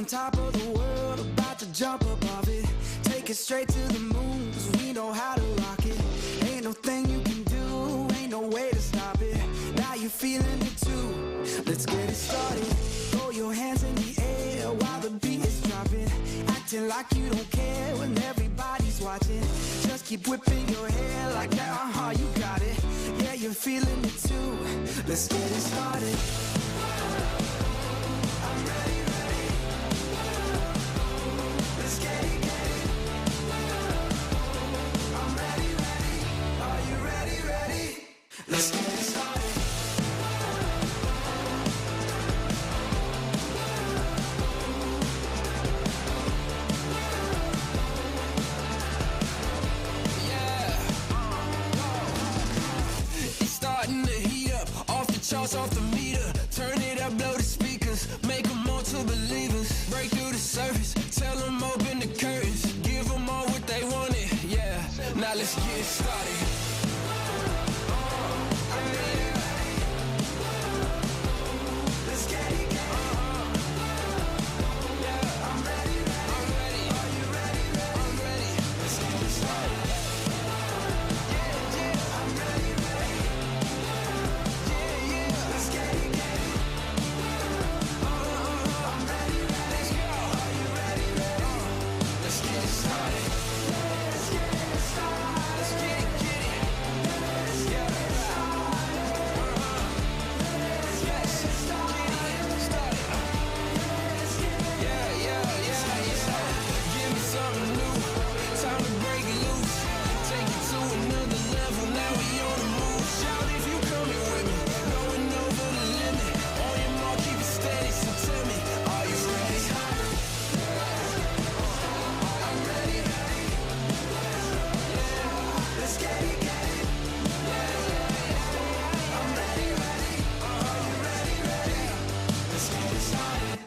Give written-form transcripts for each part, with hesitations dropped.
top of the world, about to jump above it. Take it straight to the moon, 'cause we know how to rock it. Ain't no thing you can do, ain't no way to stop it. Now you're feeling it too, let's get it started. Throw your hands in the air while the beat is dropping. Acting like you don't care when everybody's watching. Just keep whipping your hair like that, you got it. Yeah, you're feeling it too, let's get it started. I'm ready, ready. Let's get it, get it. I'm ready, ready. Are you ready, ready? Let's get it started. Charts off the meter, turn it up, blow the speakers, make them all to believers. Break through the surface, tell them open the curtains, give them all what they wanted, yeah. Now let's get started. I'm ready, ready. Let's get it, get it. Yeah, I'm ready, ready. I'm ready. Are you ready, ready? I'm ready. Let's get it started. Yeah, yeah, I'm ready, ready. Let's get it, get it. I'm ready, ready. Are you ready, ready? Let's get it started. Let's get it started. Let's get it, get it. Let's get it started. Let's get it started. Let's get it. Yeah, yeah, yeah, yeah. Give me something new. Time to break it loose. Take it to another level. Now we on the move. Shout if you coming with me. Going over the limit. On your mark, keep it steady. So tell me, are you ready? I'm ready, ready. Let's get it, get it. I'm ready, ready. Are you ready, ready? Let's get it started.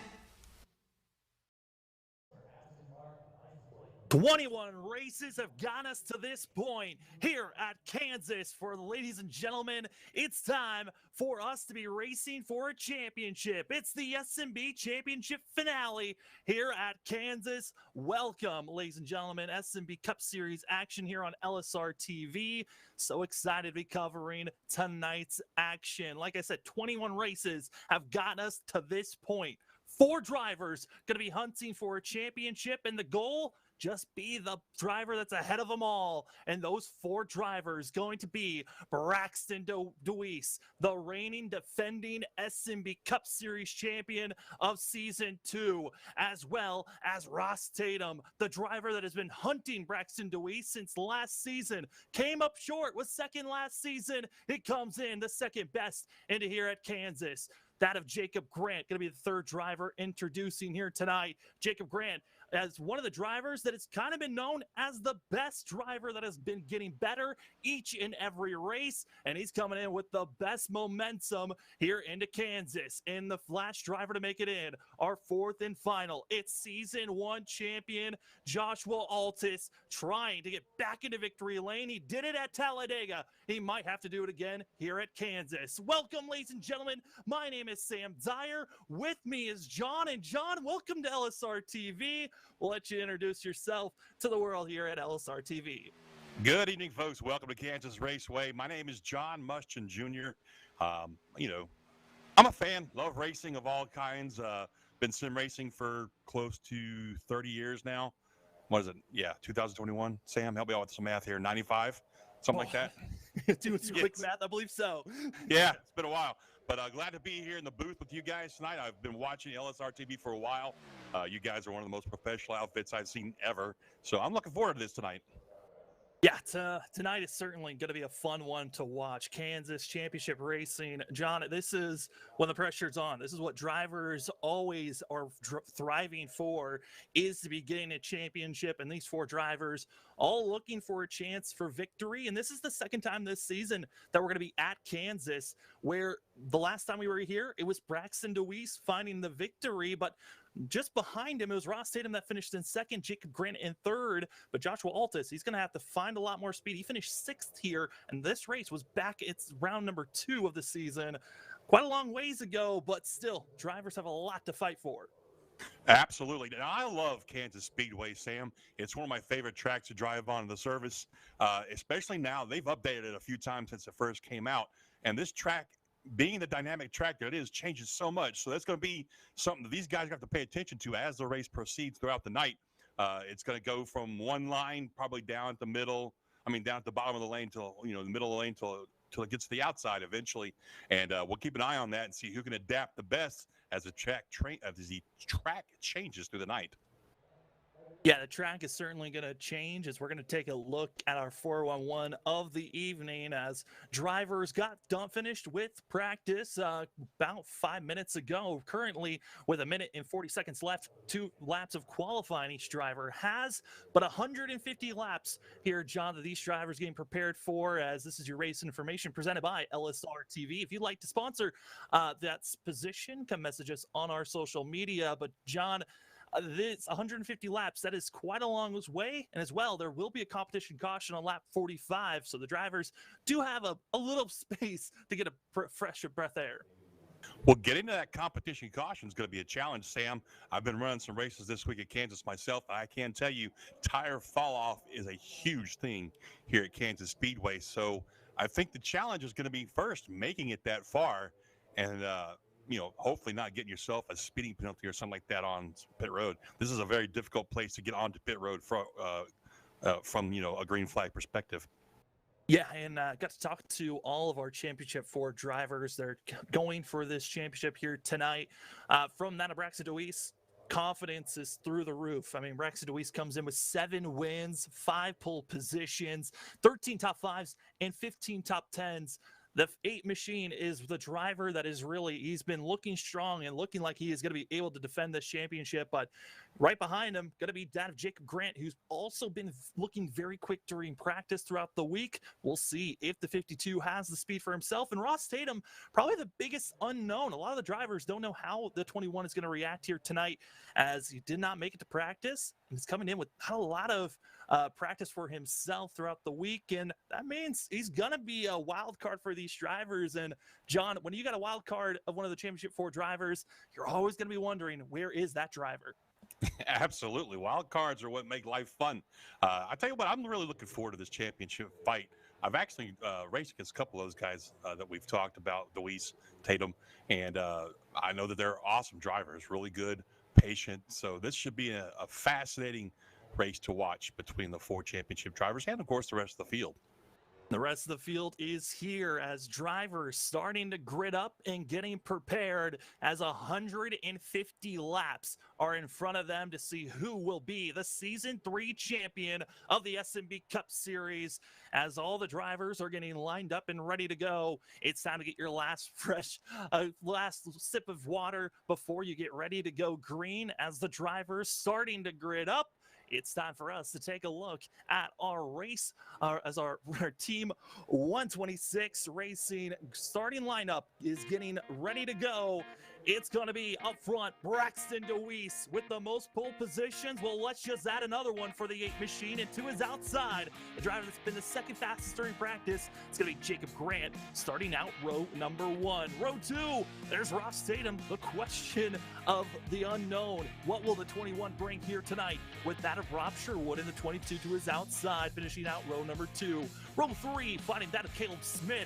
21 races have gotten us to this point here at Kansas. For ladies and gentlemen, it's time for us to be racing for a championship. It's the SNB championship finale here at Kansas. Welcome, ladies and gentlemen, SNB Cup Series action here on LSRTV. So excited to be covering tonight's action. Like I said, 21 races have gotten us to this point. 4 drivers going to be hunting for a championship, and the goal, just be the driver that's ahead of them all. And those 4 drivers going to be Braxton DeWeese, the reigning defending SNB Cup Series champion of Season 2, as well as Ross Tatum, the driver that has been hunting Braxton DeWeese since last season. Came up short, was second last season. It comes in the second best into here at Kansas. That of Jacob Grant, going to be the 3rd driver introducing here tonight. Jacob Grant, as one of the drivers that has kind of been known as the best driver that has been getting better each and every race, and he's coming in with the best momentum here into Kansas. And the last driver to make it in, our 4th and final, it's Season 1 champion Joshua Altis, trying to get back into victory lane. He did it at Talladega. He might have to do it again here at Kansas. Welcome, ladies and gentlemen. My name is Sam Dyer. With me is John. And John, welcome to LSR TV. We'll let you introduce yourself to the world here at LSR TV. Good evening, folks. Welcome to Kansas Raceway. My name is John Muschin Jr. I'm a fan, love racing of all kinds. Been sim racing for close to 30 years now. What is it? Yeah, 2021. Sam, help me out with some math here. 95, something like that. Doing some quick math, I believe so. Yeah, it's been a while. But glad to be here in the booth with you guys tonight. I've been watching LSR TV for a while. You guys are one of the most professional outfits I've seen ever. So I'm looking forward to this tonight. Yeah, tonight is certainly going to be a fun one to watch. Kansas Championship Racing. John, this is when the pressure's on. This is what drivers always are thriving for, is to be getting a championship. And these 4 drivers all looking for a chance for victory. And this is the second time this season that we're going to be at Kansas, where the last time we were here, it was Braxton DeWeese finding the victory. But just behind him, it was Ross Tatum that finished in 2nd, Jacob Grant in 3rd. But Joshua Altis, he's going to have to find a lot more speed. He finished 6th here, and this race was back. It's round number 2 of the season. Quite a long ways ago, but still, drivers have a lot to fight for. Absolutely. And I love Kansas Speedway, Sam. It's one of my favorite tracks to drive on in the service, especially now. They've updated it a few times since it first came out. And this track, being the dynamic track that it is, changes so much. So that's going to be something that these guys have to pay attention to as the race proceeds throughout the night. It's going to go from one line probably down at the middle. Down at the bottom of the lane till, the middle of the lane till it gets to the outside eventually. And we'll keep an eye on that and see who can adapt the best as the track changes through the night. Yeah, the track is certainly going to change as we're going to take a look at our 411 of the evening as drivers got finished with practice about 5 minutes ago. Currently, with 1 minute and 40 seconds left, 2 laps of qualifying each driver has, but 150 laps here, John, that these drivers getting prepared for, as this is your race information presented by LSRTV. If you'd like to sponsor that position, come message us on our social media. But John, this 150 laps, that is quite a long way. And as well, there will be a competition caution on lap 45. So the drivers do have a little space to get a fresh breath air. Well, getting to that competition caution is going to be a challenge, Sam. I've been running some races this week at Kansas myself. I can tell you tire fall off is a huge thing here at Kansas Speedway. So I think the challenge is going to be first making it that far and, hopefully not getting yourself a speeding penalty or something like that on pit road. This is a very difficult place to get onto pit road from a green flag perspective. Yeah, and got to talk to all of our Championship 4 drivers. They're going for this championship here tonight. From that of Braxton DeWeese, confidence is through the roof. Braxton DeWeese comes in with 7 wins, 5 pole positions, 13 top 5s, and 15 top 10s. The 8 machine is the driver that is he's been looking strong and looking like he is going to be able to defend this championship. But right behind him, going to be that of Jacob Grant, who's also been looking very quick during practice throughout the week. We'll see if the 52 has the speed for himself. And Ross Tatum, probably the biggest unknown. A lot of the drivers don't know how the 21 is going to react here tonight, as he did not make it to practice. He's coming in with a lot of practice for himself throughout the week, and that means he's going to be a wild card for these drivers. And John, when you got a wild card of one of the Championship 4 drivers, you're always going to be wondering, where is that driver? Absolutely. Wild cards are what make life fun. I tell you what, I'm really looking forward to this championship fight. I've actually raced against a couple of those guys that we've talked about, Deweese, Tatum, and I know that they're awesome drivers, really good, patient. So this should be a fascinating race to watch between the 4 championship drivers and, of course, the rest of the field. The rest of the field is here as drivers starting to grid up and getting prepared, as 150 laps are in front of them to see who will be the Season 3 champion of the SNB Cup Series. As all the drivers are getting lined up and ready to go, it's time to get your last sip of water before you get ready to go green. As the drivers starting to grid up, it's time for us to take a look at our race as our Team 126 Racing starting lineup is getting ready to go. It's going to be up front, Braxton DeWeese with the most pole positions. Well, let's just add another one for the 8 machine. And to his outside, the driver that's been the second fastest during practice, it's going to be Jacob Grant starting out row number 1. Row 2, there's Ross Tatum, the question of the unknown. What will the 21 bring here tonight? With that of Rob Sherwood in the 22 to his outside, finishing out row number 2. Row 3, finding that of Caleb Smith,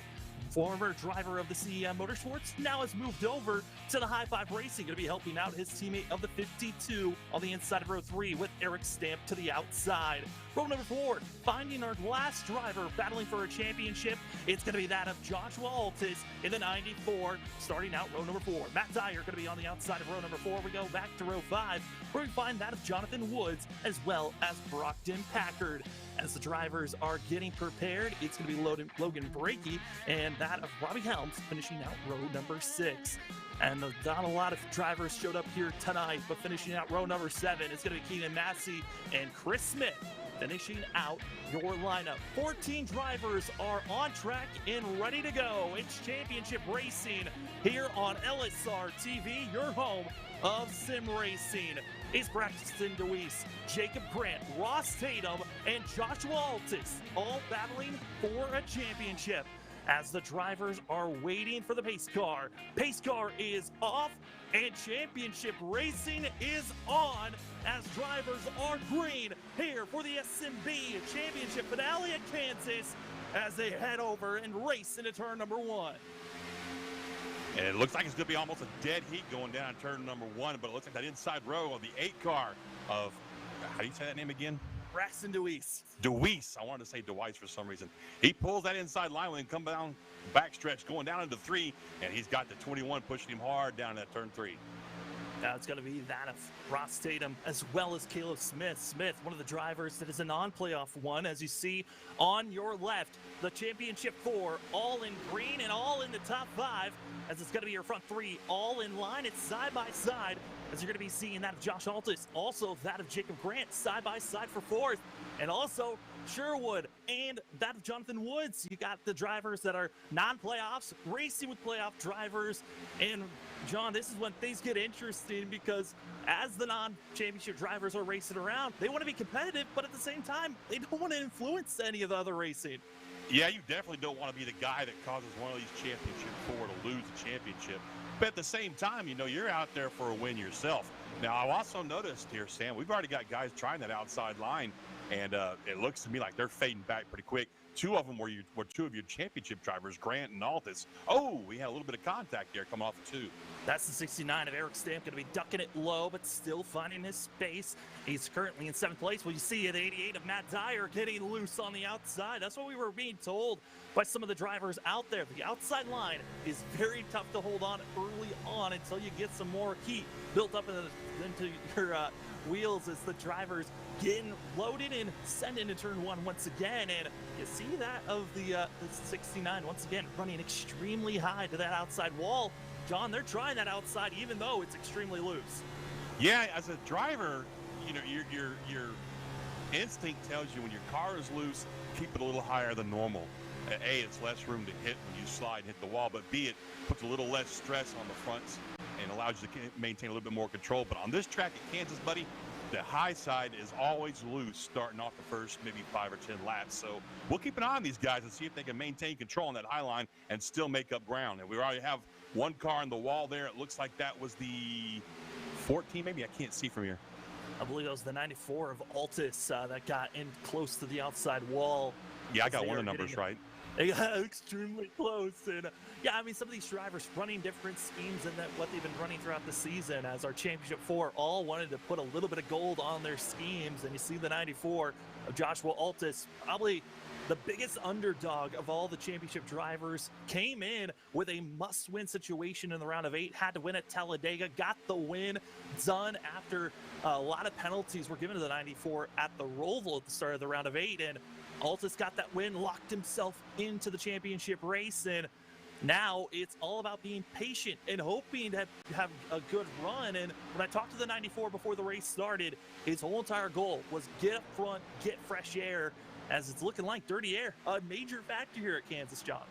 former driver of the CEM Motorsports, now has moved over to the High Five Racing, going to be helping out his teammate of the 52 on the inside of row 3 with Eric Stamp to the outside. Row number 4, finding our last driver battling for a championship. It's going to be that of Joshua Altis in the 94, starting out row number 4. Matt Dyer going to be on the outside of row number 4. We go back to row 5, where we find that of Jonathan Woods as well as Brockton Packard. As the drivers are getting prepared, it's going to be Logan Brakey and that of Robbie Helms finishing out row number 6. And not a lot of drivers showed up here tonight, but finishing out row number 7, it's going to be Keenan Massey and Chris Smith finishing out your lineup. 14 drivers are on track and ready to go. It's championship racing here on LSR TV, your home of sim racing. It's Braxton DeWeese, Jacob Grant, Ross Tatum, and Joshua Altis all battling for a championship. as the drivers are waiting for the pace car. Pace car is off and championship racing is on as drivers are green here for the SNB championship finale at Kansas as they head over and race into turn number 1. And it looks like it's going to be almost a dead heat going down turn number 1, but it looks like that inside row of the 8 car of, how do you say that name again? Braxton Deweese. Deweese. I wanted to say Deweese for some reason. He pulls that inside line when he comes down backstretch going down into 3, and he's got the 21 pushing him hard down that turn 3. Now it's going to be that of Ross Tatum as well as Caleb Smith. Smith, one of the drivers that is a non-playoff one, as you see on your left. The championship 4, all in green and all in the top 5, as it's going to be your front 3 all in line. It's side by side, as you're going to be seeing that of Josh Altus, also that of Jacob Grant side by side for 4th, and also Sherwood and that of Jonathan Woods. You got the drivers that are non-playoffs racing with playoff drivers. And John, this is when things get interesting, because as the non-championship drivers are racing around, they want to be competitive, but at the same time, they don't want to influence any of the other racing. Yeah, you definitely don't want to be the guy that causes one of these championship 4 to lose the championship. But at the same time, you know, you're out there for a win yourself. Now, I've also noticed here, Sam, we've already got guys trying that outside line, and it looks to me like they're fading back pretty quick. 2 of them were 2 of your championship drivers, Grant and Altus. Oh, we had a little bit of contact there coming off of 2. That's the 69 of Eric Stamp, going to be ducking it low, but still finding his space. He's currently in 7th place. Well, you see the 88 of Matt Dyer getting loose on the outside. That's what we were being told by some of the drivers out there. The outside line is very tough to hold on early on until you get some more heat built up into your wheels as the drivers getting loaded and sent into turn 1 once again. And you see that of the 69 once again running extremely high to that outside wall. John, they're trying that outside even though it's extremely loose. Yeah, as a driver, you know, your instinct tells you when your car is loose, keep it a little higher than normal. A, it's less room to hit when you slide and hit the wall, but B, it puts a little less stress on the fronts and allows you to maintain a little bit more control. But on this track at Kansas, buddy, the high side is always loose starting off the first maybe 5 or 10 laps. So we'll keep an eye on these guys and see if they can maintain control on that high line and still make up ground. And we already have one car on the wall there. It looks like that was the 14, maybe. I can't see from here. I believe that was the 94 of Altus that got in close to the outside wall. Yeah, I got one of the numbers right. They got extremely close. And yeah, I mean, some of these drivers running different schemes than what they've been running throughout the season, as our championship 4 all wanted to put a little bit of gold on their schemes. And you see the 94 of Joshua Altus, probably the biggest underdog of all the championship drivers, came in with a must-win situation in the round of 8, had to win at Talladega, got the win done after a lot of penalties were given to the 94 at the Roval at the start of the round of 8. And Altus got that win, locked himself into the championship race, and now it's all about being patient and hoping to have a good run. And when I talked to the 94 before the race started, his whole entire goal was get up front, get fresh air, as it's looking like dirty air, a major factor here at Kansas, John.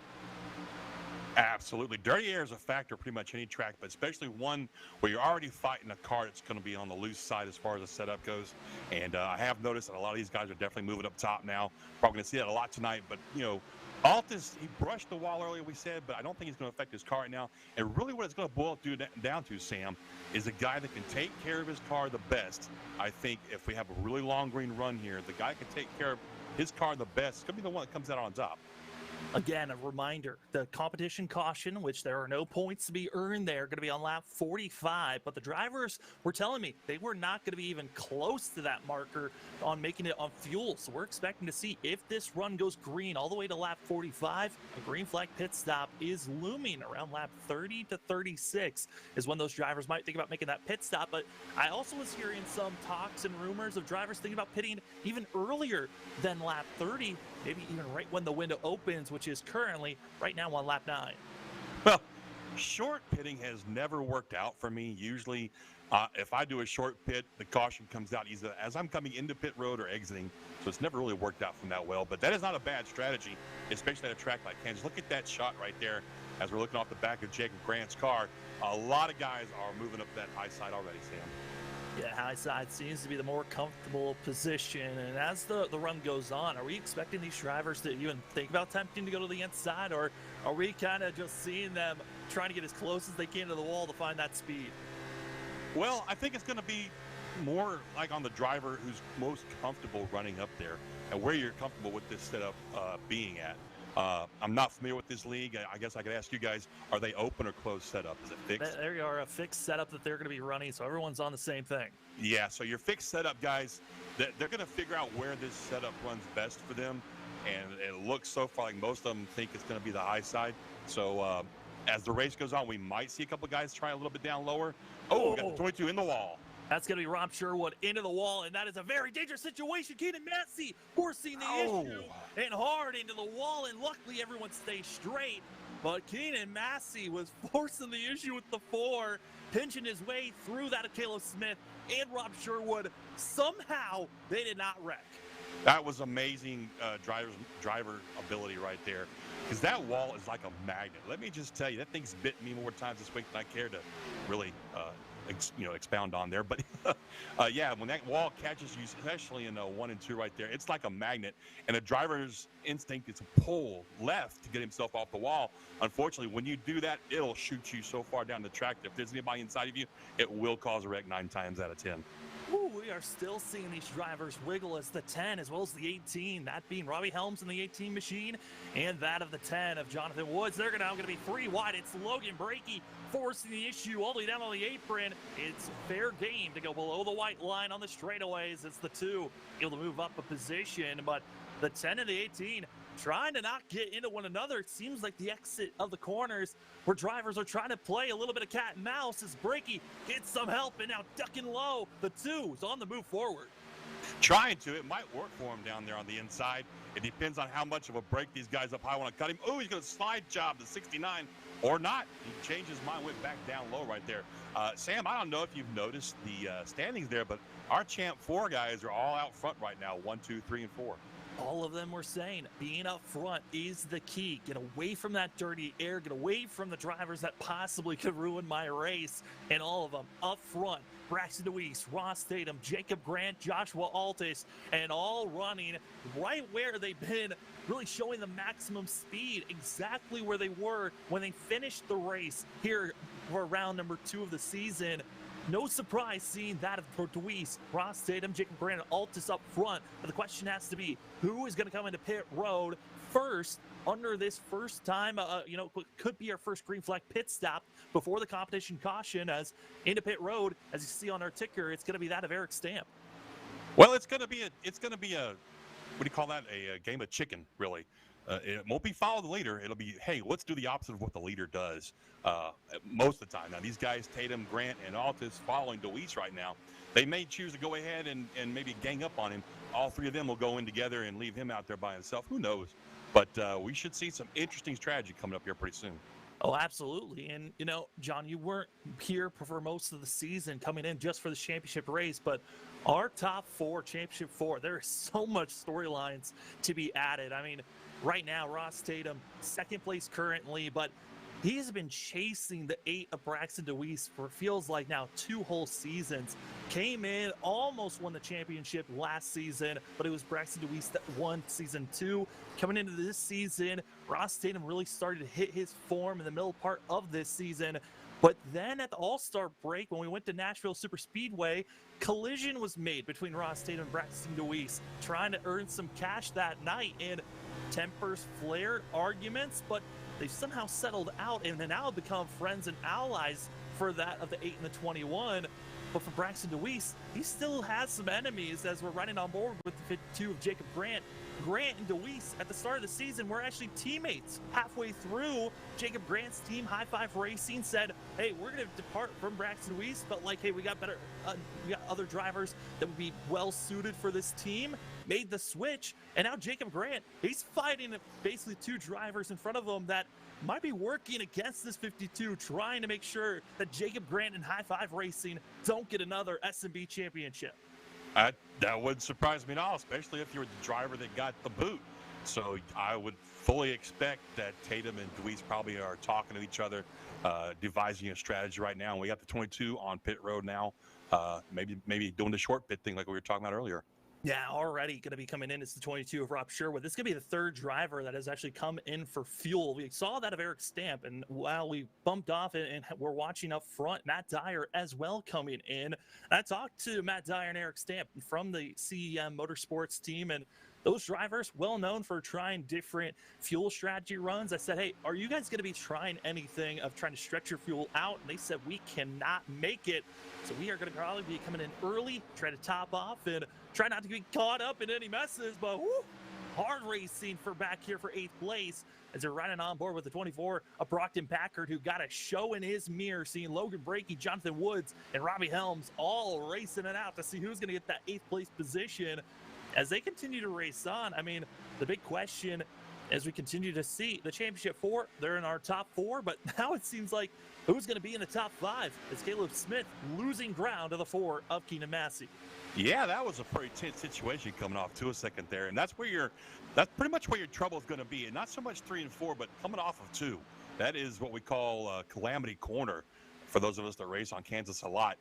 Absolutely. Dirty air is a factor pretty much any track, but especially one where you're already fighting a car that's going to be on the loose side as far as the setup goes. And I have noticed that a lot of these guys are definitely moving up top now. Probably going to see that a lot tonight, but, you know, Altus, he brushed the wall earlier, we said, but I don't think he's going to affect his car right now. And really what it's going to boil down to, Sam, is a guy that can take care of his car the best. I think if we have a really long green run here, the guy can take care of his car the best. It's going to be the one that comes out on top. Again, a reminder, the competition caution, which there are no points to be earned there, going to be on lap 45. But the drivers were telling me they were not going to be even close to that marker on making it on fuel. So we're expecting to see if this run goes green all the way to lap 45. A green flag pit stop is looming around lap 30 to 36 is when those drivers might think about making that pit stop. But I also was hearing some talks and rumors of drivers thinking about pitting even earlier than lap 30, maybe even right when the window opens, which is currently right now on lap 9. Well, short pitting has never worked out for me. Usually, if I do a short pit, the caution comes out either as I'm coming into pit road or exiting. So it's never really worked out from that well. But that is not a bad strategy, especially at a track like Kansas. Look at that shot right there as we're looking off the back of Jacob Grant's car. A lot of guys are moving up that high side already, Sam. Yeah, high side seems to be the more comfortable position. And as the run goes on, are we expecting these drivers to even think about attempting to go to the inside, or are we kind of just seeing them trying to get as close as they can to the wall to find that speed? Well, I think it's going to be more like on the driver who's most comfortable running up there and where you're comfortable with this setup being at. I'm not familiar with this league. I guess I could ask you guys, are they open or closed setup? Is it fixed? There you are, a fixed setup that they're going to be running, so everyone's on the same thing. Yeah, so your fixed setup guys, they're going to figure out where this setup runs best for them. And it looks so far like most of them think it's going to be the high side. So as the race goes on, we might see a couple guys try a little bit down lower. Oh, we got the 22 in the wall. That's going to be Rob Sherwood into the wall, and that is a very dangerous situation. Keenan Massey forcing the issue and hard into the wall, and luckily everyone stays straight. But Keenan Massey was forcing the issue with the 4, pinching his way through that of Caleb Smith and Rob Sherwood. Somehow, they did not wreck. That was amazing driver ability right there, because that wall is like a magnet. Let me just tell you, that thing's bit me more times this week than I care to really expound on there. But yeah, when that wall catches you, especially in 1 and 2 right there, it's like a magnet, and a driver's instinct is to pull left to get himself off the wall. Unfortunately, when you do that, it'll shoot you so far down the track that if there's anybody inside of you, it will cause a wreck 9 times out of 10. Ooh, we are still seeing these drivers wiggle as the 10 as well as the 18, that being Robbie Helms in the 18 machine, and that of the 10 of Jonathan Woods. They're now going to be 3 wide. It's Logan Brakey forcing the issue all the way down on the apron. It's fair game to go below the white line on the straightaways. It's the 2 able to move up a position, but the 10 and the 18 trying to not get into one another. It seems like the exit of the corners where drivers are trying to play a little bit of cat and mouse as Brakey gets some help and now ducking low. The 2 is on the move forward. Trying to. It might work for him down there on the inside. It depends on how much of a break these guys up high want to cut him. Oh, he's going to slide job the 69 or not. He changed his mind, went back down low right there. Sam, I don't know if you've noticed the standings there, but our Champ 4 guys are all out front right now, 1, 2, 3, and 4. All of them were saying being up front is the key. Get away from that dirty air. Get away from the drivers that possibly could ruin my race. And all of them up front. Braxton DeWeese, Ross Tatum, Jacob Grant, Joshua Altis, and all running right where they've been, really showing the maximum speed, exactly where they were when they finished the race here for round number 2 of the season. No surprise seeing that of DeWeese, Ross Tatum, Jacob Grant, and Altis up front. But the question has to be, who is going to come into pit road first under this first time, could be our first green flag pit stop before the competition caution, as into pit road, as you see on our ticker, it's going to be that of Eric Stamp. Well, it's going to be a, what do you call that? A game of chicken, really. It won't be follow the leader. It'll be, hey, let's do the opposite of what the leader does most of the time. Now, these guys, Tatum, Grant, and Altis, following DeWeese right now, they may choose to go ahead and maybe gang up on him. All 3 of them will go in together and leave him out there by himself. Who knows? But we should see some interesting strategy coming up here pretty soon. Oh, absolutely. And, John, you weren't here for most of the season coming in just for the championship race, but our top 4, championship 4, there is so much storylines to be added. I mean, right now, Ross Tatum, 2nd place currently, but he's been chasing the 8 of Braxton DeWeese for feels like now 2 whole seasons. Came in, almost won the championship last season, but it was Braxton DeWeese that won season 2. Coming into this season, Ross Tatum really started to hit his form in the middle part of this season. But then at the All-Star break, when we went to Nashville Super Speedway, collision was made between Ross Tatum and Braxton DeWeese, trying to earn some cash that night. And tempers flared, arguments, but they've somehow settled out and now become friends and allies for that of the 8 and the 21. But for Braxton DeWeese, he still has some enemies, as we're running on board with the 52 of Jacob Grant. Grant and DeWeese at the start of the season were actually teammates. Halfway through, Jacob Grant's team, High Five Racing, said, hey, we're going to depart from Braxton DeWeese, but hey, we got other drivers that would be well suited for this team. Made the switch, and now Jacob Grant, he's fighting basically 2 drivers in front of him that might be working against this 52, trying to make sure that Jacob Grant and High Five Racing don't get another SNB championship. That wouldn't surprise me at all, especially if you were the driver that got the boot. So I would fully expect that Tatum and Deweese probably are talking to each other, devising a strategy right now. And we got the 22 on pit road now, maybe doing the short pit thing like we were talking about earlier. Yeah, already going to be coming in. It's the 22 of Rob Sherwood. This is going to be the third driver that has actually come in for fuel. We saw that of Eric Stamp, and while we bumped off and we're watching up front, Matt Dyer as well coming in. And I talked to Matt Dyer and Eric Stamp from the CEM Motorsports team, and those drivers, well known for trying different fuel strategy runs. I said, hey, are you guys going to be trying anything of trying to stretch your fuel out? And they said, we cannot make it. So we are going to probably be coming in early, try to top off, and try not to get caught up in any messes. But whoo, hard racing for back here for 8th place as they're riding on board with the 24 of Brockton Packard, who got a show in his mirror, seeing Logan Brakey, Jonathan Woods, and Robbie Helms all racing it out to see who's going to get that 8th place position. As they continue to race on, I mean, the big question as we continue to see the championship 4, they're in our top 4, but now it seems like who's going to be in the top 5 is Caleb Smith losing ground to the 4 of Keenan Massey. Yeah, that was a pretty tense situation coming off to a second there, and that's pretty much where your trouble is going to be, and not so much 3 and 4, but coming off of 2. That is what we call calamity corner for those of us that race on Kansas a lot.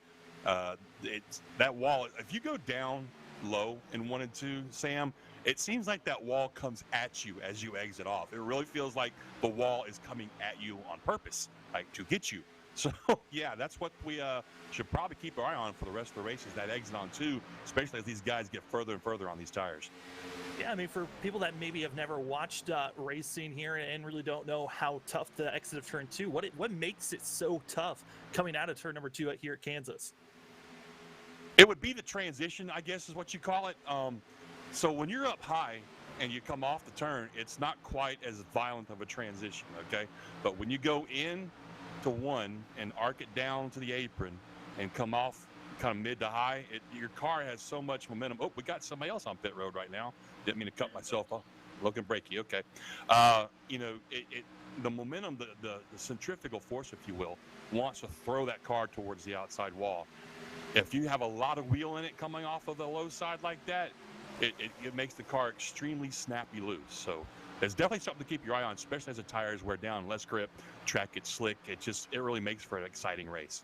It's that wall. If you go down low in 1 and 2, Sam, it seems like that wall comes at you as you exit off. It really feels like the wall is coming at you on purpose, like to hit you. So yeah, that's what we should probably keep our eye on for the rest of the races, that exit on 2, especially as these guys get further and further on these tires. Yeah, I mean, for people that maybe have never watched racing here and really don't know how tough the exit of turn 2, what makes it so tough coming out of turn number 2 here at Kansas? It would be the transition, I guess is what you call it. So when you're up high and you come off the turn, it's not quite as violent of a transition, okay? But when you go in to 1 and arc it down to the apron and come off kind of mid to high, your car has so much momentum. Oh, we got somebody else on pit road right now. Didn't mean to cut myself off. Logan Brakey, okay. The momentum, the centrifugal force, if you will, wants to throw that car towards the outside wall. If you have a lot of wheel in it coming off of the low side like that, it makes the car extremely snappy loose. So there's definitely something to keep your eye on, especially as the tires wear down, less grip, track gets slick. It really makes for an exciting race.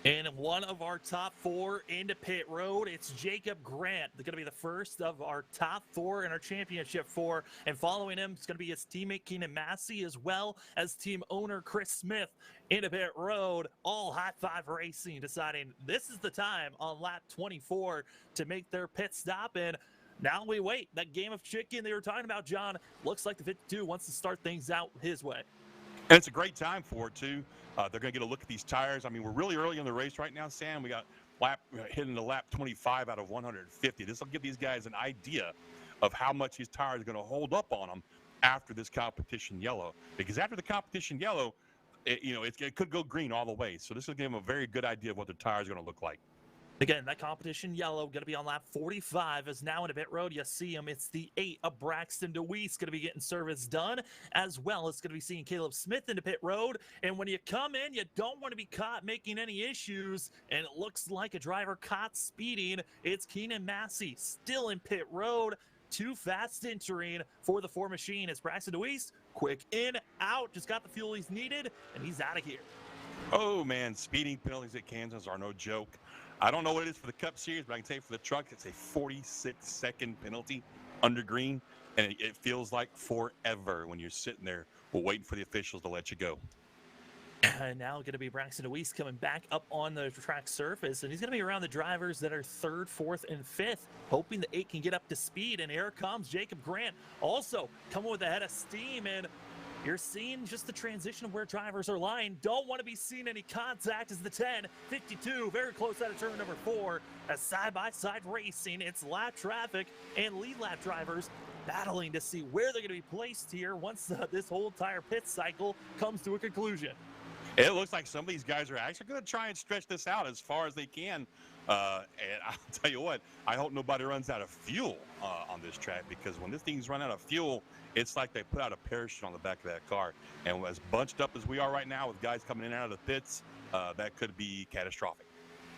And one of our top 4 into pit road, it's Jacob Grant. They're going to be the first of our top 4 in our championship 4. And following him, it's going to be his teammate Keenan Massey, as well as team owner Chris Smith into pit road. All high 5 racing, deciding this is the time on lap 24 to make their pit stop. And now we wait. That game of chicken they were talking about, John, looks like the 52 wants to start things out his way. And it's a great time for it, too. They're going to get a look at these tires. I mean, we're really early in the race right now, Sam. We got hitting the lap 25 out of 150. This will give these guys an idea of how much these tires are going to hold up on them after this competition yellow. Because after the competition yellow, it could go green all the way. So this will give them a very good idea of what the tires are going to look like. Again, that competition yellow going to be on lap 45 is now into pit road. You see him. It's the 8 of Braxton DeWeese going to be getting service done, as well as going to be seeing Caleb Smith into pit road. And when you come in, you don't want to be caught making any issues. And it looks like a driver caught speeding. It's Keenan Massey still in pit road. Too fast entering for the 4 machine. It's Braxton DeWeese. Quick in, out. Just got the fuel he's needed, and he's out of here. Oh, man. Speeding penalties at Kansas are no joke. I don't know what it is for the Cup Series, but I can tell you for the truck, it's a 46-second penalty under green, and it feels like forever when you're sitting there waiting for the officials to let you go. And now going to be Braxton DeWeese coming back up on the track surface, and he's going to be around the drivers that are 3rd, 4th, and 5th, hoping the 8 can get up to speed. And here comes Jacob Grant, also coming with a head of steam, and you're seeing just the transition of where drivers are lying. Don't want to be seeing any contact as the 10, 52, very close out of turn number 4. As side-by-side racing, it's lap traffic and lead lap drivers battling to see where they're going to be placed here once this whole entire pit cycle comes to a conclusion. It looks like some of these guys are actually going to try and stretch this out as far as they can. And I'll tell you what, I hope nobody runs out of fuel on this track, because when this thing's run out of fuel, it's like they put out a parachute on the back of that car. And as bunched up as we are right now with guys coming in and out of the pits, that could be catastrophic.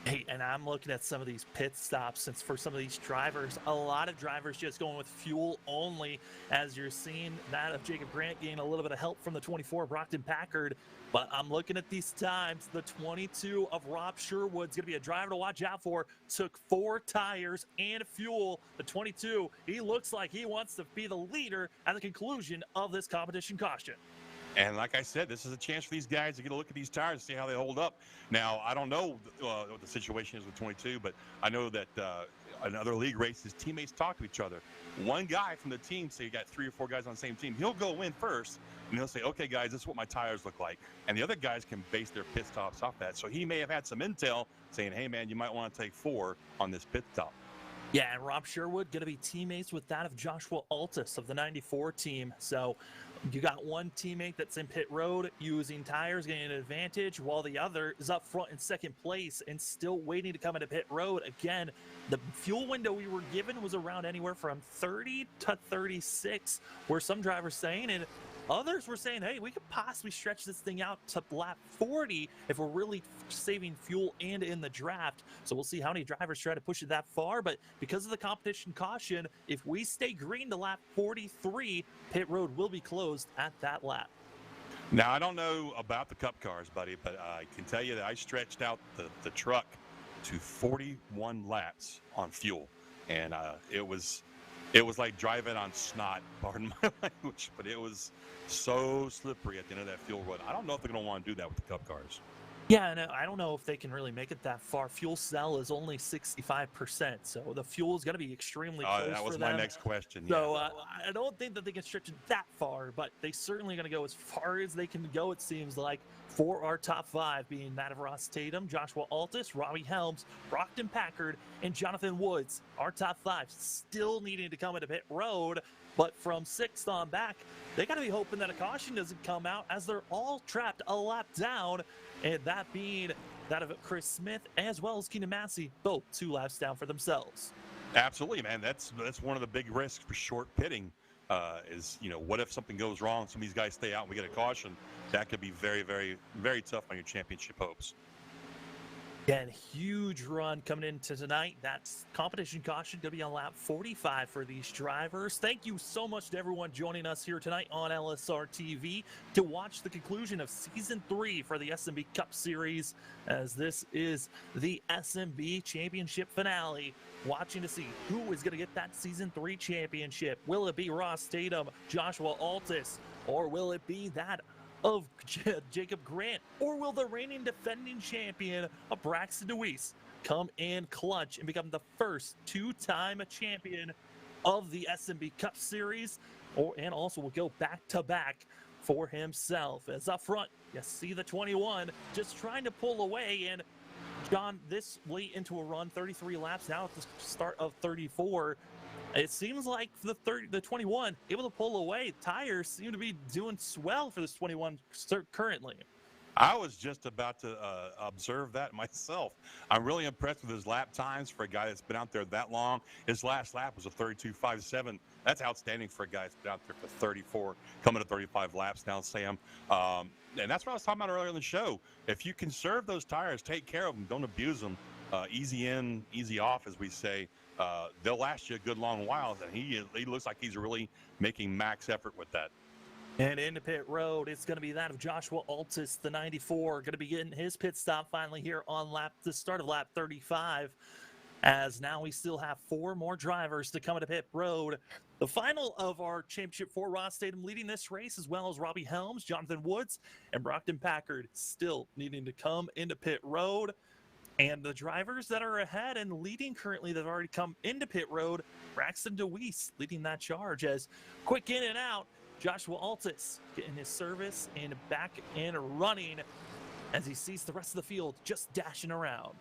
Hey, and I'm looking at some of these pit stops since for some of these drivers, a lot of drivers just going with fuel only, as you're seeing that of Jacob Grant gain a little bit of help from the 24 Brockton Packard. But I'm looking at these times. The 22 of Rob Sherwood's going to be a driver to watch out for. Took 4 tires and fuel. The 22, he looks like he wants to be the leader at the conclusion of this competition caution. And like I said, this is a chance for these guys to get a look at these tires and see how they hold up. Now, I don't know what the situation is with 22, but I know that in other league races, teammates talk to each other. One guy from the team, say you got 3 or 4 guys on the same team, he'll go in first, and he'll say, okay, guys, this is what my tires look like. And the other guys can base their pit stops off that. So he may have had some intel saying, hey, man, you might want to take 4 on this pit stop. Yeah, and Rob Sherwood going to be teammates with that of Joshua Altus of the 94 team. So you got one teammate that's in pit road using tires, getting an advantage, while the other is up front in second place and still waiting to come into pit road. Again, the fuel window we were given was around anywhere from 30 to 36, where some drivers saying, and others were saying, hey, we could possibly stretch this thing out to lap 40 if we're really saving fuel and in the draft. So we'll see how many drivers try to push it that far. But because of the competition caution, if we stay green to lap 43, pit road will be closed at that lap. Now, I don't know about the Cup cars, buddy, but I can tell you that I stretched out the truck to 41 laps on fuel. And it was like driving on snot, pardon my language, but it was so slippery at the end of that fuel run. I don't know if they're going to want to do that with the Cup cars. Yeah, and I don't know if they can really make it that far. Fuel cell is only 65%, so the fuel is going to be extremely close that was for my them. next question. So Yeah. I don't think that they can stretch it that far, but they certainly going to go as far as they can go, it seems like, for our top 5, being that of Ross Tatum, Joshua Altus, Robbie Helms, Brockton Packard, and Jonathan Woods. Our top 5 still needing to come into pit road, but from 6th on back, they got to be hoping that a caution doesn't come out, as they're all trapped a lap down, and that being that of Chris Smith as well as Keenan Massey, both 2 laps down for themselves. Absolutely, man. That's one of the big risks for short pitting. Is, what if something goes wrong? Some of these guys stay out and we get a caution. That could be very, very, very tough on your championship hopes. Again, huge run coming into tonight. That's competition caution going to be on lap 45 for these drivers. Thank you so much to everyone joining us here tonight on LSRTV to watch the conclusion of Season 3 for the SNB Cup Series, as this is the SNB Championship finale. Watching to see who is going to get that Season 3 championship. Will it be Ross Tatum, Joshua Altus, or will it be that of Jacob Grant, or will the reigning defending champion of Braxton DeWeese come in clutch and become the first 2-time champion of the SNB Cup Series, and also will go back-to-back for himself? As up front, you see the 21 just trying to pull away, and John, this late into a run, 33 laps now at the start of 34, it seems like the 21 able to pull away. Tires seem to be doing swell for this 21 currently. I was just about to observe that myself. I'm really impressed with his lap times for a guy that's been out there that long. His last lap was a 32.57. That's outstanding for a guy that's been out there for 34, coming to 35 laps now, Sam. And that's what I was talking about earlier in the show. If you conserve those tires, take care of them, don't abuse them. Easy in, easy off, as we say. They'll last you a good long while, and he looks like he's really making max effort with that. And into pit road, it's going to be that of Joshua Altus, the 94, going to be getting his pit stop finally here on the start of lap 35, as now we still have 4 more drivers to come into pit road. The final of our championship for Ross Tatum leading this race, as well as Robbie Helms, Jonathan Woods, and Brockton Packard still needing to come into pit road. And the drivers that are ahead and leading currently that have already come into pit road, Braxton DeWeese leading that charge, as quick in and out, Joshua Altus getting his service and back and running as he sees the rest of the field just dashing around.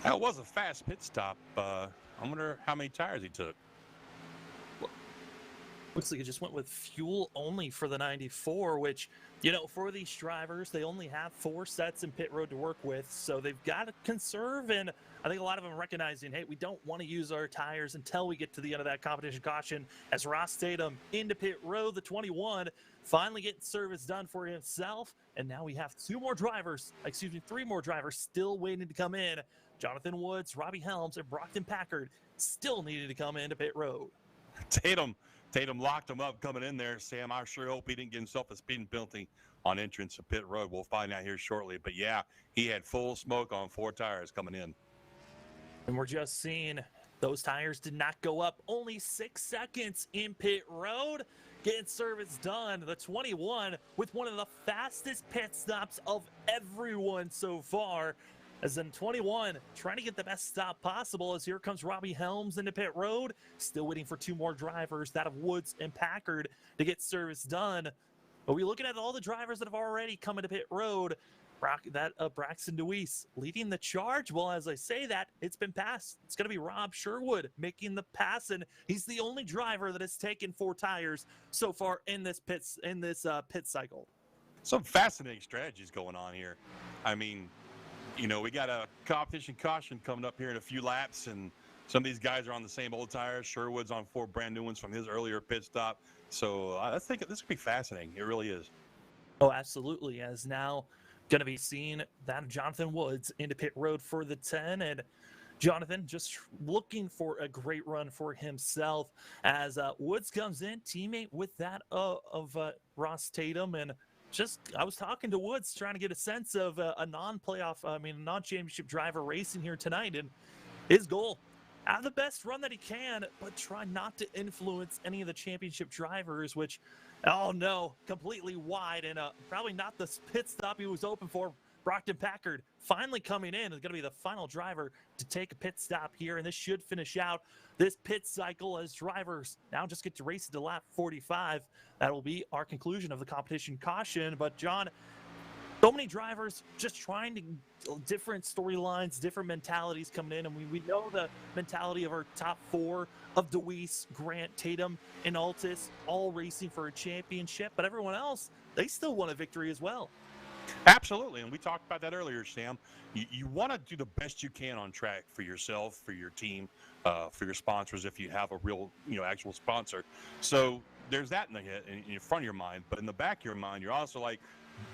That was a fast pit stop. I wonder how many tires he took. Looks like it just went with fuel only for the 94, which, you know, for these drivers, they only have 4 sets in pit road to work with, so they've got to conserve. And I think a lot of them are recognizing, hey, we don't want to use our tires until we get to the end of that competition caution. As Ross Tatum into pit road, the 21, finally getting service done for himself. And now we have 3 more drivers still waiting to come in. Jonathan Woods, Robbie Helms, and Brockton Packard still needed to come into pit road. Tatum locked him up coming in there, Sam. I sure hope he didn't get himself a speeding penalty on entrance to pit road. We'll find out here shortly. But, yeah, he had full smoke on 4 tires coming in. And we're just seeing those tires did not go up. Only 6 seconds in pit road. Getting service done. The 21 with one of the fastest pit stops of everyone so far. As in 21, trying to get the best stop possible, as here comes Robbie Helms into pit road. Still waiting for 2 more drivers, that of Woods and Packard, to get service done. But we're looking at all the drivers that have already come into pit road. Braxton DeWeese leading the charge. Well, as I say that, it's been passed. It's going to be Rob Sherwood making the pass, and he's the only driver that has taken 4 tires so far in this pit cycle. Some fascinating strategies going on here. I mean, you know, we got a competition caution coming up here in a few laps, and some of these guys are on the same old tires. Sherwood's on 4 brand new ones from his earlier pit stop. So I think this could be fascinating. It really is. Oh, absolutely. As now going to be seeing that Jonathan Woods into pit road for the 10, and Jonathan just looking for a great run for himself as Woods comes in, teammate with that of Ross Tatum. And I was talking to Woods, trying to get a sense of a non-championship driver racing here tonight, and his goal, have the best run that he can, but try not to influence any of the championship drivers, which, oh no, completely wide, and probably not the pit stop he was open for. Brockton Packard finally coming in is going to be the final driver to take a pit stop here, and this should finish out this pit cycle as drivers now just get to race to lap 45. That will be our conclusion of the competition caution. But John, so many drivers just trying to different storylines, different mentalities coming in, and we know the mentality of our top 4 of DeWeese, Grant, Tatum, and Altus, all racing for a championship, but everyone else, they still want a victory as well. Absolutely, and we talked about that earlier, Sam. You want to do the best you can on track for yourself, for your team, for your sponsors, if you have a real, actual sponsor. So there's that in front of your mind, but in the back of your mind, you're also like,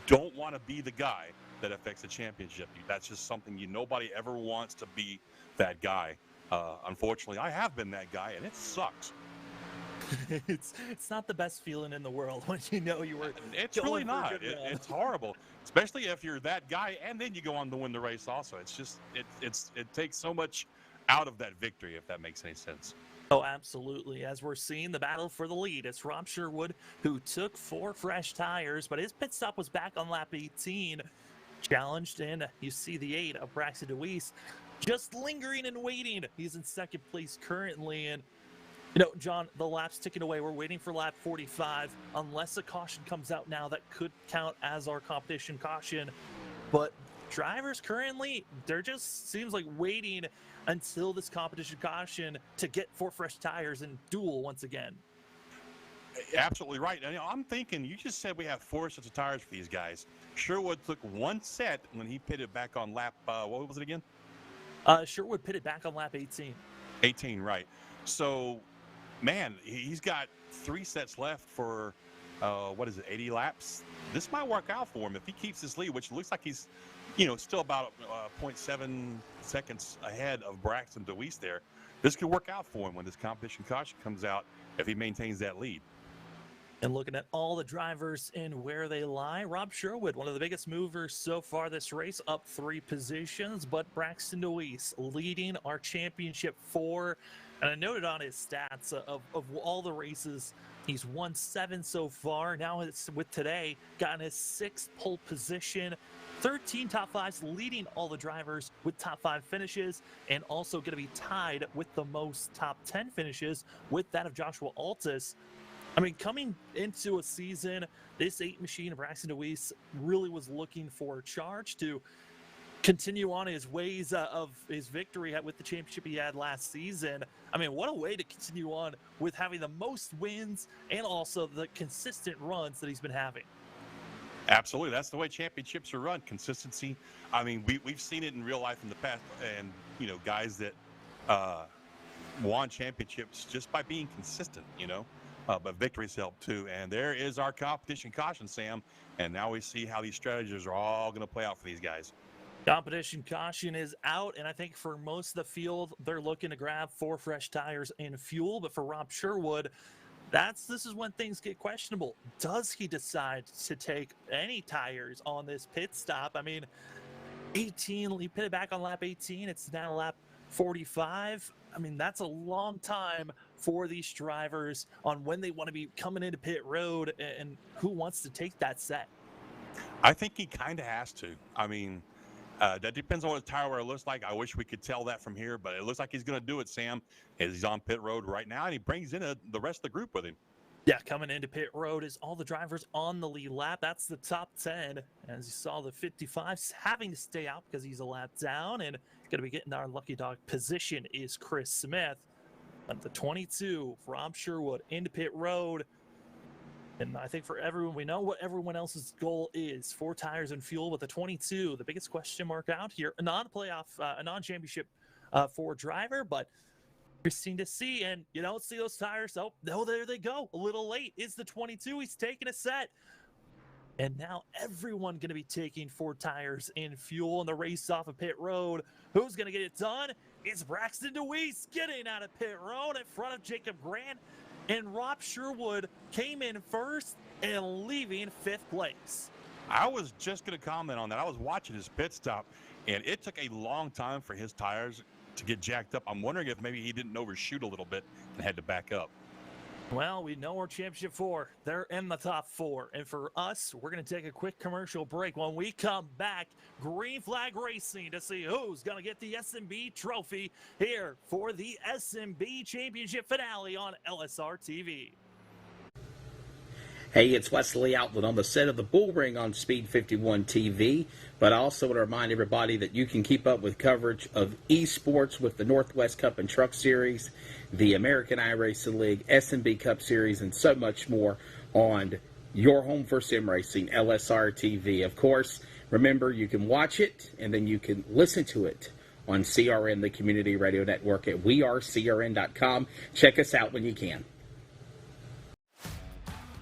don't want to be the guy that affects the championship. That's just something nobody ever wants to be that guy. Unfortunately, I have been that guy, and it sucks. It's not the best feeling in the world when you know you were. It's really not. It's horrible, especially if you're that guy, and then you go on to win the race. Also, it's just it takes so much out of that victory, if that makes any sense. Oh, absolutely. As we're seeing the battle for the lead, it's Rob Sherwood who took 4 fresh tires, but his pit stop was back on lap 18. Challenged, and you see the 8 of Braxton DeWeese just lingering and waiting. He's in 2nd place currently, and John, the lap's ticking away. We're waiting for lap 45. Unless a caution comes out now, that could count as our competition caution. But drivers currently, they're just seems like waiting until this competition caution to get 4 fresh tires and duel once again. Absolutely right. I'm thinking, you just said we have 4 sets of tires for these guys. Sherwood took 1 set when he pitted back on lap, what was it again? Sherwood pitted back on lap 18. 18, right. So, man, he's got 3 sets left for, 80 laps? This might work out for him if he keeps his lead, which looks like he's, still about 0.7 seconds ahead of Braxton DeWeese there. This could work out for him when this competition caution comes out if he maintains that lead. And looking at all the drivers and where they lie, Rob Sherwood, one of the biggest movers so far this race, up 3 positions, but Braxton DeWeese leading our championship 4. And I noted on his stats of all the races, he's won 7 so far. Now it's with today, gotten his 6th pole position, 13 top 5s, leading all the drivers with top 5 finishes, and also going to be tied with the most top 10 finishes with that of Joshua Altus. I mean, coming into a season, this 8 machine of Braxton DeWeese really was looking for a charge to continue on his ways of his victory with the championship he had last season. I mean, what a way to continue on with having the most wins and also the consistent runs that he's been having. Absolutely. That's the way championships are run. Consistency. I mean, we've seen it in real life in the past, and, guys that won championships just by being consistent, but victories help too. And there is our competition caution, Sam. And now we see how these strategies are all going to play out for these guys. Competition caution is out, and I think for most of the field, they're looking to grab 4 fresh tires and fuel. But for Rob Sherwood, this is when things get questionable. Does he decide to take any tires on this pit stop? I mean, 18, he pitted back on lap 18. It's now lap 45. I mean, that's a long time for these drivers on when they want to be coming into pit road, and who wants to take that set? I think he kind of has to. I mean, that depends on what the tire wear looks like. I wish we could tell that from here, but it looks like he's going to do it, Sam, as he's on pit road right now, and he brings in the rest of the group with him. Yeah, coming into pit road is all the drivers on the lead lap. That's the top 10. As you saw, the 55's having to stay out because he's a lap down, and going to be getting our lucky dog position is Chris Smith. At the 22, Rob Sherwood into pit road. And I think for everyone, we know what everyone else's goal is. 4 tires and fuel with the 22. The biggest question mark out here, a non-playoff, a non-championship for driver, but interesting to see. And you don't see those tires. Oh, no, there they go. A little late is the 22. He's taking a set. And now everyone going to be taking 4 tires and fuel in the race off of pit road. Who's going to get it done? It's Braxton DeWeese getting out of pit road in front of Jacob Grant. And Rob Sherwood came in first and leaving 5th place. I was just going to comment on that. I was watching his pit stop, and it took a long time for his tires to get jacked up. I'm wondering if maybe he didn't overshoot a little bit and had to back up. Well, we know our championship 4. They're in the top 4. And for us, we're going to take a quick commercial break. When we come back, Green Flag Racing to see who's going to get the SNB trophy here for the SNB Championship finale on LSRTV. Hey, it's Wesley Outland on the set of the Bull Ring on Speed 51 TV, but I also want to remind everybody that you can keep up with coverage of esports with the Northwest Cup and Truck Series, the American iRacing League, SNB Cup Series, and so much more on your home for sim racing, LSRTV. Of course, remember, you can watch it, and then you can listen to it on CRN, the community radio network, at wearecrn.com. Check us out when you can.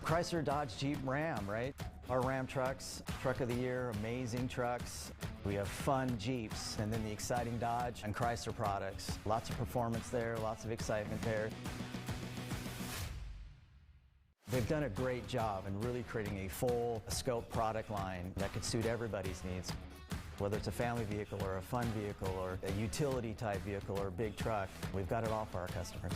Chrysler, Dodge, Jeep, Ram, right? Our Ram trucks, truck of the year, amazing trucks. We have fun Jeeps, and then the exciting Dodge and Chrysler products. Lots of performance there, lots of excitement there. They've done a great job in really creating a full scope product line that could suit everybody's needs. Whether it's a family vehicle or a fun vehicle or a utility type vehicle or a big truck, we've got it all for our customers.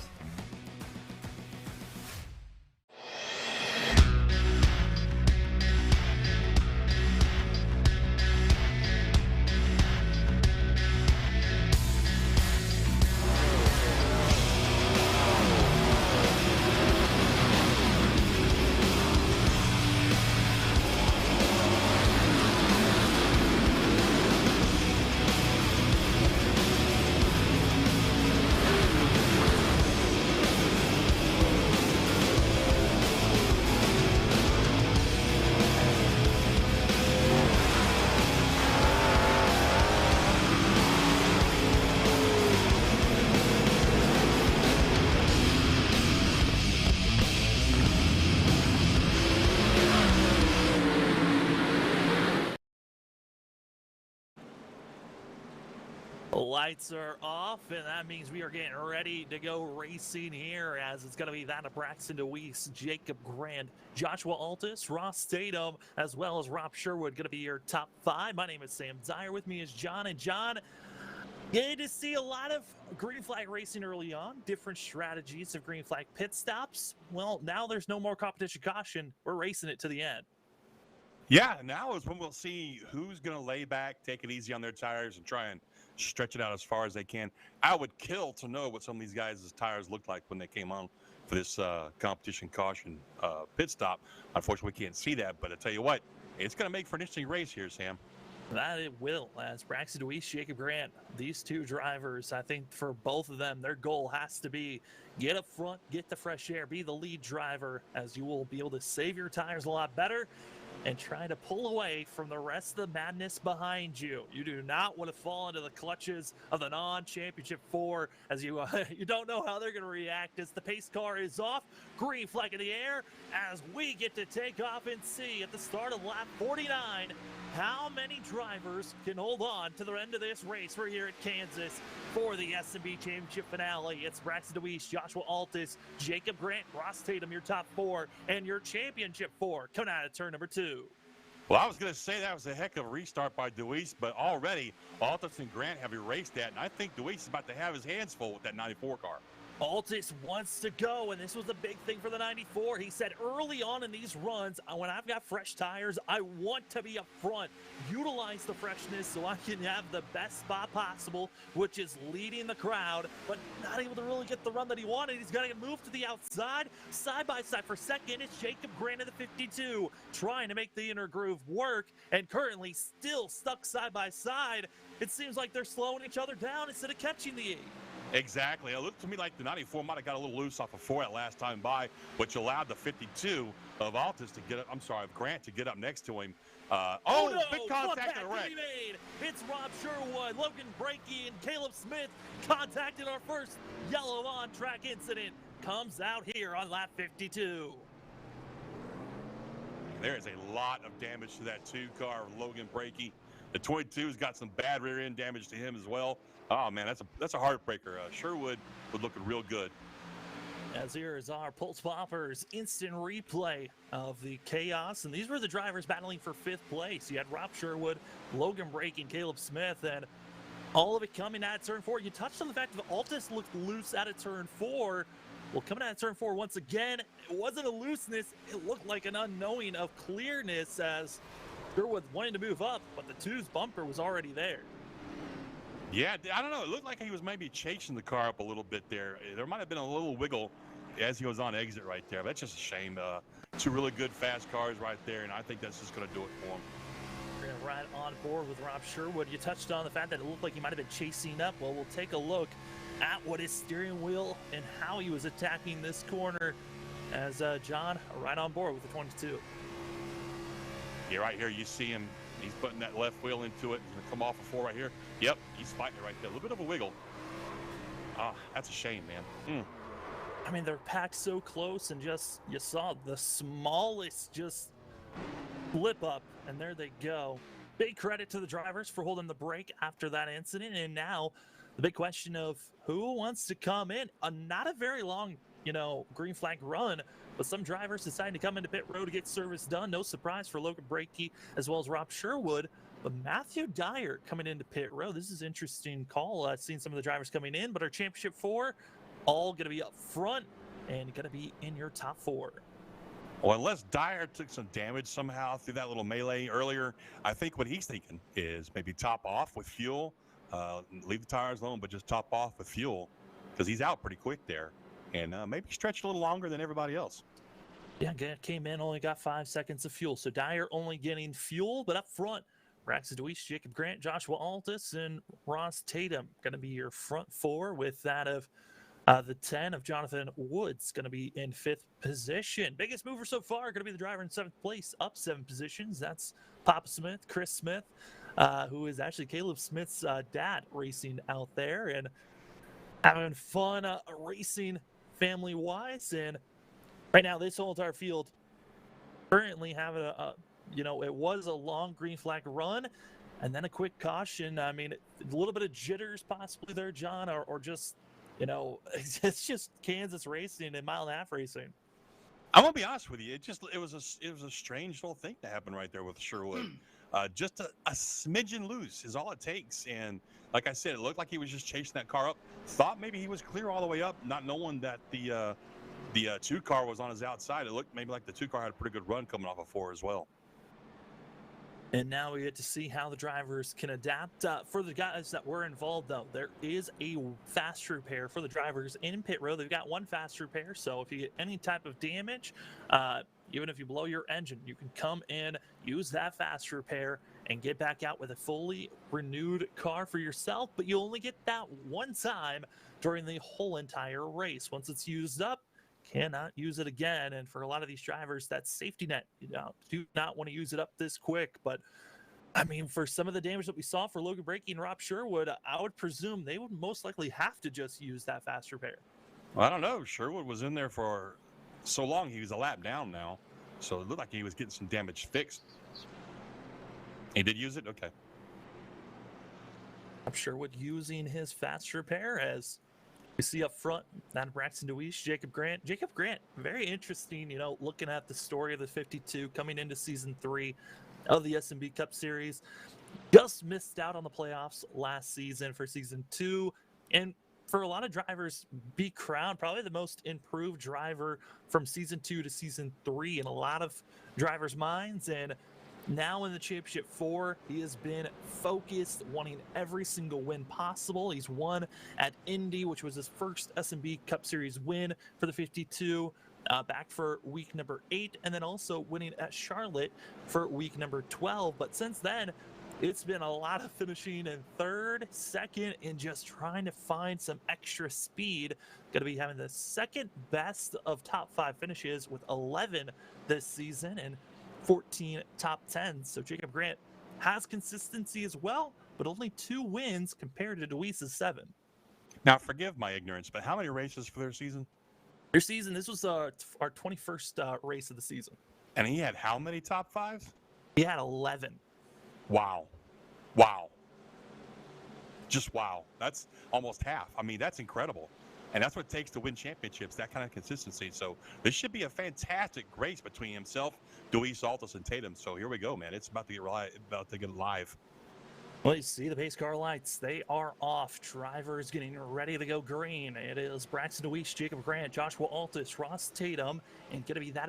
Lights are off, and that means we are getting ready to go racing here, as it's going to be that of Braxton DeWeese, Jacob Grant, Joshua Altus, Ross Statham, as well as Rob Sherwood, going to be your top 5. My name is Sam Dyer. With me is John. And John, getting to see a lot of green flag racing early on, different strategies of green flag pit stops. Well, now there's no more competition caution. We're racing it to the end. Yeah, now is when we'll see who's going to lay back, take it easy on their tires, and try and stretch it out as far as they can. I would kill to know what some of these guys' tires looked like when they came on for this competition caution pit stop. Unfortunately, we can't see that, but I tell you what, it's going to make for an interesting race here, Sam. That it will, as Braxton Deweese, Jacob Grant, these two drivers, I think for both of them, their goal has to be get up front, get the fresh air, be the lead driver, as you will be able to save your tires a lot better and try to pull away from the rest of the madness behind you. You do not want to fall into the clutches of the non-championship 4 as you you don't know how they're going to react as the pace car is off. Green flag in the air as we get to take off and see at the start of lap 49 how many drivers can hold on to the end of this race. We're here at Kansas for the SNB Championship finale. It's Braxton Deweese, Joshua Altus, Jacob Grant, Ross Tatum, your top 4, and your championship 4 coming out of turn number 2. Well, I was going to say that was a heck of a restart by Deweese, but already Altus and Grant have erased that, and I think Deweese is about to have his hands full with that 94 car. Altus wants to go, and this was a big thing for the 94. He said early on in these runs, when I've got fresh tires, I want to be up front, utilize the freshness so I can have the best spot possible, which is leading the crowd, but not able to really get the run that he wanted. He's got to move to the outside, side by side for second. It's Jacob Grant in the 52, trying to make the inner groove work, and currently still stuck side by side. It seems like they're slowing each other down instead of catching the 8. Exactly. It looked to me like the 94 might have got a little loose off of 4 that last time by, which allowed the 52 of Altus to get up. I'm sorry, of Grant to get up next to him. No, big contact and a wreck. Made. It's Rob Sherwood, Logan Brakey, and Caleb Smith contacted our first yellow on-track incident. Comes out here on lap 52. There is a lot of damage to that 2 car of Logan Brakey. The 22's got some bad rear end damage to him as well. Oh man, that's a heartbreaker. Sherwood would look real good. As here is our Pulse Poppers instant replay of the chaos, and these were the drivers battling for 5th place. You had Rob Sherwood, Logan Brakey, and Caleb Smith, and all of it coming at turn 4. You touched on the fact that Altus looked loose out of turn 4. Well, coming out of turn 4 once again, it wasn't a looseness. It looked like an unknowing of clearness as Sherwood wanted to move up, but the 2's bumper was already there. Yeah, I don't know. It looked like he was maybe chasing the car up a little bit there. There might have been a little wiggle as he was on exit right there. That's just a shame. 2 really good fast cars right there, and I think that's just going to do it for him. We're going to ride on board with Rob Sherwood. You touched on the fact that it looked like he might have been chasing up. Well, we'll take a look at what his steering wheel and how he was attacking this corner as John right on board with the 22. Yeah, right here you see him. He's putting that left wheel into it. He's going to come off of 4 right here. Yep, he's fighting it right there. A little bit of a wiggle. Ah, that's a shame, man. I mean, they're packed so close, and just you saw the smallest just blip up, and there they go. Big credit to the drivers for holding the brake after that incident, and now the big question of who wants to come in. Not a very long, green flag run, but some drivers deciding to come into pit road to get service done. No surprise for Logan Brakey as well as Rob Sherwood. But Matthew Dyer coming into pit road. This is an interesting call. Seeing some of the drivers coming in, but our championship 4 all going to be up front and going to be in your top 4. Well, unless Dyer took some damage somehow through that little melee earlier, I think what he's thinking is maybe top off with fuel, leave the tires alone, but just top off with fuel because he's out pretty quick there. And maybe stretch a little longer than everybody else. Yeah, came in, only got 5 seconds of fuel. So Dyer only getting fuel, but up front, Braxton Deweese, Jacob Grant, Joshua Altus, and Ross Tatum going to be your front 4 with that of the 10 of Jonathan Woods going to be in 5th position. Biggest mover so far going to be the driver in 7th place, up 7 positions. That's Papa Smith, Chris Smith, who is actually Caleb Smith's dad racing out there and having fun racing family-wise. And right now, this whole entire field currently having it was a long green flag run and then a quick caution. I mean, a little bit of jitters possibly there, John, or just, it's just Kansas racing and mile-and-a-half racing. I'm gonna be honest with you. It was a strange little thing to happen right there with Sherwood. Just a smidgen loose is all it takes. And like I said, it looked like he was just chasing that car up. Thought maybe he was clear all the way up, not knowing that the 2 car was on his outside. It looked maybe like the 2 car had a pretty good run coming off of 4 as well. And now we get to see how the drivers can adapt. For the guys that were involved, though, there is a fast repair for the drivers in pit road. They've got 1 fast repair, so if you get any type of damage, even if you blow your engine, you can come in, use that fast repair, and get back out with a fully renewed car for yourself, but you only get that one time during the whole entire race. Once it's used up, cannot use it again. And for a lot of these drivers, that's safety net. Do not want to use it up this quick. But I mean, for some of the damage that we saw for Logan Breaky and Rob Sherwood, I would presume they would most likely have to just use that fast repair. Well, I don't know. Sherwood was in there for so long. He was a lap down now. So it looked like he was getting some damage fixed. He did use it? Okay. I'm Sherwood using his fast repair as we see up front, not Braxton DeWeese, Jacob Grant. Jacob Grant, very interesting, looking at the story of the 52 coming into season 3 of the SNB Cup Series. Just missed out on the playoffs last season for season 2. And for a lot of drivers, be crowned probably the most improved driver from season 2 to season 3 in a lot of drivers' minds. And now in the Championship 4, he has been focused, wanting every single win possible. He's won at Indy, which was his first SNB Cup Series win for the 52, back for week number 8, and then also winning at Charlotte for week number 12. But since then, it's been a lot of finishing in 3rd, 2nd, and just trying to find some extra speed. Going to be having the 2nd best of top 5 finishes with 11 this season and 14 top 10s. So Jacob Grant has consistency as well, but only 2 wins compared to DeWeese's 7. Now, forgive my ignorance, but how many races for their season? Their season, this was our 21st race of the season. And he had how many top 5s? He had 11. Wow. Wow. Just wow. That's almost half. I mean, that's incredible. And that's what it takes to win championships, that kind of consistency. So this should be a fantastic race between himself, Deweese, Altus, and Tatum. So here we go, man. It's about to get live. Well, you see the pace car lights. They are off. Drivers getting ready to go green. It is Braxton DeWeese, Jacob Grant, Joshua Altus, Ross Tatum, and going to be that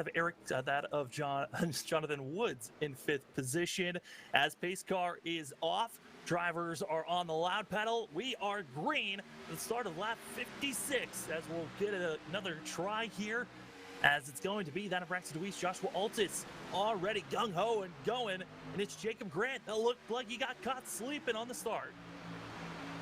of Jonathan Woods in 5th position. As pace car is off, drivers are on the loud pedal. We are green at the start of lap 56, as we'll get another try here, as it's going to be that of Braxton DeWeese, Joshua Altus already gung-ho and going, and it's Jacob Grant that looked like he got caught sleeping on the start.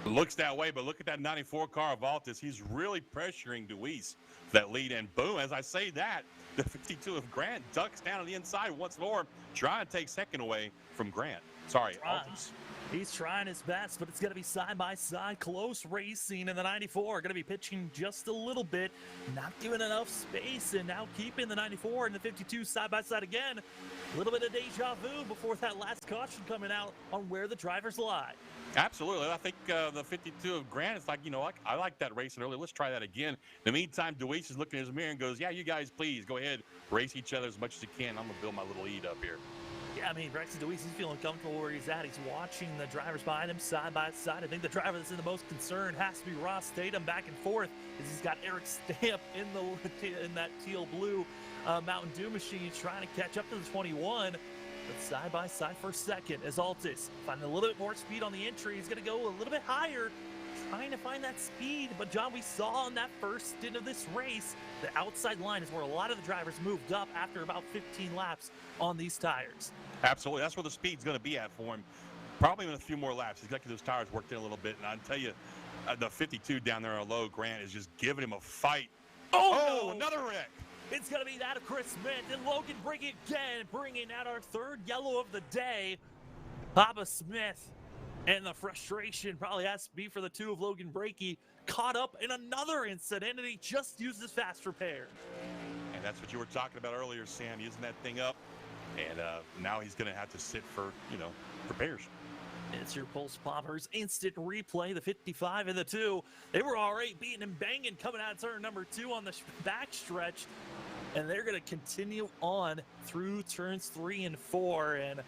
It looks that way, but look at that 94 car of Altus. He's really pressuring Deweese for that lead, and boom, as I say that, the 52 of Grant ducks down on the inside once more, trying to take 2nd away from Grant. Sorry, Altus. He's trying his best, but it's going to be side-by-side close racing, and the 94 going to be pitching just a little bit, not giving enough space, and now keeping the 94 and the 52 side-by-side again. A little bit of deja vu before that last caution coming out on where the drivers lie. Absolutely. I think the 52 of Grant is like, I like that racing earlier. Let's try that again. In the meantime, Deweese is looking in his mirror and goes, yeah, you guys, please go ahead, race each other as much as you can. I'm going to build my little lead up here. Yeah, I mean, Braxton DeWeese, he's feeling comfortable where he's at. He's watching the drivers behind him side by side. I think the driver that's in the most concern has to be Ross Tatum back and forth, as he's got Eric Stamp in that teal blue Mountain Dew machine trying to catch up to the 21. But side by side for 2nd as Altus finding a little bit more speed on the entry. He's going to go a little bit higher, trying to find that speed. But John, we saw in that first stint of this race, the outside line is where a lot of the drivers moved up after about 15 laps on these tires. Absolutely. That's where the speed's going to be at for him. Probably in a few more laps. He's got to get those tires worked in a little bit. And I'll tell you, the 52 down there on low, Grant is just giving him a fight. Oh, no. Another wreck. It's going to be that of Chris Smith. And Logan Breaky again, bringing out our 3rd yellow of the day. Papa Smith. And the frustration probably has to be for the 2 of Logan Breaky. Caught up in another incident, and he just used his fast repair. And that's what you were talking about earlier, Sam, using that thing up. And now he's going to have to sit for, repairs. It's your Pulse Poppers instant replay, the 55 and the 2. They were already beating and banging coming out of turn number 2 on the back stretch. And they're going to continue on through turns 3 and 4. And,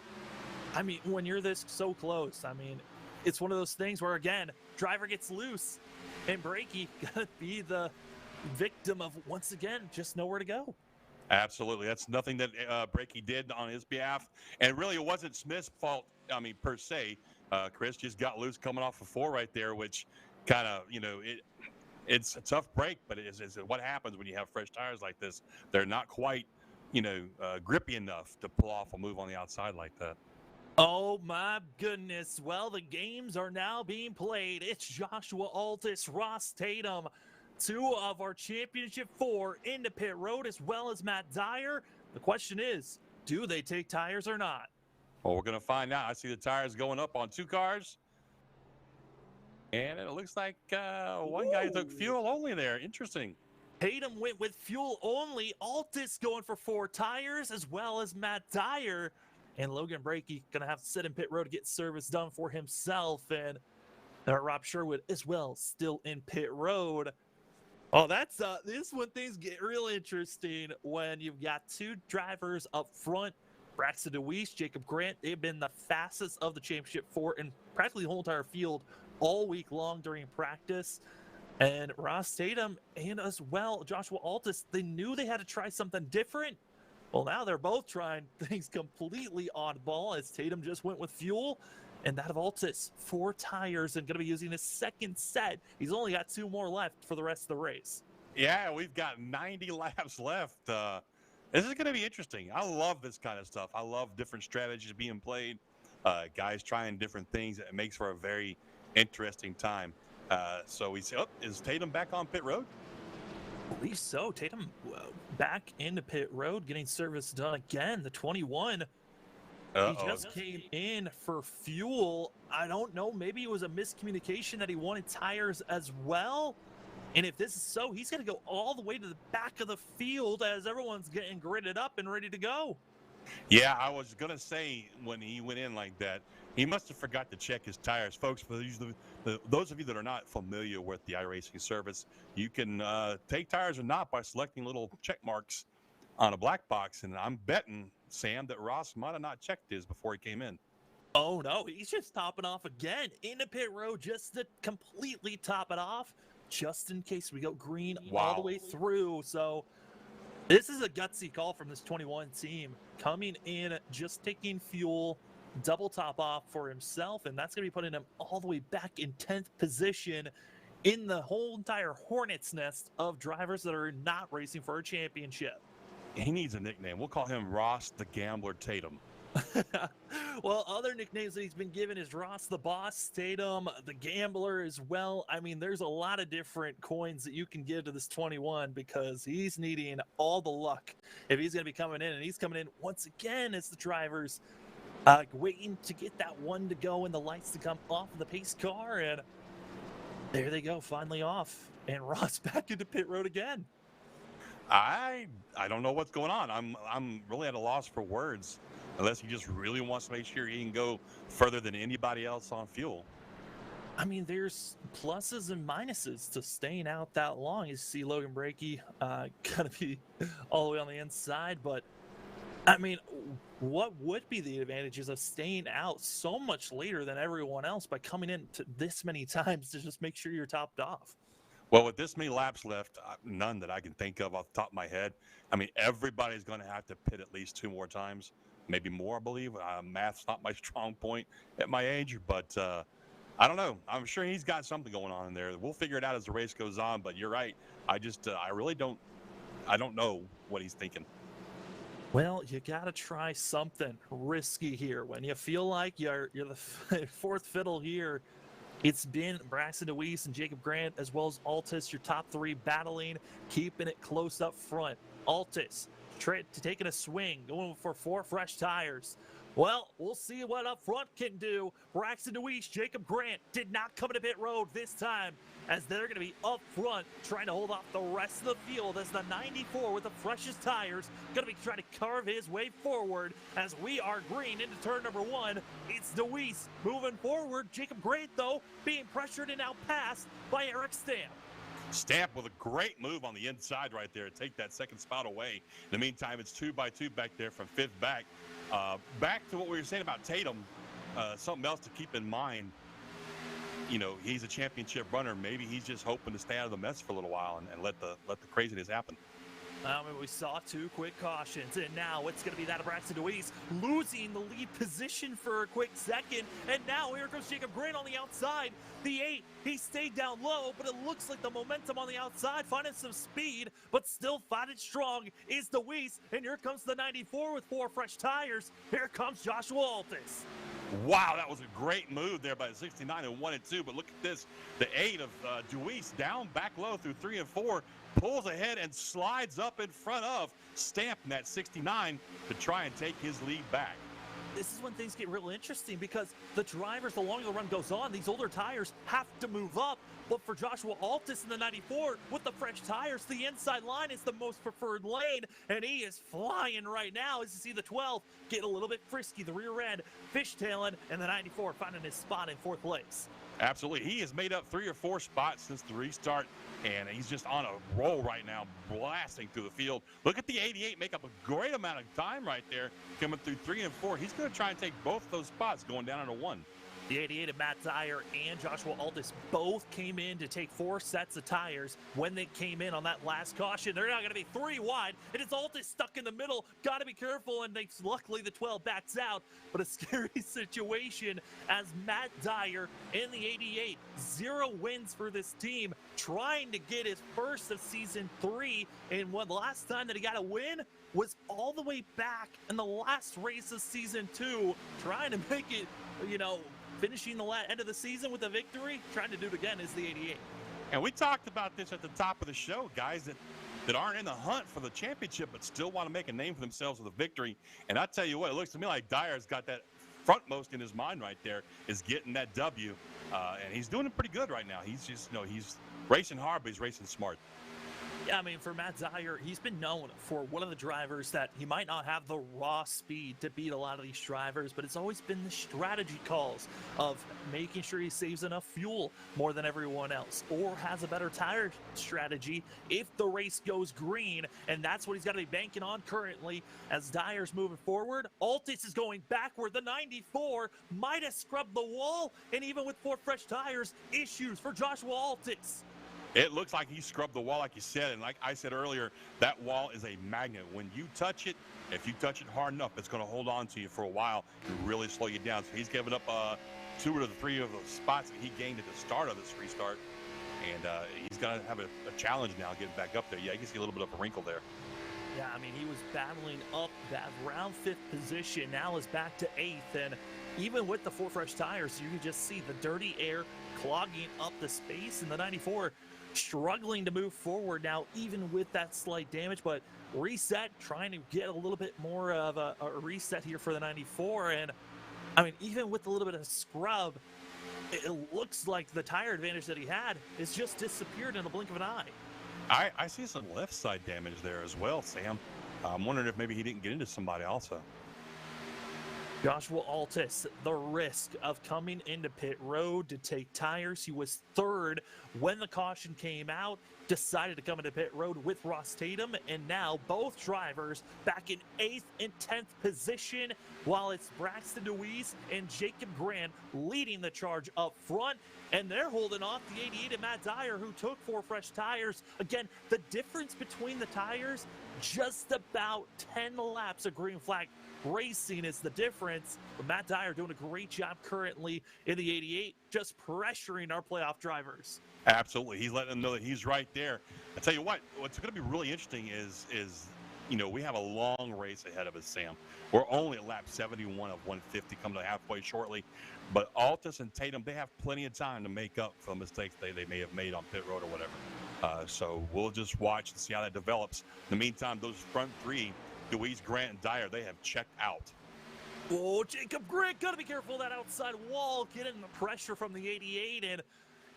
I mean, when you're this so close, I mean, it's one of those things where, again, driver gets loose. And Breaky going to be the victim of, once again, just nowhere to go. Absolutely. That's nothing that Breaky did on his behalf. And really, it wasn't Smith's fault, per se. Chris just got loose coming off of 4 right there, which kind of, it's a tough break, but it's what happens when you have fresh tires like this. They're not quite, grippy enough to pull off a move on the outside like that. Oh my goodness. Well, the games are now being played. It's Joshua Altus, Ross Tatum, two of our championship four into pit road, as well as Matt Dyer. The question is, do they take tires or not? Well, we're going to find out. I see the tires going up on 2 cars. And it looks like one guy took fuel only there. Interesting. Tatum went with fuel only. Altus going for 4 tires, as well as Matt Dyer. And Logan Brakey going to have to sit in pit road to get service done for himself. And Rob Sherwood as well, still in pit road. Oh, that's this when things get real interesting when you've got 2 drivers up front. Braxton DeWeese, Jacob Grant, they've been the fastest of the championship 4 in practically the whole entire field all week long during practice. And Ross Tatum and as well Joshua Altus, they knew they had to try something different. Well, now they're both trying things completely oddball as Tatum just went with fuel. And that of Altus, 4 tires and going to be using his second set. He's only got 2 more left for the rest of the race. Yeah, we've got 90 laps left. This is going to be interesting. I love this kind of stuff. I love different strategies being played, guys trying different things. It makes for a very interesting time. So we see, is Tatum back on pit road? I believe so. Tatum back into pit road, getting service done again. The 21. He just came in for fuel. I don't know. Maybe it was a miscommunication that he wanted tires as well. And if this is so, he's going to go all the way to the back of the field as everyone's getting gridded up and ready to go. Yeah, I was going to say when he went in like that, he must have forgot to check his tires. Folks, for those of you that are not familiar with the iRacing service, you can take tires or not by selecting little check marks on a black box. And I'm betting, Sam, that Ross might have not checked his before he came in. Oh, no, he's just topping off again into pit road just to completely top it off, just in case we go green all the way through. So this is a gutsy call from this 21 team, coming in, just taking fuel, double top off for himself, and that's going to be putting him all the way back in 10th position in the whole entire hornet's nest of drivers that are not racing for a championship. He needs a nickname. We'll call him Ross the Gambler Tatum. Well, other nicknames that he's been given is Ross the Boss, Tatum, the Gambler as well. I mean, there's a lot of different coins that you can give to this 21 because he's needing all the luck if he's going to be coming in. And he's coming in once again as the drivers waiting to get that one to go and the lights to come off of the pace car. And there they go, finally off. And Ross back into pit road again. I don't know what's going on. I'm really at a loss for words, unless he just really wants to make sure he can go further than anybody else on fuel. I mean, there's pluses and minuses to staying out that long. You see Logan Brakey gonna be all the way on the inside, but I mean, what would be the advantages of staying out so much later than everyone else by coming in to this many times to just make sure you're topped off? Well, with this many laps left, none that I can think of off the top of my head. I mean, everybody's going to have to pit at least 2 more times, maybe more, I believe. Math's not my strong point at my age, but I don't know. I'm sure he's got something going on in there. We'll figure it out as the race goes on, but you're right. I really don't know what he's thinking. Well, you got to try something risky here. When you feel like you're the 4th fiddle here, it's been Braxton DeWeese and Jacob Grant, as well as Altus, your top 3 battling, keeping it close up front. Altus taking a swing, going for 4 fresh tires. Well, we'll see what up front can do. Braxton DeWeese, Jacob Grant did not come into pit road this time, as they're going to be up front trying to hold off the rest of the field, as the 94 with the freshest tires going to be trying to carve his way forward as we are green into turn number 1. It's DeWeese moving forward. Jacob Grant, though, being pressured and now passed by Eric Stamp. Stamp with a great move on the inside right there to take that second spot away. In the meantime, it's 2 by 2 back there from 5th back. Back to what we were saying about Tatum, something else to keep in mind. You know, he's a championship runner. Maybe he's just hoping to stay out of the mess for a little while and let the craziness happen. We saw 2 quick cautions, and now it's going to be that of Braxton DeWeese losing the lead position for a quick second. And now here comes Jacob Grant on the outside. The 8, he stayed down low, but it looks like the momentum on the outside, finding some speed, but still fighting strong is DeWeese. And here comes the 94 with 4 fresh tires. Here comes Joshua Altis. Wow, that was a great move there by the 69 in 1 and 2. But look at this. The 8 of DeWeese down back low through 3 and 4, pulls ahead and slides up in front of Stamp in that 69 to try and take his lead back. This is when things get real interesting because the drivers, the longer the run goes on, these older tires have to move up. But for Joshua Altis in the 94, with the fresh tires, the inside line is the most preferred lane, and he is flying right now as you see the 12 get a little bit frisky, the rear end fishtailing, and the 94 finding his spot in 4th place. Absolutely. He has made up 3 or 4 spots since the restart, and he's just on a roll right now, blasting through the field. Look at the 88 make up a great amount of time right there, coming through 3 and 4. He's going to try and take both those spots going down into 1. The 88 of Matt Dyer and Joshua Altis both came in to take 4 sets of tires when they came in on that last caution. They're now going to be 3 wide, and it's Altis stuck in the middle. Got to be careful, and luckily the 12 backs out. But a scary situation as Matt Dyer in the 88, 0 wins for this team, trying to get his first of season 3. And the last time that he got a win was all the way back in the last race of season 2, trying to make it, finishing the end of the season with a victory. Trying to do it again is the 88. And we talked about this at the top of the show, guys that aren't in the hunt for the championship but still want to make a name for themselves with a victory. And I tell you what, it looks to me like Dyer's got that frontmost in his mind right there, is getting that W. And he's doing it pretty good right now. He's just, he's racing hard, but he's racing smart. Yeah, for Matt Dyer, he's been known for one of the drivers that he might not have the raw speed to beat a lot of these drivers, but it's always been the strategy calls of making sure he saves enough fuel more than everyone else, or has a better tire strategy if the race goes green, and that's what he's got to be banking on currently as Dyer's moving forward. Altis is going backward. The 94 might have scrubbed the wall, and even with 4 fresh tires, issues for Joshua Altis. It looks like he scrubbed the wall, like you said, and like I said earlier, that wall is a magnet. When you touch it, if you touch it hard enough, it's going to hold on to you for a while and really slow you down. So he's given up 2 or 3 of the spots that he gained at the start of this restart, and he's going to have a challenge now getting back up there. Yeah, you can see a little bit of a wrinkle there. Yeah, he was battling up that around 5th position. Now is back to 8th, and even with the 4 fresh tires, you can just see the dirty air clogging up the space, and the 94 struggling to move forward now, even with that slight damage. But reset, trying to get a little bit more of a reset here for the 94. And even with a little bit of scrub, it looks like the tire advantage that he had has just disappeared in the blink of an eye. I see some left side damage there as well, Sam. I'm wondering if maybe he didn't get into somebody also. Joshua Altis, the risk of coming into pit road to take tires. He was 3rd when the caution came out, decided to come into pit road with Ross Tatum, and now both drivers back in 8th and 10th position, while it's Braxton DeWeese and Jacob Grant leading the charge up front. And they're holding off the 88 of Matt Dyer, who took 4 fresh tires. Again, the difference between the tires, just about 10 laps of green flag racing is the difference. But Matt Dyer doing a great job currently in the 88, just pressuring our playoff drivers. Absolutely. He's letting them know that he's right there. I tell you what's going to be really interesting is we have a long race ahead of us, Sam. We're only at lap 71 of 150, coming to halfway shortly. But Altis and Tatum, they have plenty of time to make up for the mistakes they may have made on pit road or whatever. So we'll just watch and see how that develops. In the meantime, those front 3, DeWeese, Grant, and Dyer, they have checked out. Oh, Jacob Grant, got to be careful of that outside wall, getting the pressure from the 88 and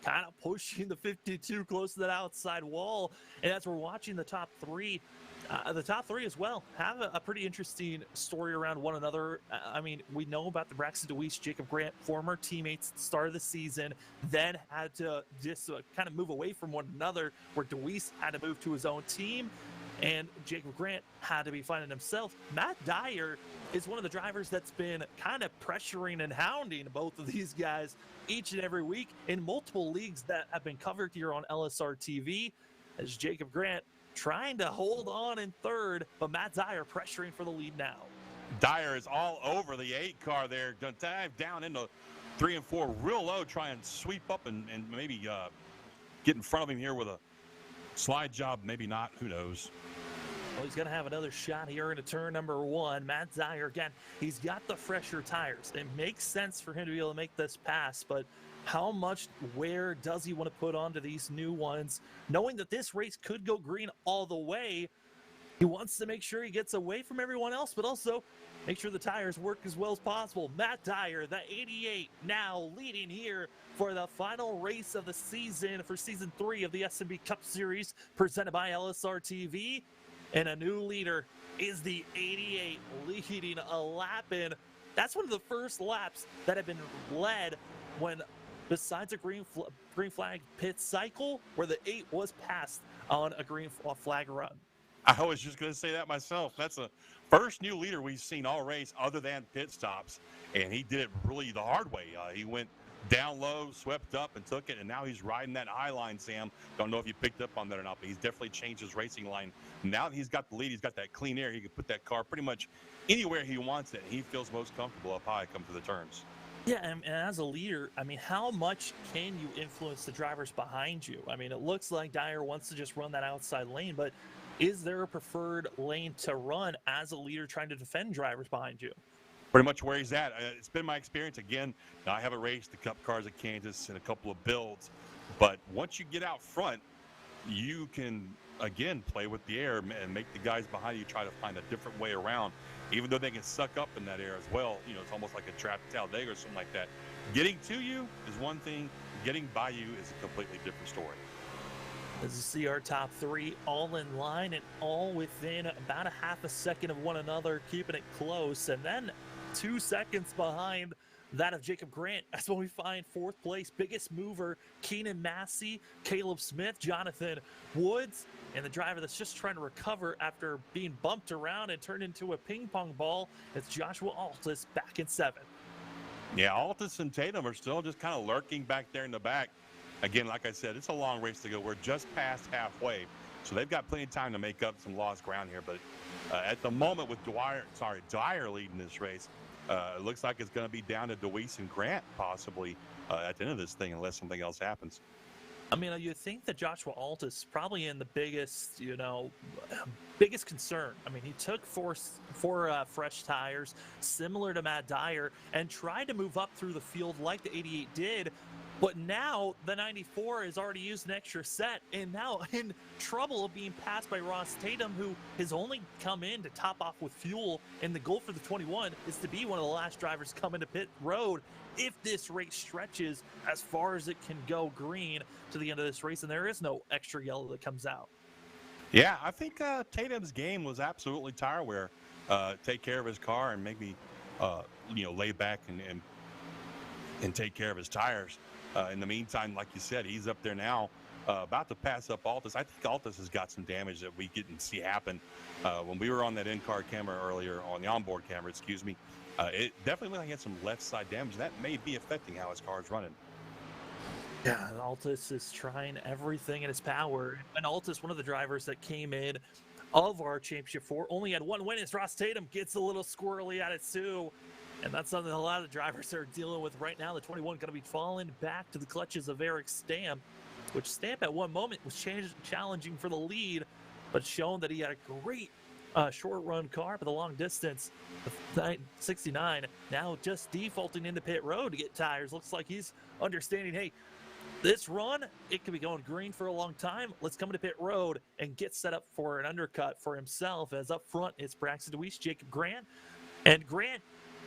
kind of pushing the 52 close to that outside wall. And as we're watching the top 3, the top 3 as well have a pretty interesting story around one another. We know about the Braxton DeWeese, Jacob Grant, former teammates at the start of the season, then had to just kind of move away from one another, where DeWeese had to move to his own team, and Jacob Grant had to be finding himself. Matt Dyer is one of the drivers that's been kind of pressuring and hounding both of these guys each and every week in multiple leagues that have been covered here on LSRTV, as Jacob Grant trying to hold on in third, but Matt Dyer pressuring for the lead now. Dyer is all over the 8 car there. Gonna dive down into 3 and 4 real low, try and sweep up and maybe get in front of him here with a slide job. Maybe not. Who knows? Well, he's going to have another shot here into turn number 1. Matt Dyer, again, he's got the fresher tires. It makes sense for him to be able to make this pass, but how much wear does he want to put onto these new ones? Knowing that this race could go green all the way, he wants to make sure he gets away from everyone else, but also make sure the tires work as well as possible. Matt Dyer, the 88, now leading here for the final race of the season for Season 3 of the SNB Cup Series presented by LSRTV. And a new leader is the 88 leading a lap in. That's one of the first laps that have been led when, besides a green flag pit cycle, where the 8 was passed on a green flag run. I was just going to say that myself. That's the first new leader we've seen all race other than pit stops, and he did it really the hard way. He went down low, swept up, and took it, and now he's riding that high line, Sam. Don't know if you picked up on that or not, but he's definitely changed his racing line. Now that he's got the lead, he's got that clean air, he can put that car pretty much anywhere he wants it, and he feels most comfortable up high come to the turns. Yeah, and as a leader, I mean, how much can you influence the drivers behind you? I mean, it looks like Dyer wants to just run that outside lane, but is there a preferred lane to run as a leader trying to defend drivers behind you? Pretty much where he's at. It's been my experience. Again, I haven't raced the Cup cars at Kansas in a couple of builds, but once you get out front, you can, again, play with the air and make the guys behind you try to find a different way around, even though they can suck up in that air as well. You know, it's almost like a trapped Talladega or something like that. Getting to you is one thing. Getting by you is a completely different story. As you see our top 3 all in line and all within about a half a second of one another, keeping it close. And then 2 seconds behind that of Jacob Grant. That's when we find 4th place, biggest mover, Keenan Massey, Caleb Smith, Jonathan Woods, and the driver that's just trying to recover after being bumped around and turned into a ping pong ball. It's Joshua Altus back in 7th. Yeah, Altus and Tatum are still just kind of lurking back there in the back. Again, like I said, it's a long race to go. We're just past halfway, so they've got plenty of time to make up some lost ground here. But at the moment with Dyer leading this race, it looks like it's going to be down to DeWeese and Grant possibly at the end of this thing, unless something else happens. I mean, you think that Joshua Alt is probably in the biggest, biggest concern. I mean, he took four fresh tires, similar to Matt Dyer, and tried to move up through the field like the 88 did. But now the 94 has already used an extra set and now in trouble of being passed by Ross Tatum, who has only come in to top off with fuel. And the goal for the 21 is to be one of the last drivers coming to pit road if this race stretches as far as it can go green to the end of this race. And there is no extra yellow that comes out. Yeah, I think Tatum's game was absolutely tire wear. Take care of his car and maybe, lay back and take care of his tires. In the meantime, like you said, he's up there now, about to pass up Altus. I think Altus has got some damage that we didn't see happen when we were on that in-car camera earlier, on the onboard camera, excuse me. It definitely looked like he had some left side damage. That may be affecting how his car is running. Yeah, Altus is trying everything in his power. And Altus, one of the drivers that came in of our Championship 4, only had one win as Ross Tatum gets a little squirrely at it too. And that's something a lot of drivers are dealing with right now. The 21 going to be falling back to the clutches of Eric Stamp, which Stamp at one moment was challenging for the lead, but shown that he had a great short run car for the long distance. The 69 now just defaulting into pit road to get tires. Looks like he's understanding, hey, this run, it could be going green for a long time. Let's come to pit road and get set up for an undercut for himself. As up front, it's Braxton DeWeese, Jacob Grant. And Grant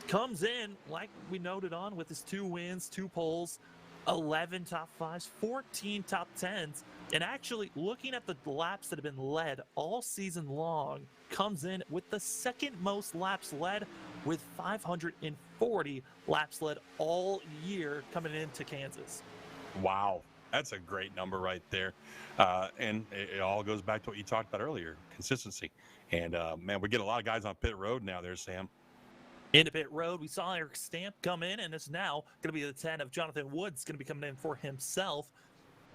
comes in, like we noted on, with his 2 wins, 2 poles, 11 top 5s, 14 top 10s. And actually, looking at the laps that have been led all season long, comes in with the second most laps led with 540 laps led all year coming into Kansas. Wow, that's a great number right there. And it all goes back to what you talked about earlier, consistency. And, man, we get a lot of guys on pit road now there, Sam. Into pit road, we saw Eric Stamp come in, and it's now going to be the 10 of Jonathan Woods going to be coming in for himself.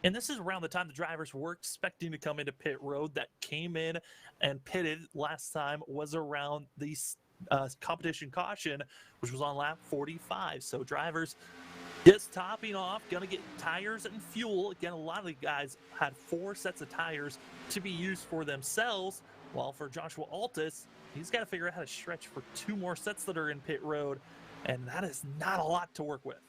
And this is around the time the drivers were expecting to come into pit road. That came in and pitted last time was around the competition caution, which was on lap 45. So drivers just topping off, going to get tires and fuel. Again, a lot of the guys had 4 sets of tires to be used for themselves, while for Joshua Altus, he's got to figure out how to stretch for 2 more sets that are in pit road, and that is not a lot to work with.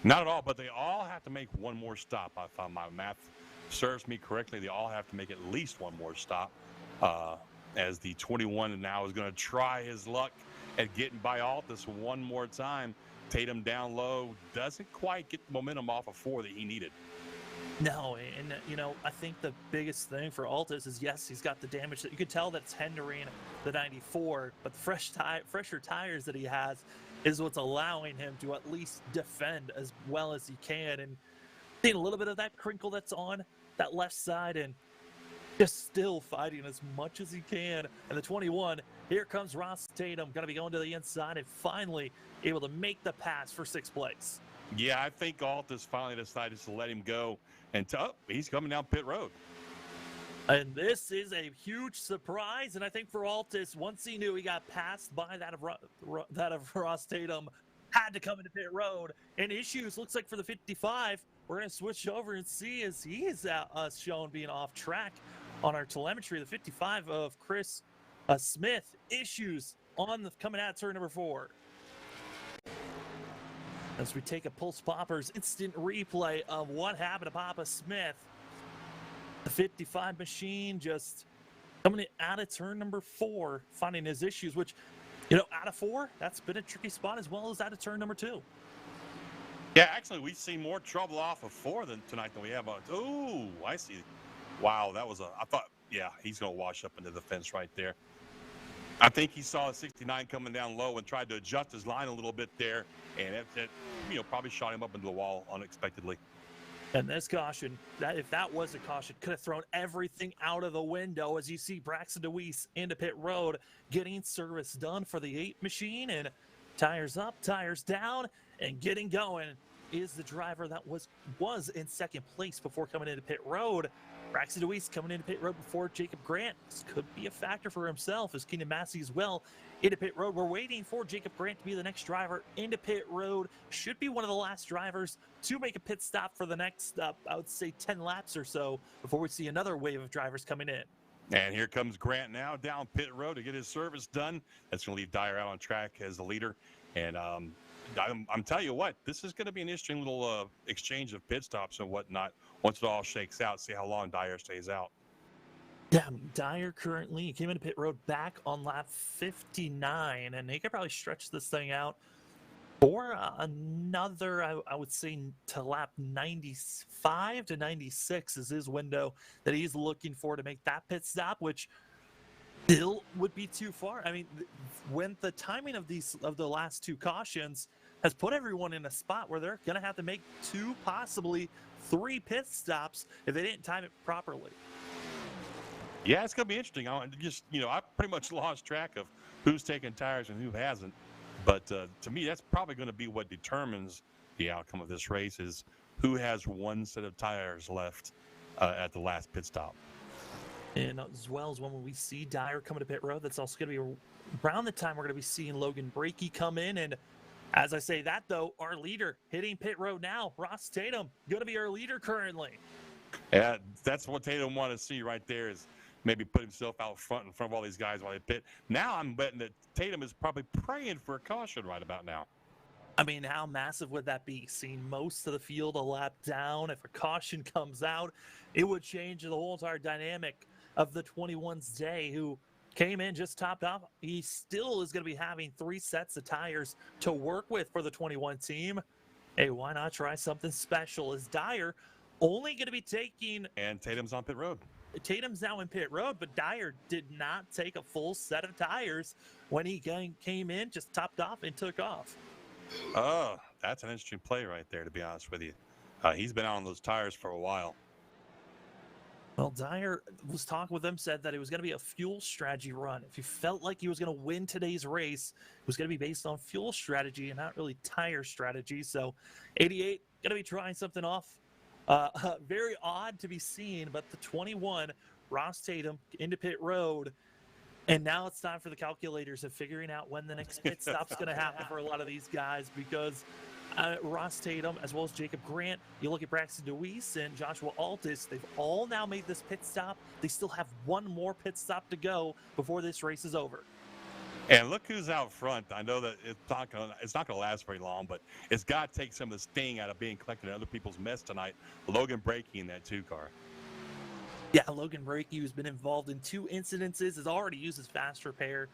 Not at all, but they all have to make one more stop. If my math serves me correctly, they all have to make at least one more stop. As the 21 now is going to try his luck at getting by Altus one more time. Tatum down low, doesn't quite get the momentum off of 4 that he needed. No, and I think the biggest thing for Altus is, yes, he's got the damage that you could tell that's hindering the 94, but the fresher tires that he has is what's allowing him to at least defend as well as he can. And seeing a little bit of that crinkle that's on that left side and just still fighting as much as he can. And the 21, here comes Ross Tatum, going to be going to the inside and finally able to make the pass for 6th place. Yeah, I think Altus finally decided to let him go, and he's coming down pit road. And this is a huge surprise, and I think for Altus, once he knew he got passed by that of Ross Tatum, had to come into pit road. And issues, looks like for the 55, we're going to switch over and see as he is shown being off track on our telemetry. The 55 of Chris Smith, issues on the coming out turn number 4. As we take a Pulse Poppers instant replay of what happened to Papa Smith. The 55 machine just coming out of turn number 4, finding his issues, which, out of 4, that's been a tricky spot as well as out of turn number 2. Yeah, actually, we've seen more trouble off of 4 tonight than we have on. Oh, I see. Wow, that was I thought, yeah, he's going to wash up into the fence right there. I think he saw a 69 coming down low and tried to adjust his line a little bit there, and it probably shot him up into the wall unexpectedly. And this caution, if that was a caution, could have thrown everything out of the window as you see Braxton DeWeese into pit road, getting service done for the 8 machine, and tires up, tires down, and getting going is the driver that was in 2nd place before coming into pit road. Braxton DeWeese coming into pit road before Jacob Grant. This could be a factor for himself as Keenan Massey as well into pit road. We're waiting for Jacob Grant to be the next driver into pit road. Should be one of the last drivers to make a pit stop for the next, I would say, 10 laps or so before we see another wave of drivers coming in. And here comes Grant now down pit road to get his service done. That's going to leave Dyer out on track as the leader. And I'm telling you what, this is going to be an interesting little exchange of pit stops and whatnot once it all shakes out, see how long Dyer stays out. Yeah, Dyer currently came into pit road back on lap 59, and he could probably stretch this thing out for another, I would say, to lap 95 to 96 is his window that he's looking for to make that pit stop, which still would be too far. I mean, when the timing of the last 2 cautions has put everyone in a spot where they're going to have to make 2, possibly 3 pit stops if they didn't time it properly. Yeah, it's going to be interesting. I pretty much lost track of who's taking tires and who hasn't. But to me, that's probably going to be what determines the outcome of this race is who has 1 set of tires left at the last pit stop. And as well as when we see Dyer coming to pit road, that's also going to be around the time we're going to be seeing Logan Brakey come in. And as I say that, though, our leader hitting pit road now, Ross Tatum, going to be our leader currently. Yeah, that's what Tatum wanted to see right there is maybe put himself out front in front of all these guys while they pit. Now I'm betting that Tatum is probably praying for a caution right about now. I mean, how massive would that be? Seeing most of the field a lap down. If a caution comes out, it would change the whole entire dynamic of the 21's day, who came in just topped off. He still is going to be having 3 sets of tires to work with for the 21 team. Hey, why not try something special? Is Dyer only going to be taking... And Tatum's on pit road. Tatum's now in pit road, but Dyer did not take a full set of tires when he came in, just topped off and took off. Oh, that's an interesting play right there, to be honest with you. He's been out on those tires for a while. Well, Dyer was talking with them, said that it was going to be a fuel strategy run. If he felt like he was going to win today's race, it was going to be based on fuel strategy and not really tire strategy. So 88 going to be trying something off Very odd to be seen, but the 21, Ross Tatum, into pit road. And now it's time for the calculators of figuring out when the next pit stop's going to happen for a lot of these guys, because Ross Tatum, as well as Jacob Grant, you look at Braxton DeWeese and Joshua Altus, they've all now made this pit stop. They still have one more pit stop to go before this race is over. And look who's out front. I know that it's not gonna last very long, but it's got to take some of the sting out of being collected in other people's mess tonight. Logan Brakey in that 2 car. Yeah, Logan Brakey, who's been involved in 2 incidences, has already used his fast repair.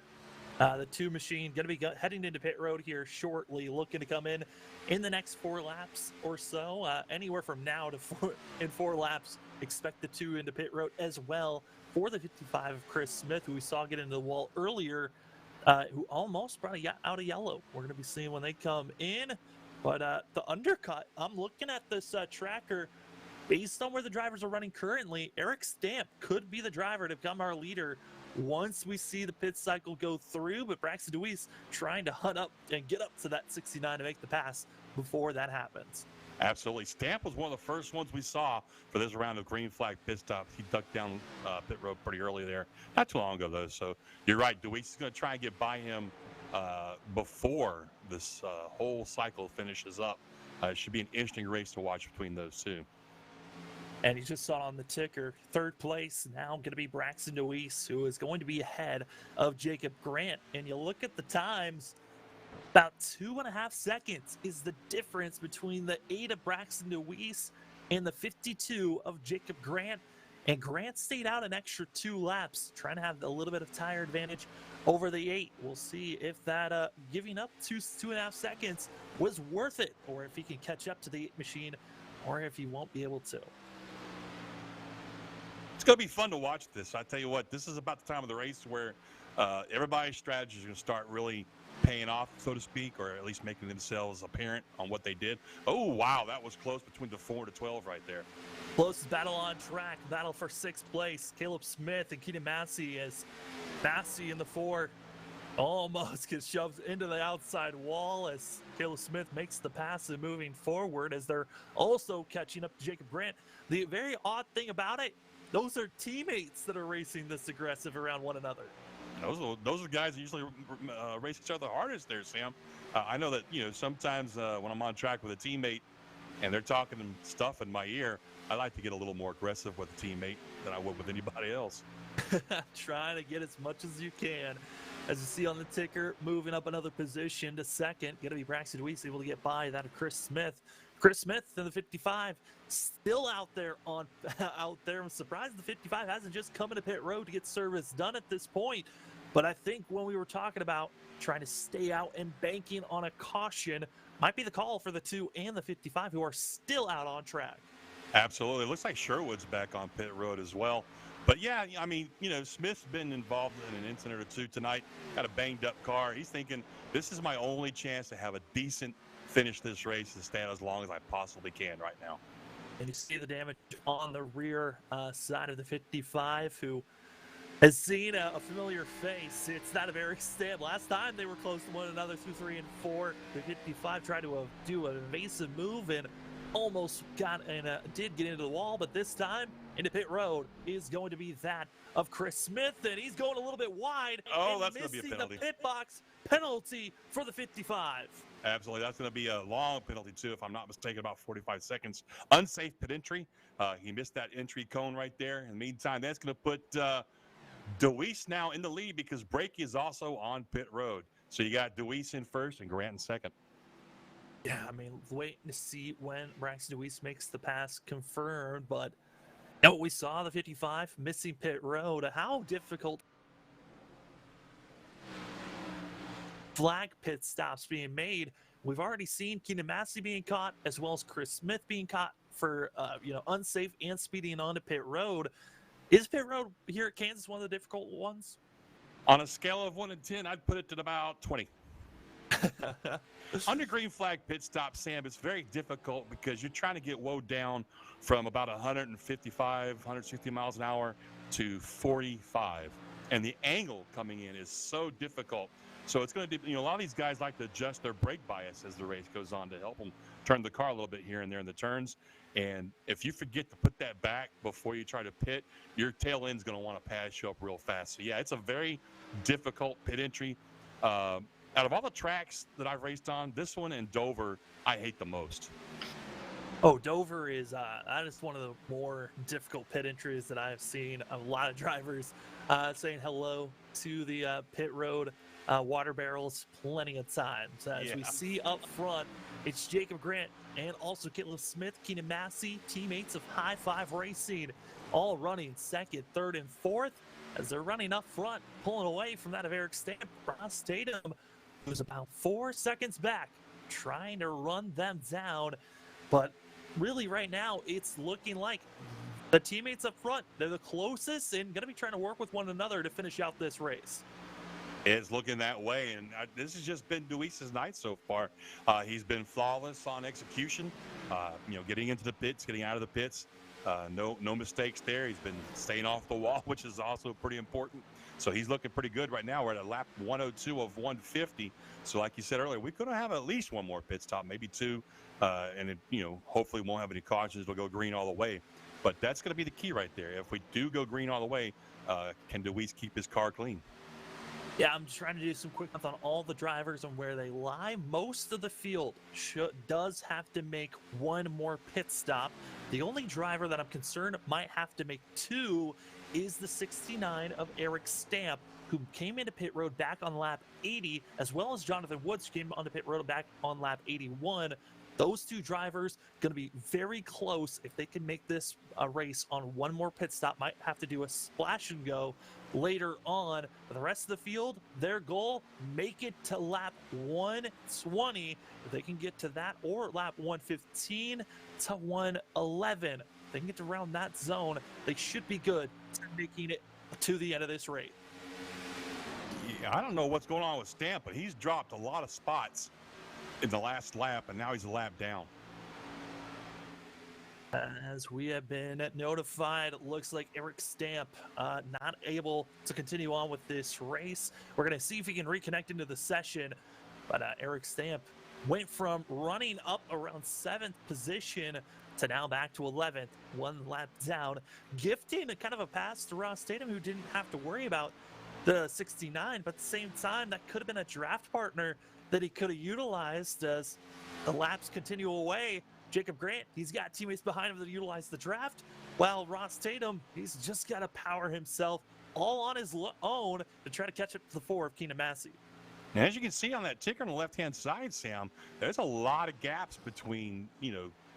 The 2 machine going to be heading into pit road here shortly, looking to come in the next 4 laps or so. Anywhere from now to 4 laps, expect the 2 into pit road as well for the 55 of Chris Smith, who we saw get into the wall earlier, who almost brought out a yellow. We're going to be seeing when they come in. But the undercut, I'm looking at this tracker. Based on where the drivers are running currently, Eric Stamp could be the driver to become our leader once we see the pit cycle go through. But Braxton DeWeese trying to hunt up and get up to that 69 to make the pass before that happens. Absolutely. Stamp was one of the first ones we saw for this round of green flag pit stops. He ducked down pit road pretty early there. Not too long ago, though. So you're right. DeWeese is going to try and get by him before this whole cycle finishes up. It should be an interesting race to watch between those 2. And you just saw on the ticker, 3rd place now going to be Braxton DeWeese, who is going to be ahead of Jacob Grant. And you look at the times, about 2.5 seconds is the difference between the 8 of Braxton DeWeese and the 52 of Jacob Grant. And Grant stayed out an extra 2 laps, trying to have a little bit of tire advantage over the 8. We'll see if that giving up 2.5 seconds was worth it, or if he can catch up to the 8 machine, or if he won't be able to. It's going to be fun to watch this. I tell you what, this is about the time of the race where everybody's strategies are going to start really paying off, so to speak, or at least making themselves apparent on what they did. Oh, wow, that was close between the 4 to 12 right there. Closest battle on track, battle for 6th place. Caleb Smith and Keenan Massey, as Massey in the 4 almost gets shoved into the outside wall as Caleb Smith makes the pass and moving forward, as they're also catching up to Jacob Grant. The very odd thing about it, those are teammates that are racing this aggressive around one another. Those are guys that usually race each other hardest there, Sam. I know that, sometimes when I'm on track with a teammate and they're talking stuff in my ear, I like to get a little more aggressive with a teammate than I would with anybody else. Trying to get as much as you can. As you see on the ticker, moving up another position to 2nd. Going to be Braxton DeWeese able to get by that of Chris Smith. Chris Smith in the 55, still out there. I'm surprised the 55 hasn't just come into pit road to get service done at this point. But I think when we were talking about trying to stay out and banking on a caution, might be the call for the 2 and the 55 who are still out on track. Absolutely. It looks like Sherwood's back on pit road as well. But yeah, I mean, Smith's been involved in an incident or 2 tonight, got a banged up car. He's thinking, this is my only chance to have a decent finish this race and stay out as long as I possibly can right now. And you see the damage on the rear side of the 55, who has seen a familiar face. It's that of Eric Stamp. Last time they were close to one another, 2, 3, and 4. The 55 tried to do an evasive move and almost did get into the wall, but this time into pit road is going to be that of Chris Smith, and he's going a little bit wide. Oh, that's going to be a penalty. The pit box penalty for the 55. Absolutely. That's going to be a long penalty, too, if I'm not mistaken, about 45 seconds. Unsafe pit entry. He missed that entry cone right there. In the meantime, that's going to put DeWeese now in the lead because Brakey is also on pit road. So you got DeWeese in first and Grant in second. Yeah, I mean, waiting to see when Braxton DeWeese makes the pass confirmed, but we saw the 55 missing pit road. How difficult flag pit stops being made. We've already seen Keenan Massey being caught, as well as Chris Smith being caught for unsafe and speeding onto pit road. Is pit road here at Kansas one of the difficult ones? On a scale of 1 to 10, I'd put it to about 20. Under green flag pit stop, Sam, it's very difficult because you're trying to get woed down from about 155, 160 miles an hour to 45. and the angle coming in is so difficult. So it's going to, a lot of these guys like to adjust their brake bias as the race goes on to help them turn the car a little bit here and there in the turns. And if you forget to put that back before you try to pit, your tail end's going to want to pass you up real fast. So yeah, it's a very difficult pit entry. Out of all the tracks that I've raced on, this one and Dover, I hate the most. Oh, Dover is that is one of the more difficult pit entries that I've seen. A lot of drivers saying hello to the pit road water barrels plenty of times. As we see up front, it's Jacob Grant and also Caleb Smith, Keenan Massey, teammates of High Five Racing, all running second, third, and fourth as they're running up front, pulling away from that of Eric Stamp. Ross Tatum, who's about 4 seconds back, trying to run them down. But really right now, it's looking like the teammates up front, they're the closest and going to be trying to work with one another to finish out this race. It's looking that way, and this has just been Deweese's night so far. He's been flawless on execution, getting into the pits, getting out of the pits. No mistakes there. He's been staying off the wall, which is also pretty important. So he's looking pretty good right now. We're at a lap 102 of 150. So like you said earlier, we could have at least one more pit stop, maybe two, and it, hopefully won't have any cautions. It'll go green all the way. But that's going to be the key right there. If we do go green all the way, can Deweese keep his car clean? Yeah, I'm just trying to do some quick math on all the drivers and where they lie. Most of the field does have to make one more pit stop. The only driver that I'm concerned might have to make two is the 69 of Eric Stamp, who came into pit road back on lap 80, as well as Jonathan Woods came onto pit road back on lap 81. Those two drivers going to be very close. If they can make this a race on one more pit stop, might have to do a splash and go later on. For the rest of the field, their goal, make it to lap 120. If they can get to that, or lap 115 to 111, if they can get around that zone, they should be good to making it to the end of this race. Yeah, I don't know what's going on with Stamp, but he's dropped a lot of spots in the last lap, and now he's a lap down. As we have been notified, it looks like Eric Stamp not able to continue on with this race. We're going to see if he can reconnect into the session, but Eric Stamp went from running up around 7th position to now back to 11th, one lap down, gifting a kind of a pass to Ross Tatum, who didn't have to worry about the 69, but at the same time, that could have been a draft partner that he could have utilized as the laps continue away. Jacob Grant, he's got teammates behind him that utilize the draft, while Ross Tatum, he's just got to power himself all on his own to try to catch up to the 4 of Keenan Massey. And as you can see on that ticker on the left-hand side, Sam, there's a lot of gaps between,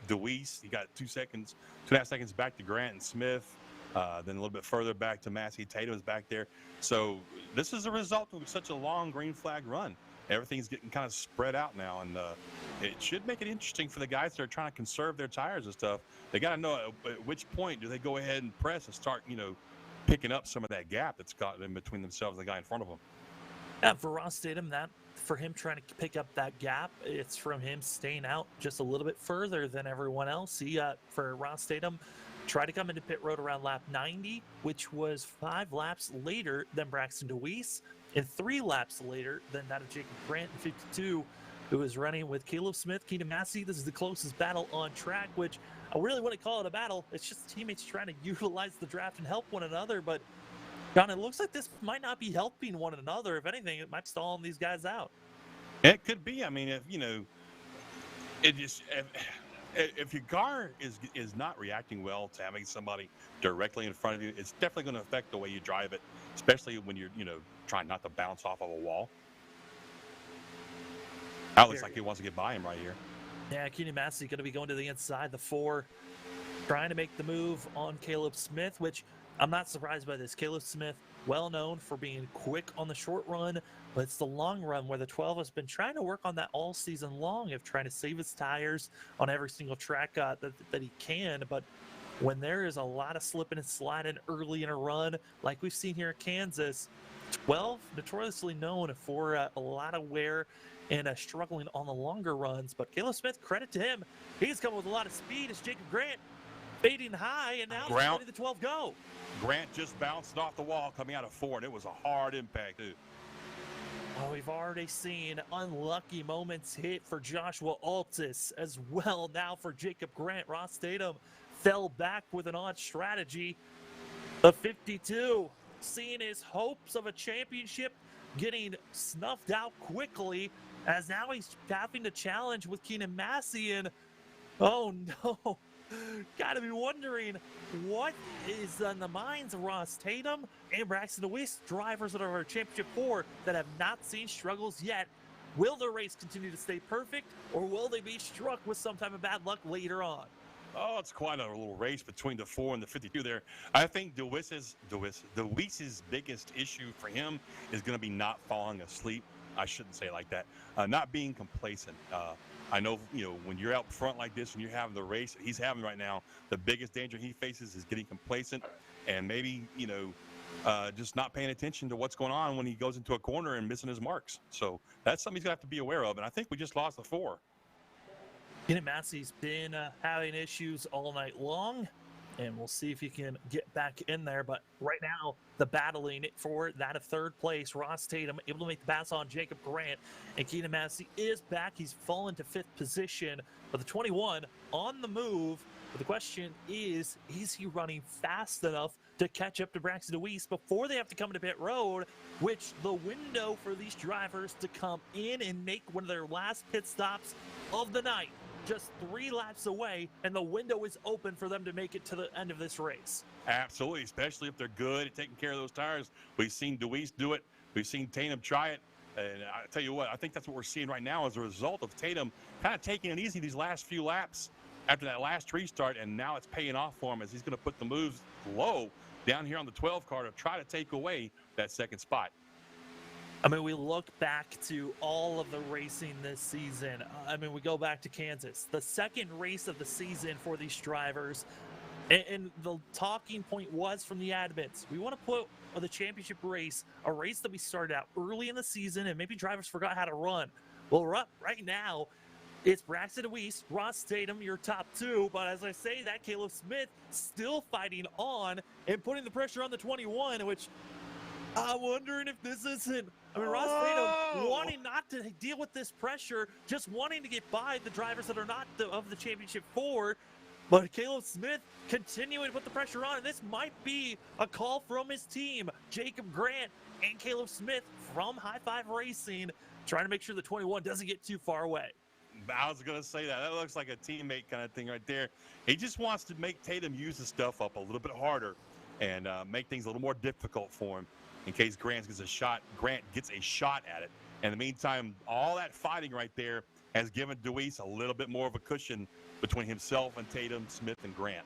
Deweese. You got 2.5 seconds back to Grant and Smith. Then a little bit further back to Massey. Tatum's back there. So this is a result of such a long green flag run. Everything's getting kind of spread out now, and it should make it interesting for the guys that are trying to conserve their tires and stuff. They got to know at which point do they go ahead and press and start, picking up some of that gap that's got in between themselves and the guy in front of them. Yeah, for Ross Tatum, for him trying to pick up that gap, it's from him staying out just a little bit further than everyone else. For Ross Tatum, tried to come into pit road around lap 90, which was 5 laps later than Braxton Deweese, and 3 laps later than that of Jacob Grant in 52, who was running with Caleb Smith, Keenan Massey. This is the closest battle on track, which I really wouldn't call it a battle. It's just teammates trying to utilize the draft and help one another. But, John, it looks like this might not be helping one another. If anything, it might stall these guys out. It could be. I mean, if your car is not reacting well to having somebody directly in front of you, it's definitely going to affect the way you drive it, especially when you're, trying not to bounce off of a wall. That looks like he wants to get by him right here. Yeah, Keenan Massey going to be going to the inside, the 4, trying to make the move on Caleb Smith, which I'm not surprised by this. Caleb Smith, well known for being quick on the short run, but it's the long run where the 12 has been trying to work on that all season long, of trying to save his tires on every single track that he can. But when there is a lot of slipping and sliding early in a run, like we've seen here at Kansas, 12 notoriously known for a lot of wear and struggling on the longer runs. But Caleb Smith, credit to him, he's coming with a lot of speed as Jacob Grant Fading high, and now he's letting the 12 go. Grant just bounced off the wall coming out of 4, and it was a hard impact, too. Oh, we've already seen unlucky moments hit for Joshua Altus as well. Now for Jacob Grant, Ross Tatum fell back with an odd strategy. The 52, seeing his hopes of a championship getting snuffed out quickly, as now he's having to challenge with Keenan Massey, and oh no, gotta be wondering what is on the minds of Ross Tatum and Braxton DeWeese, drivers that are our Championship 4 that have not seen struggles yet. Will their race continue to stay perfect, or will they be struck with some type of bad luck later on? Oh, it's quite a little race between the 4 and the 52 there. I think DeWeese's biggest issue for him is going to be not falling asleep. I shouldn't say it like that. Not being complacent. I know, when you're out front like this and you're having the race that he's having right now, the biggest danger he faces is getting complacent and maybe, just not paying attention to what's going on when he goes into a corner and missing his marks. So that's something he's going to have to be aware of. And I think we just lost the 4. Keenan Massey's been having issues all night long, and we'll see if he can get back in there. But right now, the battling for that of third place, Ross Tatum able to make the pass on Jacob Grant, and Keenan Massey is back. He's fallen to 5th position, but the 21 on the move. But the question is he running fast enough to catch up to Braxton DeWeese before they have to come to pit road, which the window for these drivers to come in and make one of their last pit stops of the night, just 3 laps away, and the window is open for them to make it to the end of this race. Absolutely, especially if they're good at taking care of those tires. We've seen DeWeese do it. We've seen Tatum try it. And I tell you what, I think that's what we're seeing right now as a result of Tatum kind of taking it easy these last few laps after that last restart, and now it's paying off for him as he's going to put the moves low down here on the 12 car to try to take away that second spot. I mean, we look back to all of the racing this season. We go back to Kansas, the second race of the season for these drivers. And the talking point was from the admins, we want to put the championship race, a race that we started out early in the season and maybe drivers forgot how to run. Well, right now, it's Braxton DeWeese, Ross Tatum, your top 2. But as I say that, Caleb Smith still fighting on and putting the pressure on the 21, which I'm wondering if this isn't, Ross Tatum wanting not to deal with this pressure, just wanting to get by the drivers that are not of the Championship 4. But Caleb Smith continuing to put the pressure on, and this might be a call from his team, Jacob Grant and Caleb Smith from High Five Racing, trying to make sure the 21 doesn't get too far away. I was going to say that. That looks like a teammate kind of thing right there. He just wants to make Tatum use the stuff up a little bit harder and make things a little more difficult for him in case Grant gets a shot at it. In the meantime, all that fighting right there has given DeWeese a little bit more of a cushion between himself and Tatum, Smith, and Grant.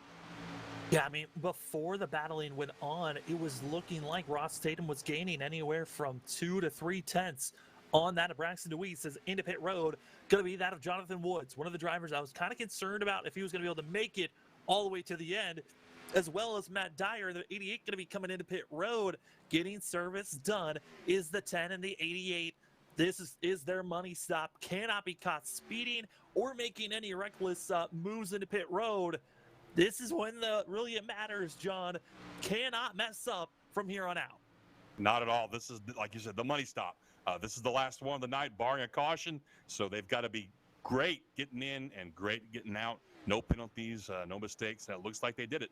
Yeah, before the battling went on, it was looking like Ross Tatum was gaining anywhere from 2 to 3 tenths on that of Braxton DeWeese as into pit road. Going to be that of Jonathan Woods, one of the drivers I was kind of concerned about if he was going to be able to make it all the way to the end, as well as Matt Dyer, the 88, going to be coming into pit road, getting service done. Is the 10 and the 88. This is their money stop. Cannot be caught speeding or making any reckless moves into pit road. This is when really it matters, John. Cannot mess up from here on out. Not at all. This is, like you said, the money stop. This is the last one of the night, barring a caution. So they've got to be great getting in and great getting out. No penalties, no mistakes. And it looks like they did it.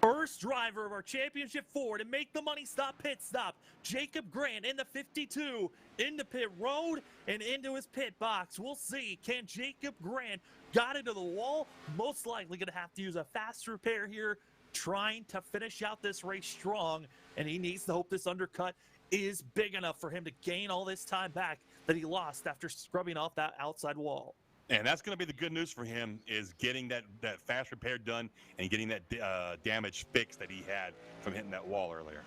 First driver of our Championship 4 to make the money stop pit stop, Jacob Grant in the 52 into pit road and into his pit box. We'll see. Can Jacob Grant got into the wall? Most likely going to have to use a fast repair here, trying to finish out this race strong, and he needs to hope this undercut is big enough for him to gain all this time back that he lost after scrubbing off that outside wall. And that's going to be the good news for him, is getting that fast repair done and getting that damage fixed that he had from hitting that wall earlier.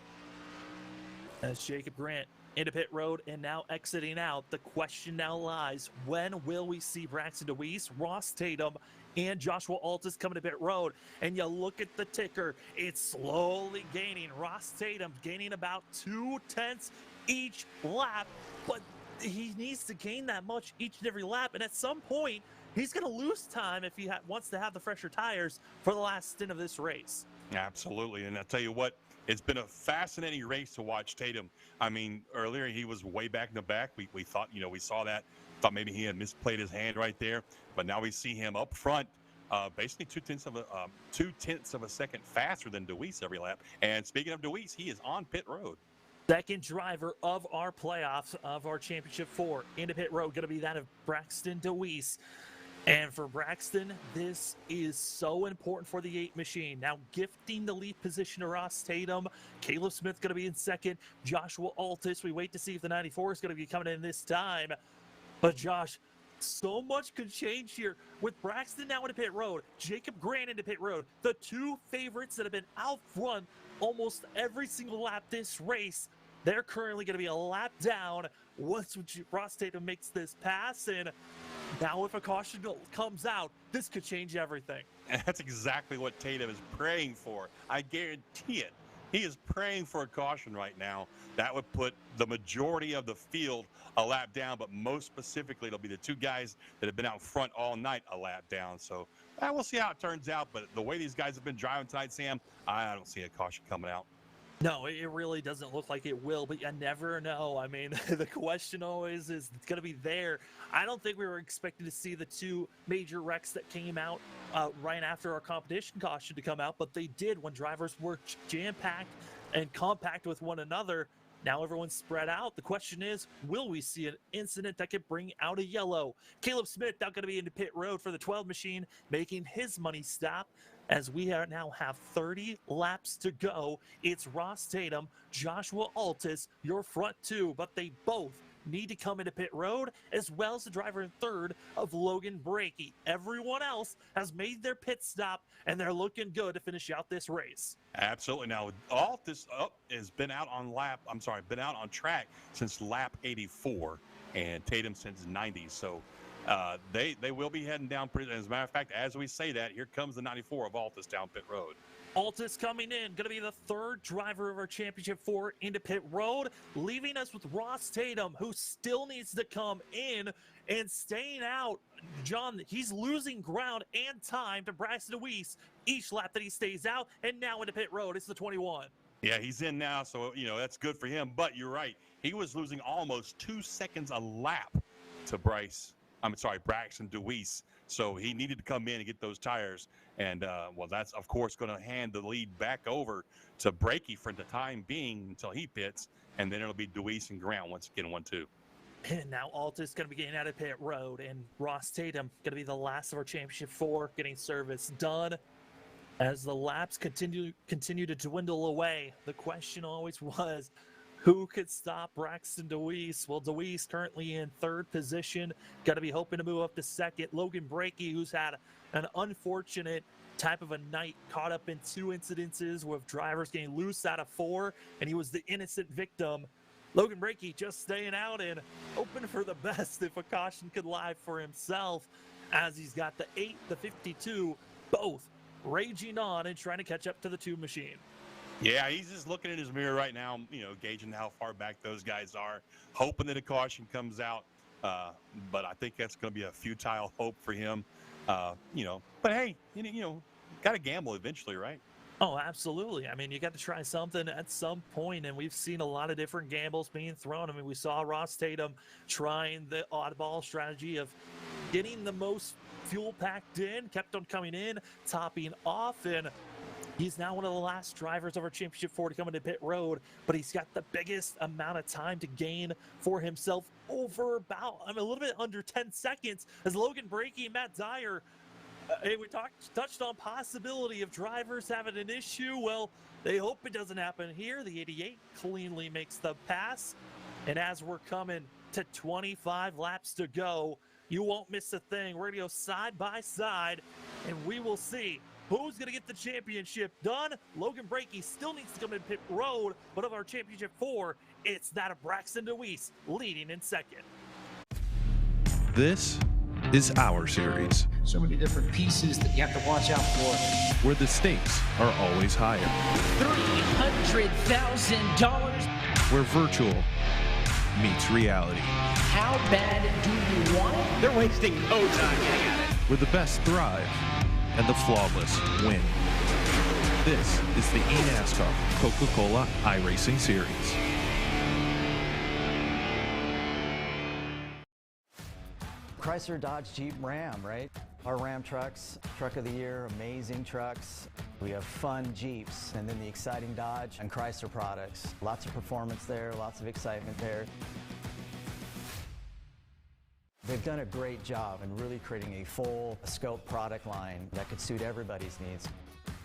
As Jacob Grant into pit road and now exiting out, the question now lies, when will we see Braxton DeWeese, Ross Tatum, and Joshua Altus coming to pit road? And you look at the ticker, it's slowly gaining. Ross Tatum gaining about 2 tenths each lap, but he needs to gain that much each and every lap, and at some point, he's going to lose time if he wants to have the fresher tires for the last stint of this race. Absolutely, and I'll tell you what, it's been a fascinating race to watch Tatum. I mean, earlier he was way back in the back. We thought, we saw that, thought maybe he had misplayed his hand right there, but now we see him up front, basically 2/10 of a second faster than DeWeese every lap. And speaking of DeWeese, he is on pit road. Second driver of our playoffs of our Championship 4 into pit road, going to be that of Braxton DeWeese. And for Braxton, this is so important for the 8 machine. Now gifting the lead position to Ross Tatum. Caleb Smith going to be in second. Joshua Altus, we wait to see if the 94 is going to be coming in this time. But Josh, so much could change here with Braxton now into pit road, Jacob Grant into pit road, the 2 favorites that have been out front almost every single lap this race. They're currently going to be a lap down once Ross Tatum makes this pass. And now if a caution comes out, this could change everything. And that's exactly what Tatum is praying for. I guarantee it. He is praying for a caution right now. That would put the majority of the field a lap down, but most specifically, it'll be the 2 guys that have been out front all night a lap down. So we'll see how it turns out. But the way these guys have been driving tonight, Sam, I don't see a caution coming out. No, it really doesn't look like it will, but you never know. I mean, the question always is going to be there. I don't think we were expecting to see the 2 major wrecks that came out right after our competition caution to come out, but they did when drivers were jam-packed and compact with one another. Now everyone's spread out. The question is, will we see an incident that could bring out a yellow? Caleb Smith now going to be into pit road for the 12 machine, making his money stop. As we now have 30 laps to go, it's Ross Tatum, Joshua Altus, your front 2, but they both need to come into pit road, as well as the driver in third of Logan Brakey. Everyone else has made their pit stop, and they're looking good to finish out this race. Absolutely. Now, Altus has been out on track since lap 84, and Tatum since 90. So they will be heading down. As a matter of fact, as we say that, here comes the 94 of Altus down pit road. Altus coming in, going to be the 3rd driver of our Championship 4 into pit road, leaving us with Ross Tatum, who still needs to come in and staying out. John, he's losing ground and time to Braxton DeWeese each lap that he stays out, and now into pit road, it's the 21. Yeah, he's in now, so, that's good for him. But you're right. He was losing almost 2 seconds a lap to Braxton DeWeese. So he needed to come in and get those tires. And, that's, of course, going to hand the lead back over to Brakey for the time being until he pits. And then it'll be DeWeese and Grant once again, 1-2. And now Altus going to be getting out of pit road. And Ross Tatum going to be the last of our Championship 4 getting service done. As the laps continue to dwindle away, the question always was, who could stop Braxton DeWeese? Well, DeWeese currently in 3rd position. Got to be hoping to move up to 2nd. Logan Brakey, who's had an unfortunate type of a night, caught up in 2 incidences with drivers getting loose out of 4, and he was the innocent victim. Logan Brakey just staying out and hoping for the best if a caution could lie for himself, as he's got the 8, the 52, both raging on and trying to catch up to the 2 machine. Yeah, he's just looking in his mirror right now, gauging how far back those guys are, hoping that a caution comes out. But I think that's going to be a futile hope for him. But hey, got to gamble eventually, right? Oh, absolutely. I mean, you got to try something at some point, and we've seen a lot of different gambles being thrown. I mean, we saw Ross Tatum trying the oddball strategy of getting the most fuel packed in, kept on coming in, topping off, and he's now one of the last drivers of our Championship 4 to come into pit road, but he's got the biggest amount of time to gain for himself, over about, a little bit under 10 seconds, as Logan Brakey and Matt Dyer, we touched on possibility of drivers having an issue. Well, they hope it doesn't happen here. The 88 cleanly makes the pass, and as we're coming to 25 laps to go, you won't miss a thing. We're going to go side by side, and we will see who's going to get the championship done. Logan Brakey still needs to come in pit road, but of our Championship 4, it's that of Braxton DeWeese leading in 2nd. This is our series, So many different pieces that you have to watch out for. where the stakes are always higher, $300,000. where virtual meets reality, How bad do you want it? They're wasting no time getting at it. where the best thrive and the flawless win. This is the eNASCAR Coca-Cola iRacing Series. Chrysler, Dodge, Jeep, Ram, right? Our Ram trucks, truck of the year, amazing trucks. We have fun Jeeps, and then the exciting Dodge and Chrysler products. Lots of performance there, lots of excitement there. They've done a great job in really creating a full scope product line that could suit everybody's needs.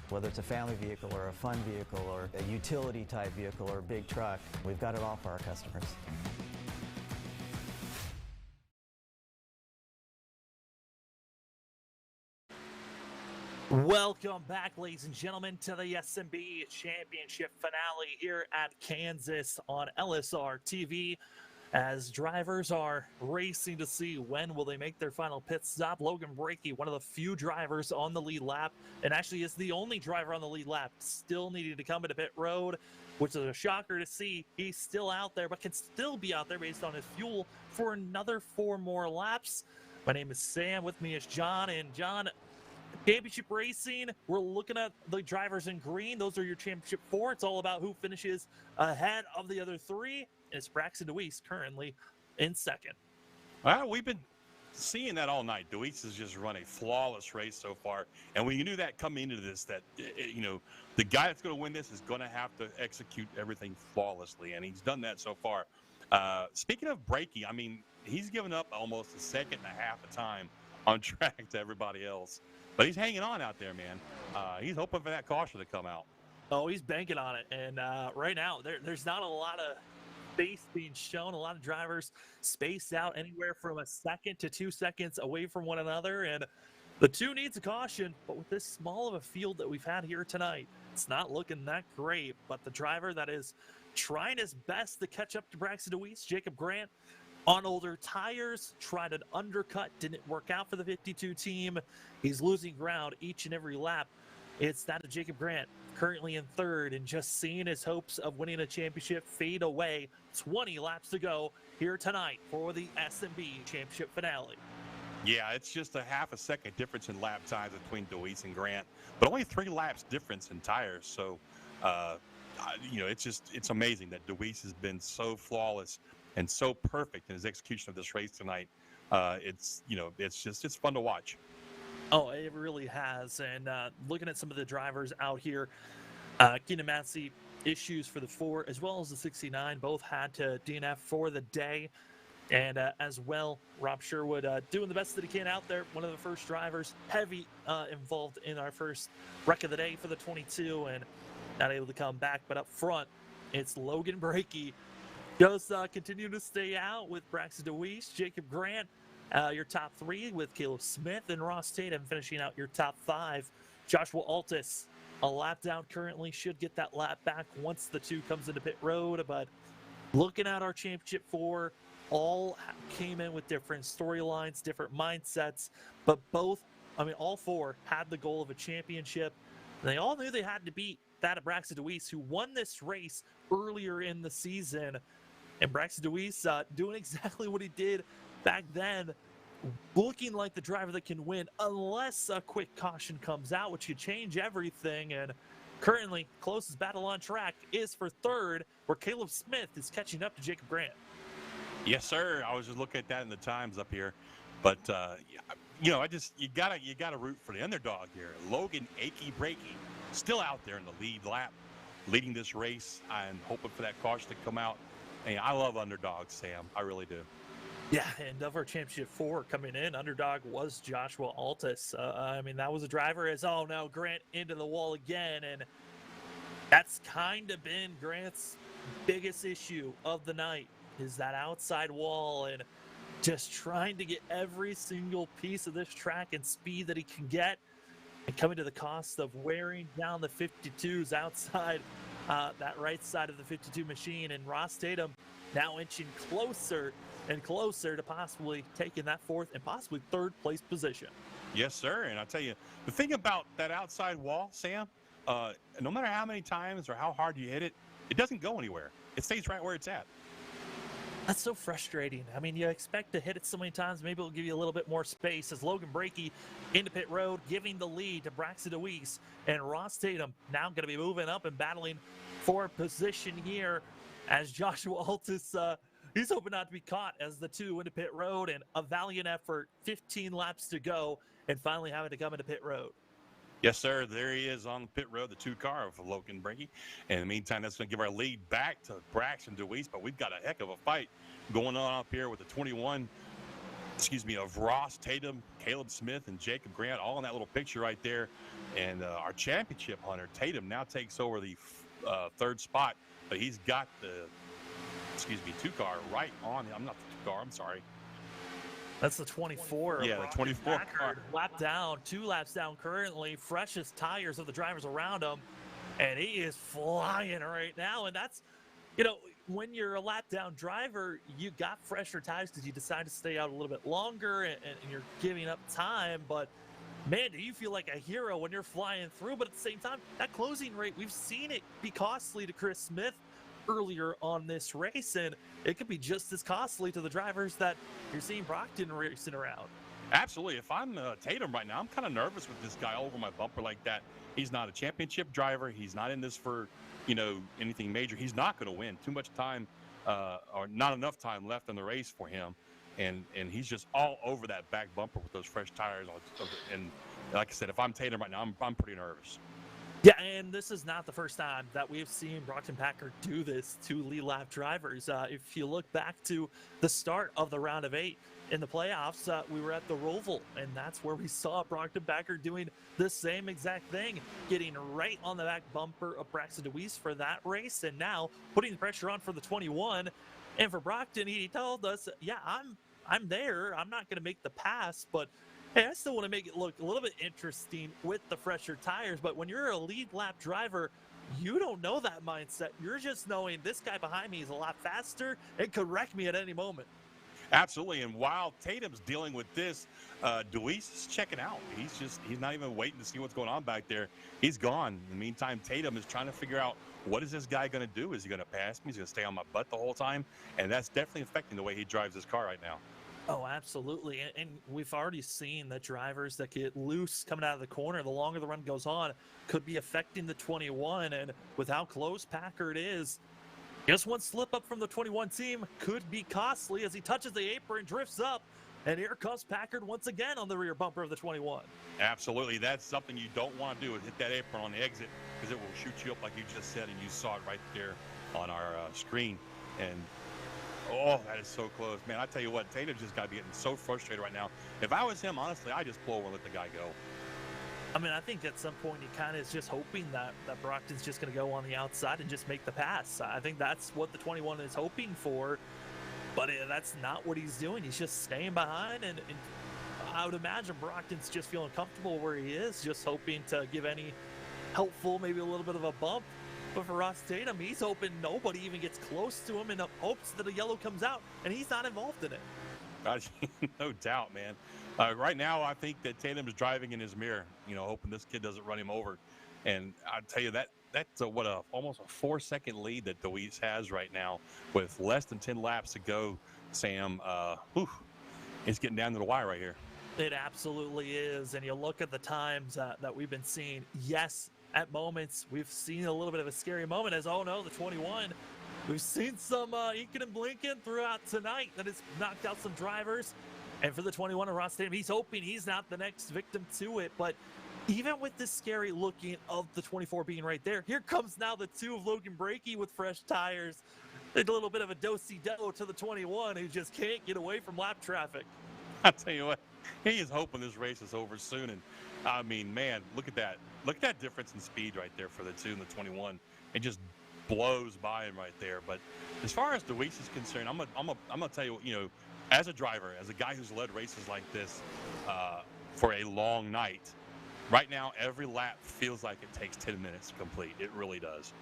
Whether it's a family vehicle or a fun vehicle or a utility type vehicle or a big truck, we've got it all for our customers. Welcome back, ladies and gentlemen, to the SNB Championship finale here at Kansas on LSRTV. As drivers are racing to see when will they make their final pit stop. Logan Brakey, one of the few drivers on the lead lap, and actually is the only driver on the lead lap, still needing to come into pit road, which is a shocker to see. He's still out there, but can still be out there based on his fuel for another 4 more laps. My name is Sam. With me is John, and John, championship racing, we're looking at the drivers in green. Those are your championship 4. It's all about who finishes ahead of the other 3. It's Braxton DeWeese currently in second. We've been seeing that all night. DeWeese has just run a flawless race so far, and we knew that coming into this, that the guy that's going to win this is going to have to execute everything flawlessly, and he's done that so far. Speaking of Brakey, I mean, he's given up almost a second and a half of time on track to everybody else. But he's hanging on out there, man. He's hoping for that caution to come out. Oh, he's banking on it. And right now, there's not a lot of space being shown. A lot of drivers spaced out anywhere from a second to 2 seconds away from one another. And the 2 needs a caution. But with this small of a field that we've had here tonight, it's not looking that great. But the driver that is trying his best to catch up to Braxton DeWeese, Jacob Grant, on older tires, tried an undercut, didn't work out for the 52 team. He's losing ground each and every lap. It's that of Jacob Grant, currently in third, and just seeing his hopes of winning a championship fade away. 20 laps to go here tonight for the SNB Championship finale. Yeah, it's just a half a second difference in lap times between DeWeese and Grant, but only 3 laps difference in tires. So, it's amazing that DeWeese has been so flawless and so perfect in his execution of this race tonight. It's fun to watch. Oh, it really has. And looking at some of the drivers out here, Keenan Massey, issues for the 4 as well as the 69, both had to DNF for the day. And as well, Rob Sherwood doing the best that he can out there. One of the first drivers, heavy involved in our first wreck of the day for the 22, and not able to come back. But up front, it's Logan Brakey. Just continue to stay out with Braxton DeWeese, Jacob Grant, your top 3 with Caleb Smith and Ross Tatum finishing out your top 5. Joshua Altus, a lap down currently, should get that lap back once the 2 comes into pit road. But looking at our championship 4, all came in with different storylines, different mindsets, but all 4 had the goal of a championship. And they all knew they had to beat that of Braxton DeWeese, who won this race earlier in the season. And Braxton DeWeese doing exactly what he did back then, looking like the driver that can win unless a quick caution comes out, which could change everything. And currently, closest battle on track is for third, where Caleb Smith is catching up to Jacob Grant. Yes, sir. I was just looking at that in the times up here. But, you gotta root for the underdog here. Logan Brakey still out there in the lead lap, leading this race and hoping for that caution to come out. Hey, I love underdogs, Sam. I really do. Yeah, and of our championship 4 coming in, underdog was Joshua Altus. That was a driver Grant into the wall again, and that's kind of been Grant's biggest issue of the night, is that outside wall and just trying to get every single piece of this track and speed that he can get, and coming to the cost of wearing down the 52s outside that right side of the 52 machine. And Ross Tatum now inching closer and closer to possibly taking that 4th and possibly 3rd place position. Yes, sir. And I'll tell you, the thing about that outside wall, Sam, no matter how many times or how hard you hit it, it doesn't go anywhere. It stays right where it's at. That's so frustrating. I mean, you expect to hit it so many times, maybe it'll give you a little bit more space. As Logan Breakey into pit road, giving the lead to Braxton DeWeese, and Ross Tatum now going to be moving up and battling for position here as Joshua Altus, he's hoping not to be caught as the two into pit road, and a valiant effort, 15 laps to go, and finally having to come into pit road. Yes, sir. There he is on the pit road, the two car of Logan Breakey. In the meantime, that's going to give our lead back to Braxton DeWeese, but we've got a heck of a fight going on up here with the 21, of Ross Tatum, Caleb Smith, and Jacob Grant, all in that little picture right there. And our championship hunter, Tatum, now takes over the third spot, but he's got the, two car right on him. I'm not the two car, I'm sorry. That's the 24. Yeah, the 24 car. Lap down, 2 laps down currently, freshest tires of the drivers around him, and he is flying right now. And that's, when you're a lap down driver, you got fresher tires because you decide to stay out a little bit longer and you're giving up time. But man, do you feel like a hero when you're flying through? But at the same time, that closing rate, we've seen it be costly to Chris Smith earlier on this race, and it could be just as costly to the drivers that you're seeing Brockton racing around. Absolutely. If I'm Tatum right now, I'm kind of nervous with this guy over my bumper like that. He's not a championship driver. He's not in this for, anything major. He's not going to win. Too much time or not enough time left in the race for him. And he's just all over that back bumper with those fresh tires. And like I said, if I'm Tatum right now, I'm pretty nervous. Yeah, and this is not the first time that we've seen Brockton Packard do this to lead lap drivers. If you look back to the start of the round of 8 in the playoffs, we were at the Roval, and that's where we saw Brockton Packard doing the same exact thing, getting right on the back bumper of Braxton DeWeese for that race, and now putting the pressure on for the 21. And for Brockton, he told us, yeah, I'm there. I'm not going to make the pass, but hey, I still want to make it look a little bit interesting with the fresher tires, but when you're a lead lap driver, you don't know that mindset. You're just knowing this guy behind me is a lot faster and could wreck me at any moment. Absolutely, and while Tatum's dealing with this, DeWeese is checking out. He's not even waiting to see what's going on back there. He's gone. In the meantime, Tatum is trying to figure out, what is this guy going to do? Is he going to pass me? Is he going to stay on my butt the whole time? And that's definitely affecting the way he drives his car right now. Oh, absolutely. And we've already seen that drivers that get loose coming out of the corner, the longer the run goes on, could be affecting the 21. And with how close Packard is, just one slip up from the 21 team could be costly as he touches the apron, drifts up, and here comes Packard once again on the rear bumper of the 21. Absolutely. That's something you don't want to do, is hit that apron on the exit, because it will shoot you up like you just said, and you saw it right there on our screen. And oh, that is so close. Man, I tell you what, Tatum just got to be getting so frustrated right now. If I was him, honestly, I'd just pull over and let the guy go. I mean, I think at some point he kind of is just hoping that Brockton's just going to go on the outside and just make the pass. I think that's what the 21 is hoping for, but that's not what he's doing. He's just staying behind, and I would imagine Brockton's just feeling comfortable where he is, just hoping to give any helpful, maybe a little bit of a bump. But for Ross Tatum, he's hoping nobody even gets close to him in hopes that a yellow comes out, and he's not involved in it. No doubt, man. Right now, I think that Tatum is driving in his mirror, hoping this kid doesn't run him over. And I tell you, that's almost a 4-second lead that DeWeese has right now with less than 10 laps to go, Sam. It's getting down to the wire right here. It absolutely is. And you look at the times that we've been seeing. Yes, at moments, we've seen a little bit of a scary moment as, oh no, the 21. We've seen some inking and blinking throughout tonight that has knocked out some drivers. And for the 21 of Ross Tatum, he's hoping he's not the next victim to it. But even with this scary looking of the 24 being right there, here comes now the 2 of Logan Breakey with fresh tires. A little bit of a do-si-do to the 21 who just can't get away from lap traffic. I tell you what, he is hoping this race is over soon. And I mean, man, look at that. Look at that difference in speed right there for the 2 and the 21. It just blows by him right there. But as far as DeWeese is concerned, I'm gonna tell you, as a driver, as a guy who's led races like this for a long night, right now every lap feels like it takes 10 minutes to complete. It really does.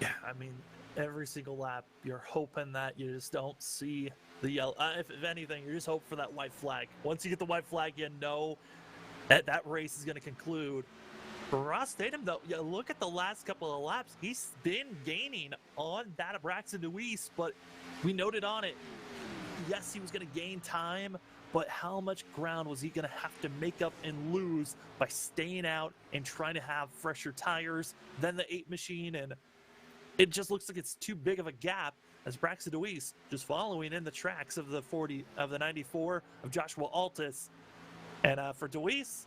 Yeah, I mean, every single lap, you're hoping that you just don't see the yellow. If anything, you just hope for that white flag. Once you get the white flag, you know that race is going to conclude. For Ross Tatum, though, you look at the last couple of laps, he's been gaining on that of Braxton DeWeese, but We noted on it, yes, he was going to gain time, but how much ground was he going to have to make up and lose by staying out and trying to have fresher tires than the 8 machine? And it just looks like it's too big of a gap as Braxton DeWeese just following in the tracks of the 94 of Joshua Altus. And for DeWeese,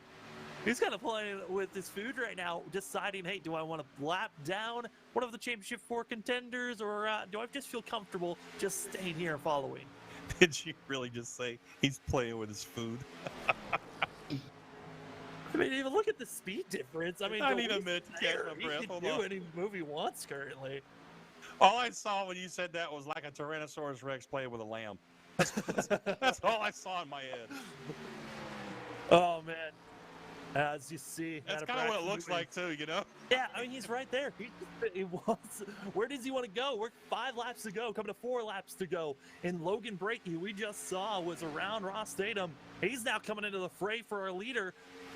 he's kind of playing with his food right now, deciding, hey, do I want to lap down one of the Championship 4 contenders, or do I just feel comfortable just staying here and following? Did you really just say he's playing with his food? I mean, even look at the speed difference. I mean, I need a minute to catch my he breath. can Hold do on. any move he wants currently. All I saw when you said that was like a Tyrannosaurus Rex playing with a lamb. That's all I saw in my head. Oh, man. As you see, That's kind of what it looks like, too, you know? Yeah, I mean, he's right there. He wants, where does he want to go? We're 5 laps to go, coming to 4 laps to go. And Logan Brakey, we just saw, was around Ross Tatum. He's now coming into the fray for our leader,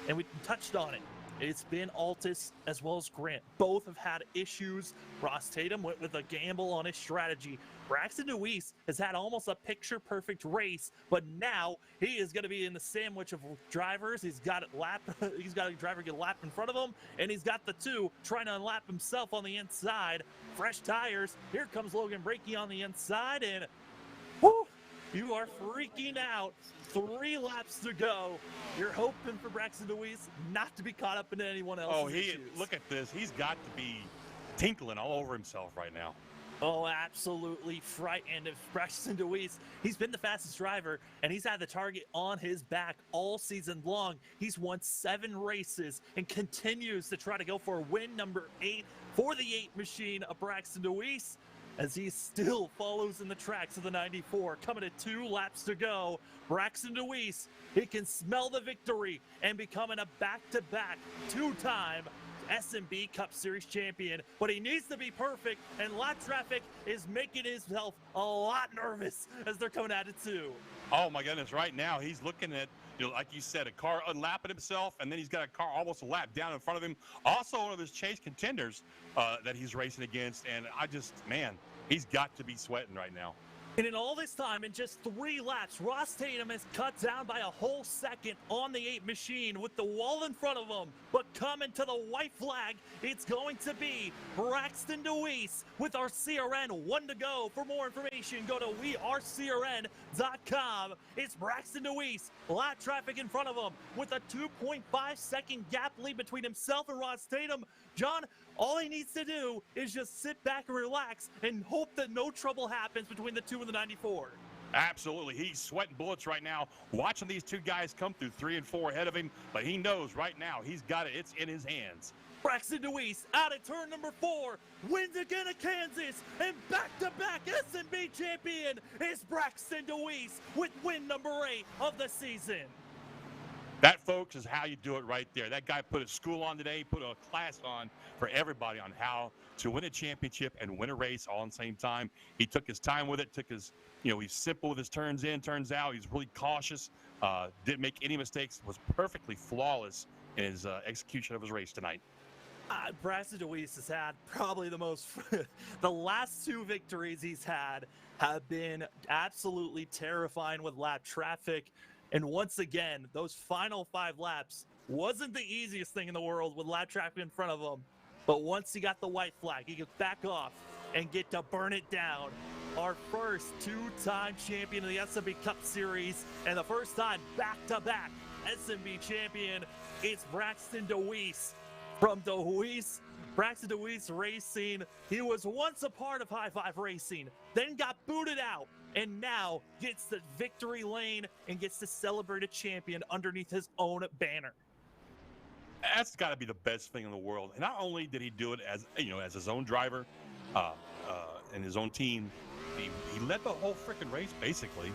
and we touched on it. It's been Altus as well as Grant. Both have had issues. Ross Tatum went with a gamble on his strategy. Braxton DeWeese has had almost a picture-perfect race, but now he is going to be in the sandwich of drivers. He's got a driver get lapped in front of him, and he's got the 2 trying to unlap himself on the inside. Fresh tires. Here comes Logan Brakey on the inside, and whoo, you are freaking out. 3 laps to go. You're hoping for Braxton DeWeese not to be caught up in anyone else's issues. Look at this. He's got to be tinkling all over himself right now. Oh, absolutely frightened of Braxton DeWeese. He's been the fastest driver, and he's had the target on his back all season long. He's won 7 races and continues to try to go for win number 8 for the 8 machine of Braxton DeWeese, as he still follows in the tracks of the 94. Coming to 2 laps to go. Braxton DeWeese, he can smell the victory and becoming a back-to-back 2-time SNB Cup Series champion, but he needs to be perfect, and lap traffic is making himself a lot nervous as they're coming at it too. Oh my goodness, right now he's looking at, like you said, a car unlapping himself, and then he's got a car almost a lap down in front of him. Also one of his chase contenders that he's racing against, and man, he's got to be sweating right now. And in all this time, in just 3 laps, Ross Tatum has cut down by a whole second on the 8 machine with the wall in front of him. But coming to the white flag, it's going to be Braxton DeWeese with our CRN. 1 to go. For more information, go to wearecrn.com. It's Braxton DeWeese. Lap traffic in front of him with a 2.5 second gap lead between himself and Ross Tatum. John, all he needs to do is just sit back and relax and hope that no trouble happens between the 2 and the 94. Absolutely. He's sweating bullets right now, watching these 2 guys come through 3 and 4 ahead of him, but he knows right now he's got it. It's in his hands. Braxton DeWeese out at turn number 4, wins again at Kansas, and back-to-back SNB champion is Braxton DeWeese with win number 8 of the season. That, folks, is how you do it right there. That guy put a school on today, put a class on for everybody on how to win a championship and win a race all at the same time. He took his time with it, he's simple with his turns in, turns out. He's really cautious, didn't make any mistakes, was perfectly flawless in his execution of his race tonight. Braxton DeWeese has had probably the most, the last 2 victories he's had have been absolutely terrifying with lap traffic. And once again, those final 5 laps wasn't the easiest thing in the world with lap traffic in front of him. But once he got the white flag, he could back off and get to burn it down. Our first 2-time champion of the SNB Cup Series, and the first time back-to-back SNB champion, it's Braxton DeWeese. From Braxton DeWeese Racing, he was once a part of High Five Racing, then got booted out, and now gets the victory lane and gets to celebrate a champion underneath his own banner. That's got to be the best thing in the world. And not only did he do it as his own driver and his own team, he led the whole freaking race basically,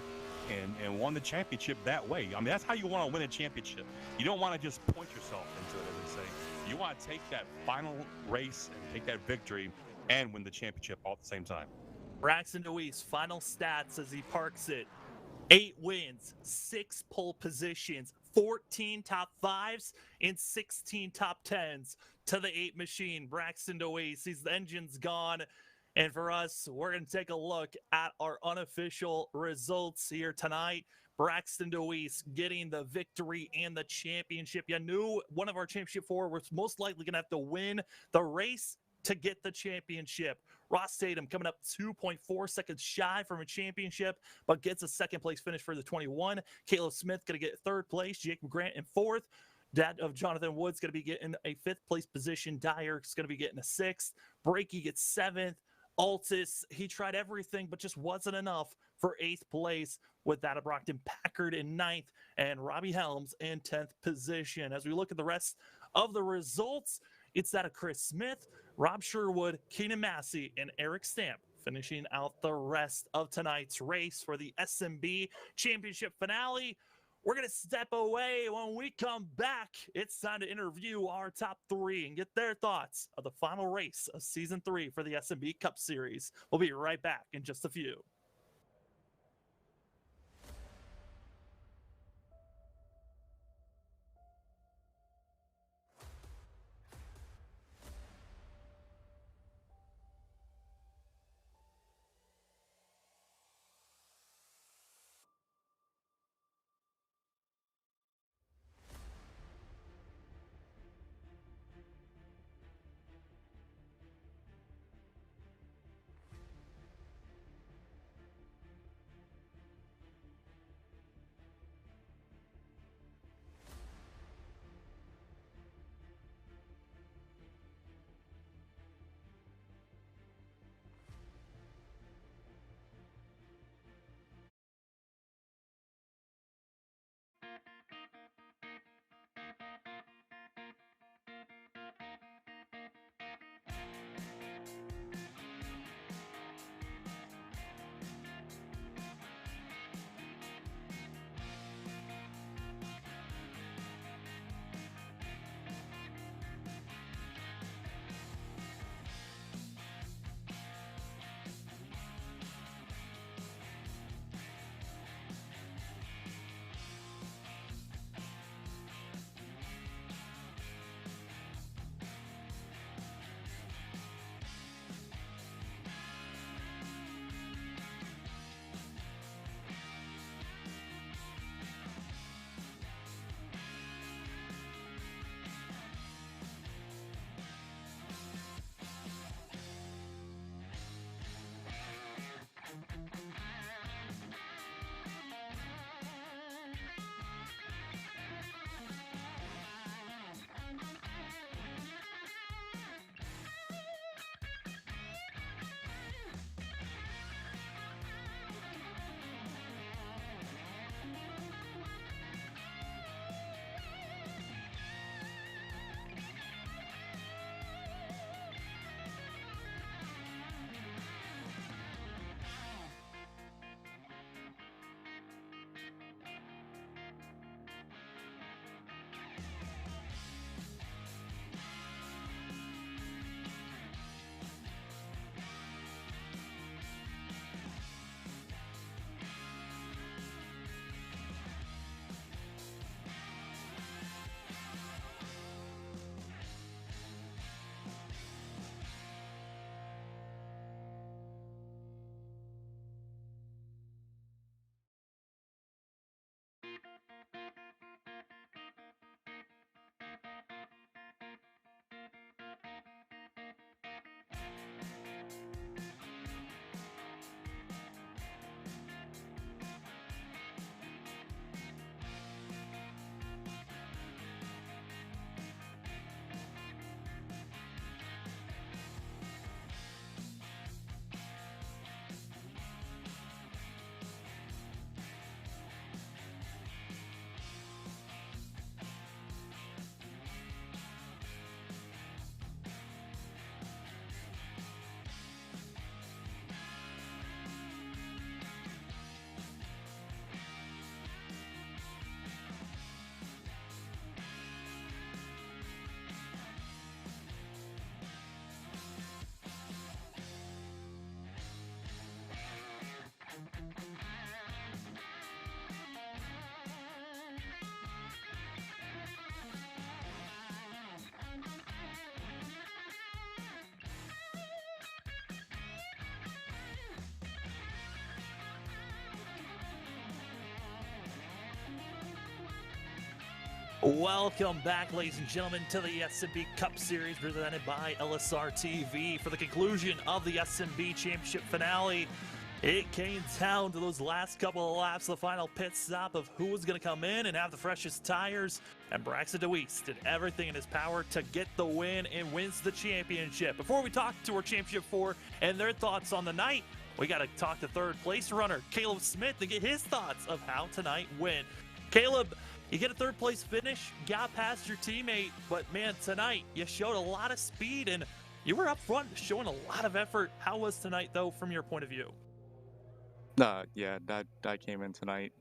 and won the championship that way. I mean, that's how you want to win a championship. You don't want to just point yourself into it, as they say. You want to take that final race and take that victory and win the championship all at the same time. Braxton DeWeese, final stats as he parks it. 8 wins, 6 pole positions, 14 top 5s, and 16 top 10s to the 8 machine. Braxton DeWeese, his engine's gone, And for us, we're going to take a look at our unofficial results here tonight. Braxton DeWeese getting the victory and the championship. You knew one of our championship four was most likely going to have to win the race to get the championship. Ross Tatum coming up 2.4 seconds shy from a championship, but gets a second place finish for the 21. Caleb Smith going to get third place. Jacob Grant in fourth. That of Jonathan Woods going to be getting a fifth place position. Dyer is going to be getting a sixth. Breaky gets seventh. Altus, he tried everything, but just wasn't enough for eighth place, with that of Brockton Packard in ninth and Robbie Helms in 10th position. As we look at the rest of the results, it's that of Chris Smith, Rob Sherwood, Keenan Massey, and Eric Stamp finishing out the rest of tonight's race for the SNB Championship finale. We're going to step away. When we come back, it's time to interview our top three and get their thoughts of the final race of Season 3 for the SNB Cup Series. We'll be right back in just a few. Welcome back, ladies and gentlemen, to the SNB Cup Series presented by LSRTV. For the conclusion of the SNB Championship finale, it came down to those last couple of laps, the final pit stop of who was going to come in and have the freshest tires. And Braxton DeWeese did everything in his power to get the win and wins the championship. Before we talk to our Championship 4 and their thoughts on the night, we got to talk to third place runner Caleb Smith to get his thoughts of how tonight went. Caleb, you get a third place finish, got past your teammate, but man, tonight you showed a lot of speed and you were up front showing a lot of effort. How was tonight, though, from your point of view? Yeah, I came in tonight,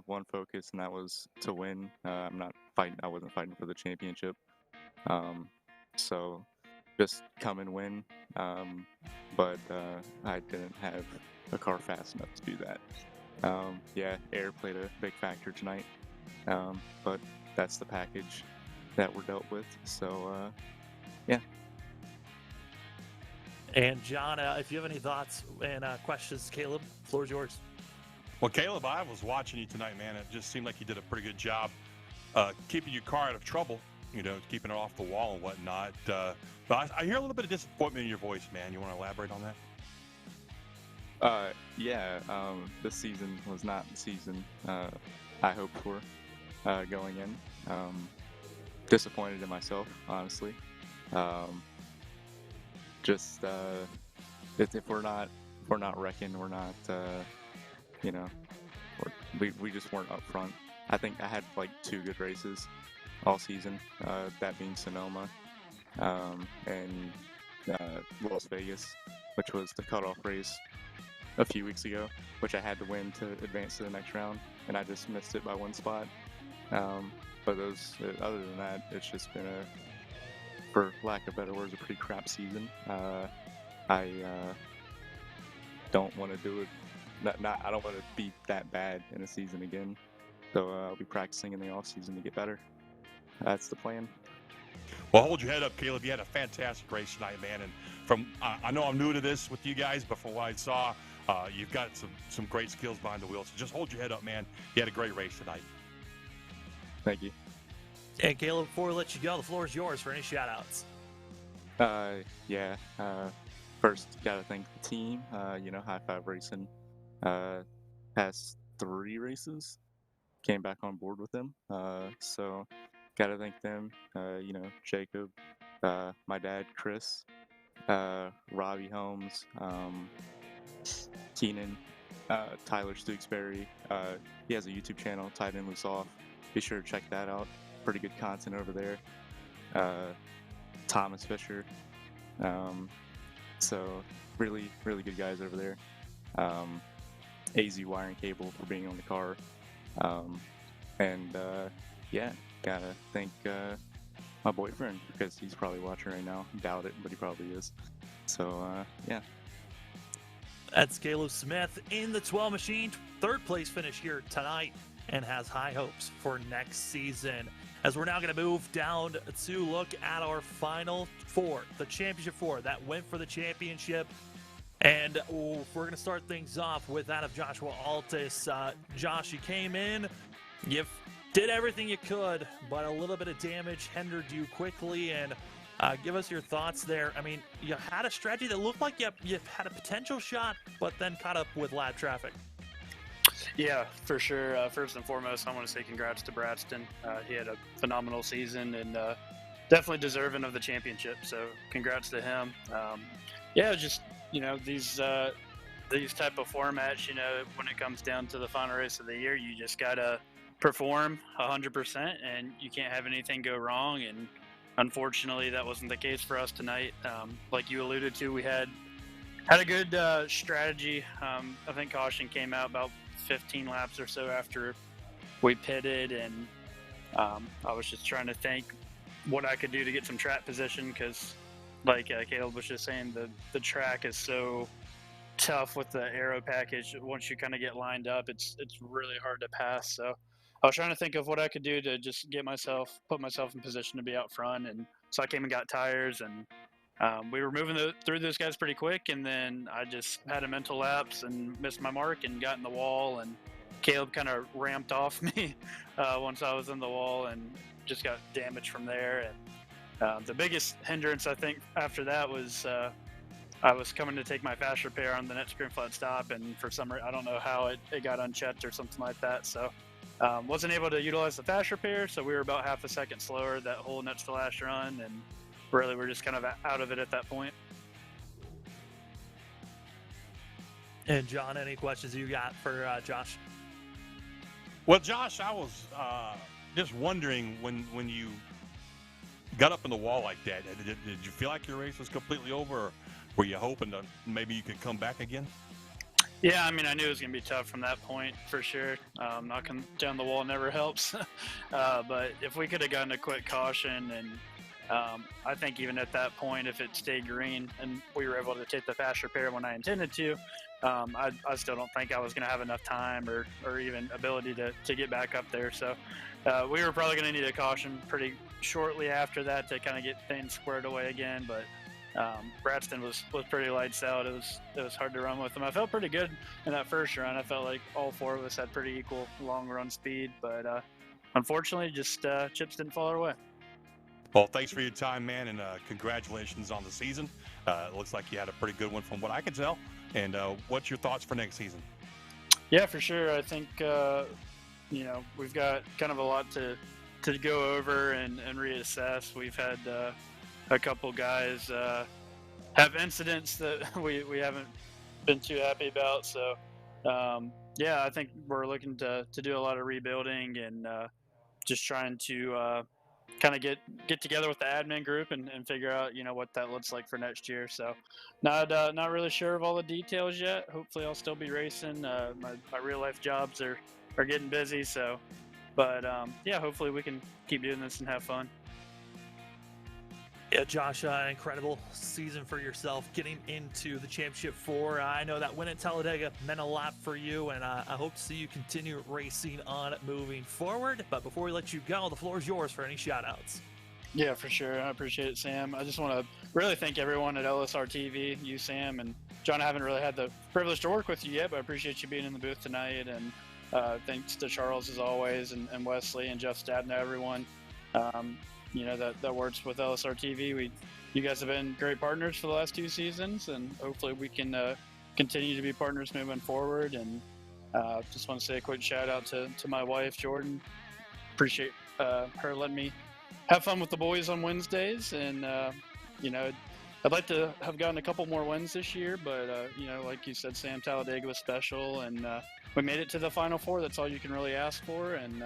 one focus, and that was to win. I'm not fighting. I wasn't fighting for the championship. So just come and win. But I didn't have a car fast enough to do that. Yeah, air played a big factor tonight. But that's the package that we're dealt with. So yeah. And John, if you have any thoughts and questions, Caleb, the floor is yours. Well, Caleb, I was watching you tonight, man. It just seemed like you did a pretty good job keeping your car out of trouble, keeping it off the wall and whatnot. But I hear a little bit of disappointment in your voice, man. You want to elaborate on that? This season was not the season I hoped for going in. Disappointed in myself, honestly. If we're not wrecking, we're not, we just weren't up front. I think I had like 2 good races all season, that being Sonoma and Las Vegas, which was the cutoff race a few weeks ago, which I had to win to advance to the next round, and I just missed it by 1 spot. But other than that, it's just been for lack of better words, a pretty crap season. I don't want to do it. I don't want to be that bad in a season again. So I'll be practicing in the off season to get better. That's the plan. Well, hold your head up, Caleb. You had a fantastic race tonight, man. And I know I'm new to this with you guys, but from what I saw, you've got some great skills behind the wheel. So just hold your head up, man. You had a great race tonight. Thank you. And Caleb, before we let you go, the floor is yours for any shout-outs. First, gotta thank the team. High Five Racing. Past 3 races, came back on board with them. So, gotta thank them. Jacob, my dad, Chris, Robbie Holmes, Keenan, Tyler Stooksbury. He has a YouTube channel, Tight End Loose Off. Be sure to check that out. Pretty good content over there. Thomas Fisher. So really, really good guys over there. AZ Wire and Cable for being on the car. Gotta thank my boyfriend because he's probably watching right now. Doubt it, but he probably is. So yeah. That's Caleb Smith in the 12 machine, 3rd place finish here tonight, and has high hopes for next season. As we're now going to move down to look at our final 4, the Championship 4 that went for the championship. And we're going to start things off with that of Joshua Altus. Josh, you came in, you did everything you could, but a little bit of damage hindered you quickly. And give us your thoughts there. I mean, you had a strategy that looked like you had a potential shot, but then caught up with lab traffic. Yeah, for sure. First and foremost, I want to say congrats to Braxton. He had a phenomenal season and definitely deserving of the championship. So congrats to him. These type of formats, when it comes down to the final race of the year, you just gotta perform 100%, and you can't have anything go wrong. And unfortunately, that wasn't the case for us tonight. Like you alluded to, we had a good strategy. I think caution came out about 15 laps or so after we pitted, and I was just trying to think what I could do to get some track position because, like Caleb was just saying, the track is so tough with the aero package. Once you kind of get lined up, it's really hard to pass. So I was trying to think of what I could do to just put myself in position to be out front, and so I came and got tires, and we were moving through those guys pretty quick, and then I just had a mental lapse and missed my mark and got in the wall, and Caleb kind of ramped off me once I was in the wall and just got damaged from there. And the biggest hindrance, I think, after that was I was coming to take my fast repair on the net screen flat stop, and for some reason, I don't know how it got unchecked or something like that. So wasn't able to utilize the fast repair, so we were about half a second slower that whole net to last run, and really we're just kind of out of it at that point. And John, any questions you got for Josh? Well, Josh, I was just wondering when you got up in the wall like that, did you feel like your race was completely over, or were you hoping that maybe you could come back again? Yeah, I mean, I knew it was going to be tough from that point for sure. Knocking down the wall never helps. But if we could have gotten a quick caution, and I think even at that point, if it stayed green and we were able to take the fast repair when I intended to, I still don't think I was going to have enough time or even ability to get back up there. So we were probably going to need a caution pretty shortly after that to kind of get things squared away again. But Braxton was pretty lights out. It was hard to run with him. I felt pretty good in that first run. I felt like all four of us had pretty equal long run speed, but unfortunately, just chips didn't fall our way. Well, thanks for your time, man, and congratulations on the season. It looks like you had a pretty good one from what I can tell. And what's your thoughts for next season? Yeah, for sure. I think we've got kind of a lot to go over and reassess. We've had a couple guys have incidents that we haven't been too happy about. So, yeah, I think we're looking to do a lot of rebuilding and just trying to kind of get together with the admin group and figure out, what that looks like for next year. So not really sure of all the details yet. Hopefully I'll still be racing. My real life jobs are getting busy. So, but yeah, hopefully we can keep doing this and have fun. Yeah, Josh, incredible season for yourself getting into the Championship 4. I know that win at Talladega meant a lot for you, and I hope to see you continue racing on moving forward. But before we let you go, the floor is yours for any shout-outs. Yeah, for sure. I appreciate it, Sam. I just want to really thank everyone at LSRTV, you, Sam, and John. I haven't really had the privilege to work with you yet, but I appreciate you being in the booth tonight. And thanks to Charles, as always, and Wesley and Jeff Stadner, everyone. That works with LSRTV. You guys have been great partners for the last 2 seasons, and hopefully we can continue to be partners moving forward. And just want to say a quick shout out to my wife, Jordan. Appreciate her letting me have fun with the boys on Wednesdays. And, I'd like to have gotten a couple more wins this year, but, like you said, Sam, Talladega was special, and we made it to the Final Four. That's all you can really ask for. And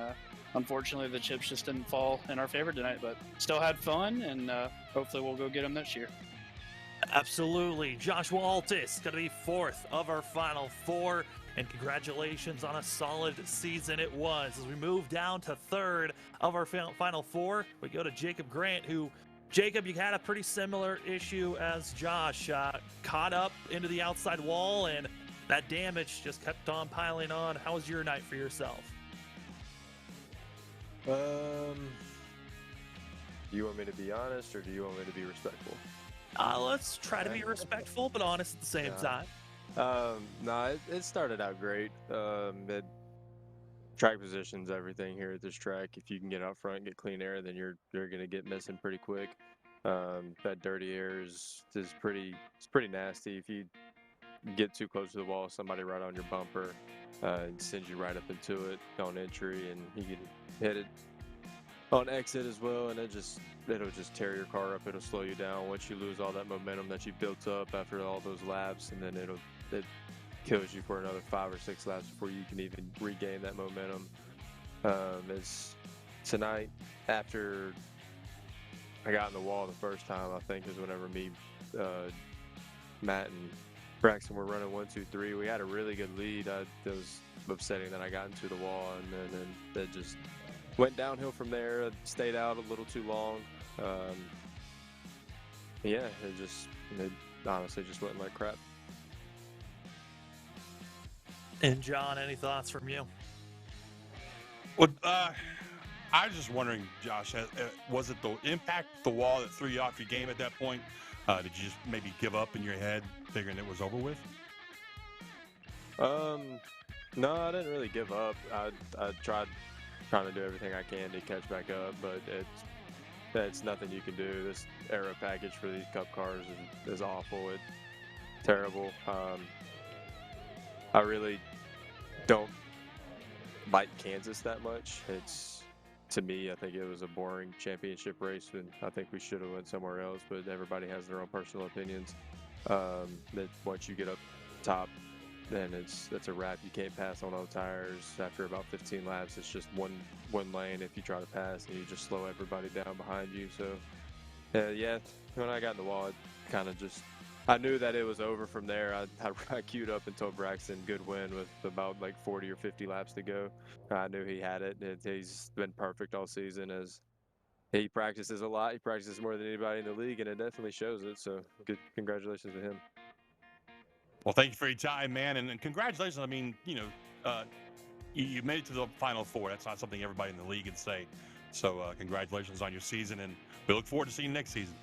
unfortunately, the chips just didn't fall in our favor tonight, but still had fun, and hopefully we'll go get them this year. Absolutely. Josh Waltis going to be 4th of our Final Four, and congratulations on a solid season it was. As we move down to 3rd of our Final Four, we go to Jacob Grant, who, Jacob, you had a pretty similar issue as Josh. Caught up into the outside wall, and that damage just kept on piling on. How was your night for yourself? Do you want me to be honest, or do you want me to be respectful? Let's try to be respectful, but honest at the same time. No, it started out great. Track position's everything here at this track. If you can get out front and get clean air, then you're gonna get missing pretty quick. That dirty air is pretty nasty. If you get too close to the wall, somebody right on your bumper, and sends you right up into it on entry, and you can hit it on exit as well, and it'll just tear your car up. It'll slow you down once you lose all that momentum that you built up after all those laps, and then it kills you for another 5 or 6 laps before you can even regain that momentum. It's tonight, after I got in the wall the first time, I think is whenever me, Matt, and Braxton were running 1, 2, 3. We had a really good lead. It was upsetting that I got into the wall, and then that just went downhill from there. Stayed out a little too long. Yeah, it honestly just went like crap. And John, any thoughts from you? Well, I was just wondering, Josh, was it the impact of the wall that threw you off your game at that point? Did you just maybe give up in your head, figuring it was over with? No, I didn't really give up. I tried trying to do everything I can to catch back up, but it's nothing you can do. This aero package for these Cup cars is awful. It's terrible. I really don't like Kansas that much. To me, I think it was a boring championship race, and I think we should have went somewhere else. But everybody has their own personal opinions. That once you get up top, then that's a wrap. You can't pass on no tires after about 15 laps. It's just one lane if you try to pass, and you just slow everybody down behind you. So, yeah, when I got in the wall, it kind of just, I knew that it was over from there. I queued up and told Braxton good win with about like 40 or 50 laps to go. I knew he had it. He's been perfect all season. As he practices a lot. He practices more than anybody in the league, and it definitely shows it. So, good, congratulations to him. Well, thank you for your time, man, and congratulations. I mean, you made it to the Final Four. That's not something everybody in the league can say. So, congratulations on your season, and we look forward to seeing you next season.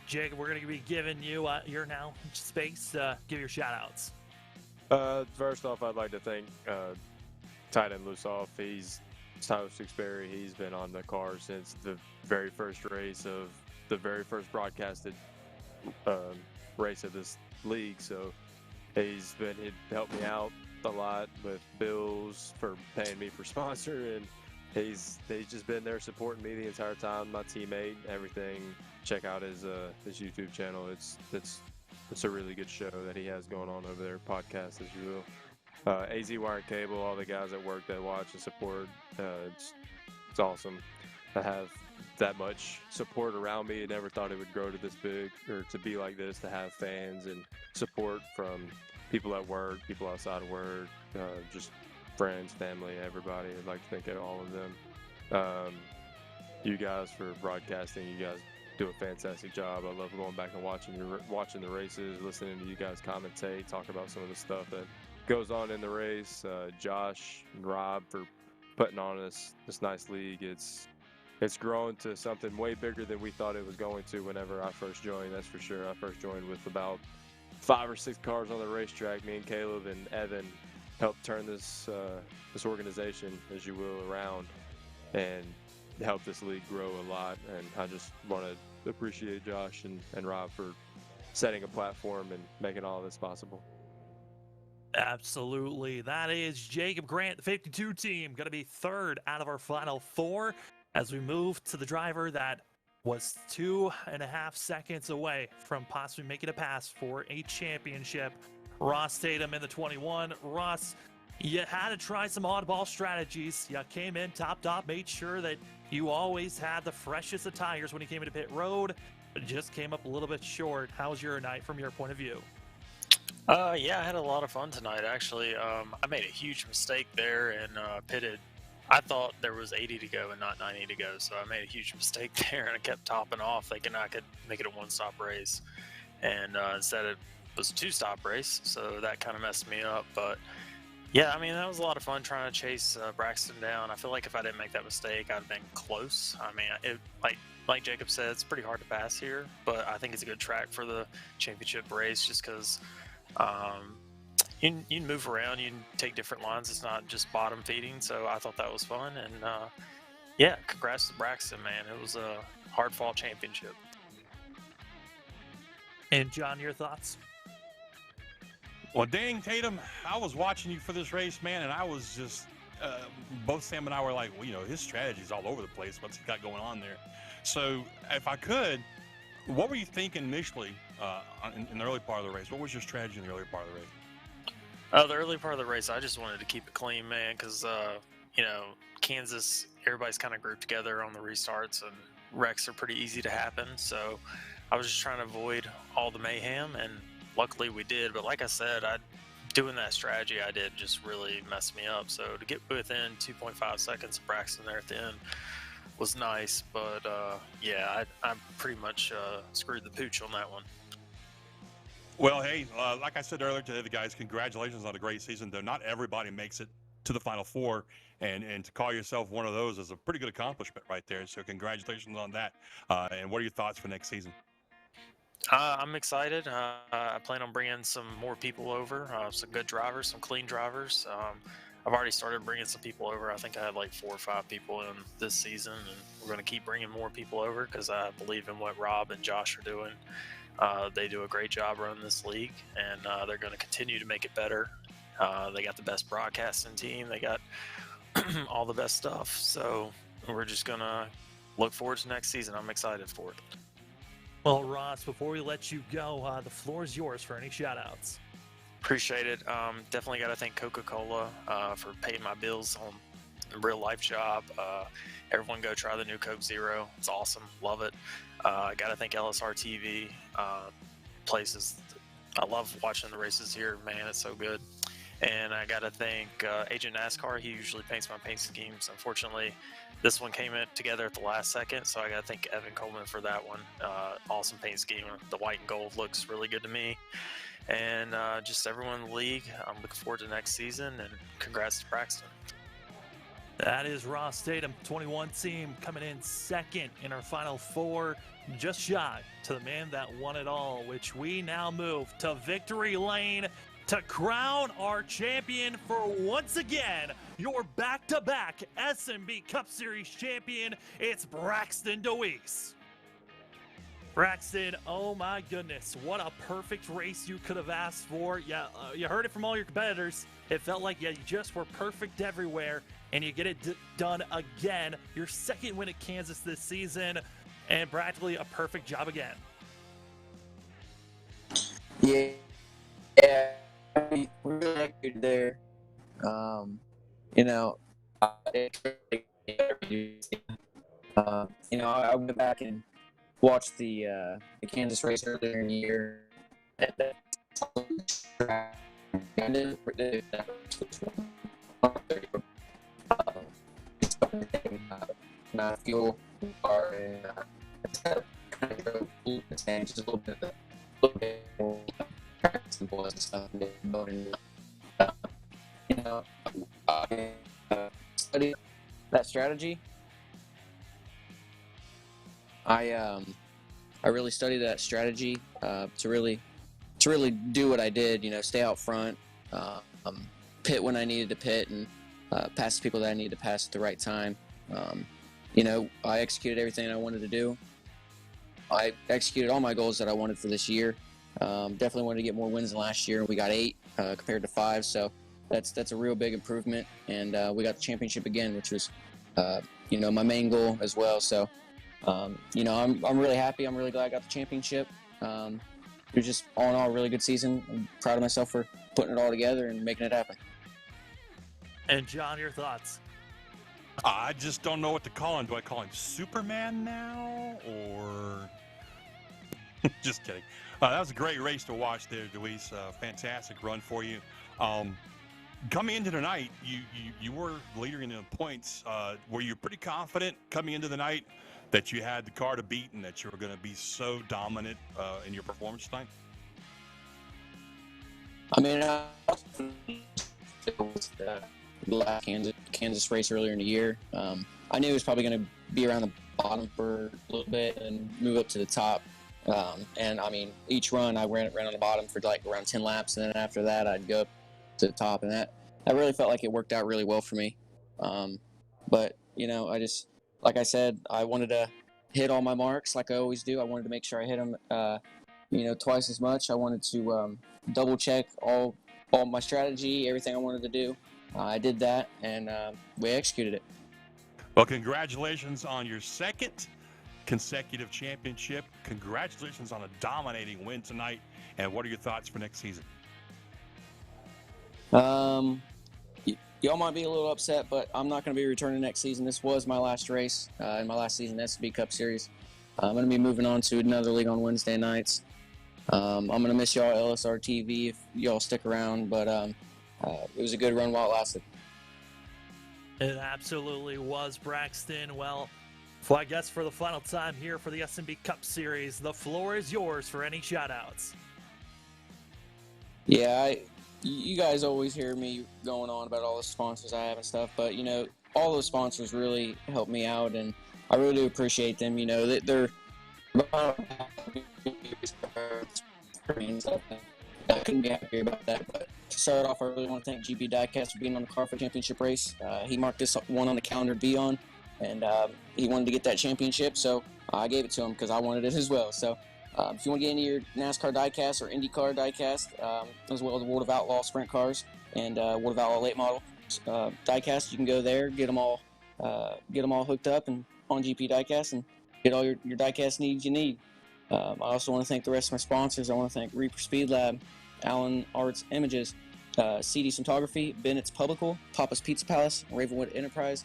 Jacob, we're going to be giving you your now space. Give your shout-outs. First off, I'd like to thank tight end Lusoff. Tyler Sixberry. He's been on the car since the very first race of the very first broadcasted race of this league. So he helped me out a lot with bills, for paying me for sponsor, and he's just been there supporting me the entire time. My teammate, everything. Check out his YouTube channel. It's a really good show that he has going on over there. Podcast, as you will. AZ Wire and Cable, all the guys at work that watch and support. It's awesome to have that much support around me. I never thought it would grow to this big, or to be like this, to have fans and support from people at work, people outside of work, just friends, family, everybody. I'd like to thank all of them. You guys for broadcasting. You guys do a fantastic job. I love going back and watching the races, listening to you guys commentate, talk about some of the stuff that goes on in the race. Josh and Rob for putting on this nice league. It's grown to something way bigger than we thought it was going to whenever I first joined. That's for sure. I first joined with about 5 or 6 cars on the racetrack. Me and Caleb and Evan helped turn this organization, as you will, around, and help this league grow a lot. And I just want to appreciate Josh and Rob for setting a platform and making all of this possible. Absolutely. That is Jacob Grant, the 52 team, going to be third out of our Final Four as we move to the driver that was 2.5 seconds away from possibly making a pass for a championship. Ross Tatum in the 21. Ross, you had to try some oddball strategies. You came in top, made sure that you always had the freshest of tires when you came into pit road, but just came up a little bit short. How was your night from your point of view? Yeah, I had a lot of fun tonight, actually. I made a huge mistake there and pitted. I thought there was 80 to go and not 90 to go, so I made a huge mistake there, and I kept topping off thinking I could make it a one-stop race. And instead it was a two-stop race, so that kind of messed me up. But yeah, I mean, that was a lot of fun trying to chase Braxton down. I feel like if I didn't make that mistake, I'd have been close. I mean, like Jacob said, it's pretty hard to pass here, but I think it's a good track for the championship race just because you can move around, you can take different lines. It's not just bottom feeding, so I thought that was fun. And yeah, congrats to Braxton, man. It was a hard-fought championship. And John, your thoughts? Well, dang, Tatum, I was watching you for this race, man, and I was just, both Sam and I were like, well, his strategy's all over the place. What's he got going on there? So if I could, what were you thinking initially in the early part of the race? What was your strategy in the early part of the race? The early part of the race, I just wanted to keep it clean, man, because, Kansas, everybody's kind of grouped together on the restarts, and wrecks are pretty easy to happen. So I was just trying to avoid all the mayhem, and luckily we did. But like I said, doing that strategy I did just really messed me up. So to get within 2.5 seconds of Braxton there at the end was nice. But, yeah, I pretty much screwed the pooch on that one. Well, hey, like I said earlier today, the guys, congratulations on a great season, though not everybody makes it to the Final Four, and to call yourself one of those is a pretty good accomplishment right there. So congratulations on that. And what are your thoughts for next season? I'm excited. I plan on bringing some more people over, some good drivers, some clean drivers. I've already started bringing some people over. I think I had like 4 or 5 people in this season, and we're going to keep bringing more people over because I believe in what Rob and Josh are doing. They do a great job running this league, and they're going to continue to make it better. They got the best broadcasting team. They got all the best stuff. So we're just going to look forward to next season. I'm excited for it. Well, Ross, before we let you go, the floor is yours for any shout-outs. Appreciate it. Definitely got to thank Coca-Cola for paying my bills on a real-life job. Everyone go try the new Coke Zero. It's awesome. Love it. Got to thank LSRTV. Places. I love watching the races here. Man, it's so good. And I got to thank Agent NASCAR. He usually paints my paint schemes. Unfortunately, this one came together at the last second, so I got to thank Evan Coleman for that one. Awesome paint scheme. The white and gold looks really good to me. And just everyone in the league, I'm looking forward to next season, and congrats to Braxton. That is Ross Tatum, 21 team, coming in second in our Final Four, just shy to the man that won it all, which we now move to victory lane to crown our champion for, once again, your back-to-back SNB Cup Series champion. It's Braxton Deweese. Braxton, oh my goodness, what a perfect race you could have asked for. Yeah, you heard it from all your competitors. It felt like you just were perfect everywhere, and you get it done again. Your second win at Kansas this season, and practically a perfect job again. Yeah, we're really good there. You know, I went back and watched the Kansas race earlier in the year. Not fuel car and kind of drove just a little bit more simple and stuff. Study that strategy. I really studied that strategy to really do what I did. Stay out front, pit when I needed to pit, and pass the people that I needed to pass at the right time. I executed everything I wanted to do. I executed all my goals that I wanted for this year. Definitely wanted to get more wins than last year, and we got 8 compared to 5. So that's a real big improvement, and we got the championship again, which was my main goal as well. So I'm really happy. I'm really glad I got the championship. It was just all in all a really good season. I'm proud of myself for putting it all together and making it happen. And John, your thoughts? I just don't know what to call him. Do I call him Superman now, or just kidding? That was a great race to watch there, Deweese. Fantastic run for you. Coming into tonight, you were leader in the points. Were you pretty confident coming into the night that you had the car to beat and that you were going to be so dominant in your performance tonight? I mean, it was the last Kansas race earlier in the year. I knew it was probably going to be around the bottom for a little bit and move up to the top. And I mean, each run I ran on the bottom for like around 10 laps, and then after that I'd go up to the top, and that really felt like it worked out really well for me. But I just, like I said, I wanted to hit all my marks like I always do. I wanted to make sure I hit them, twice as much. I wanted to double check all my strategy, everything I wanted to do. I did that, and we executed it. Well, congratulations on your second consecutive championship. Congratulations on a dominating win tonight. And what are your thoughts for next season? Y'all might be a little upset, but I'm not going to be returning next season. This was my last race in my last season SNB Cup Series. I'm going to be moving on to another league on Wednesday nights. I'm going to miss y'all LSRTV if y'all stick around, but it was a good run while it lasted. It absolutely was, Braxton. Well, I guess for the final time here for the SNB Cup Series, the floor is yours for any shout-outs. Yeah, you guys always hear me going on about all the sponsors I have and stuff, but, all those sponsors really help me out, and I really do appreciate them. I couldn't be happier about that. But to start off, I really want to thank GP Diecast for being on the car for championship race. He marked this one on the calendar to be on, and he wanted to get that championship, so I gave it to him because I wanted it as well. So if you want to get into your NASCAR diecast or IndyCar diecast, as well as World of Outlaw sprint cars and World of Outlaw late model diecast, you can go there, get them all hooked up and on GP Diecast and get all your diecast needs you need. I also want to thank the rest of my sponsors. I want to thank Reaper Speed Lab, Allen Arts Images, CD Cinematography, Bennett's Publical, Papa's Pizza Palace, Ravenwood Enterprise,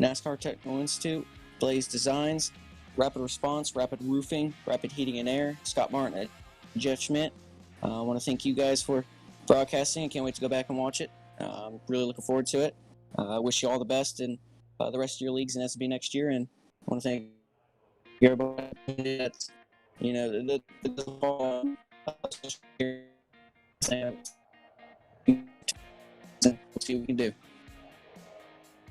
NASCAR Technical Institute, Blaze Designs, Rapid Response, Rapid Roofing, Rapid Heating and Air, Scott Martin, and Jeff Schmidt. I want to thank you guys for broadcasting. I can't wait to go back and watch it. I'm really looking forward to it. I wish you all the best in the rest of your leagues in SNB next year, and I want to thank everybody that's, you know, see what we can do.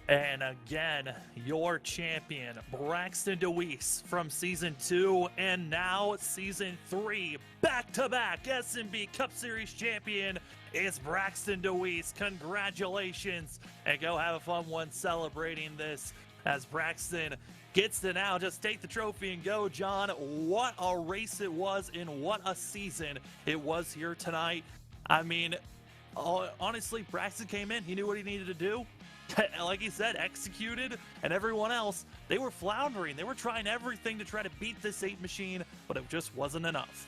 And again, your champion, Braxton DeWeese, from Season 2 and now Season 3, back-to-back SNB Cup Series champion is Braxton DeWeese. Congratulations, and go have a fun one celebrating this as Braxton gets to now just take the trophy and go. John, what a race it was and what a season it was here tonight. I mean, honestly, Braxton came in, he knew what he needed to do. Like he said, executed, and everyone else, they were floundering. They were trying everything to try to beat this 8 machine, but it just wasn't enough.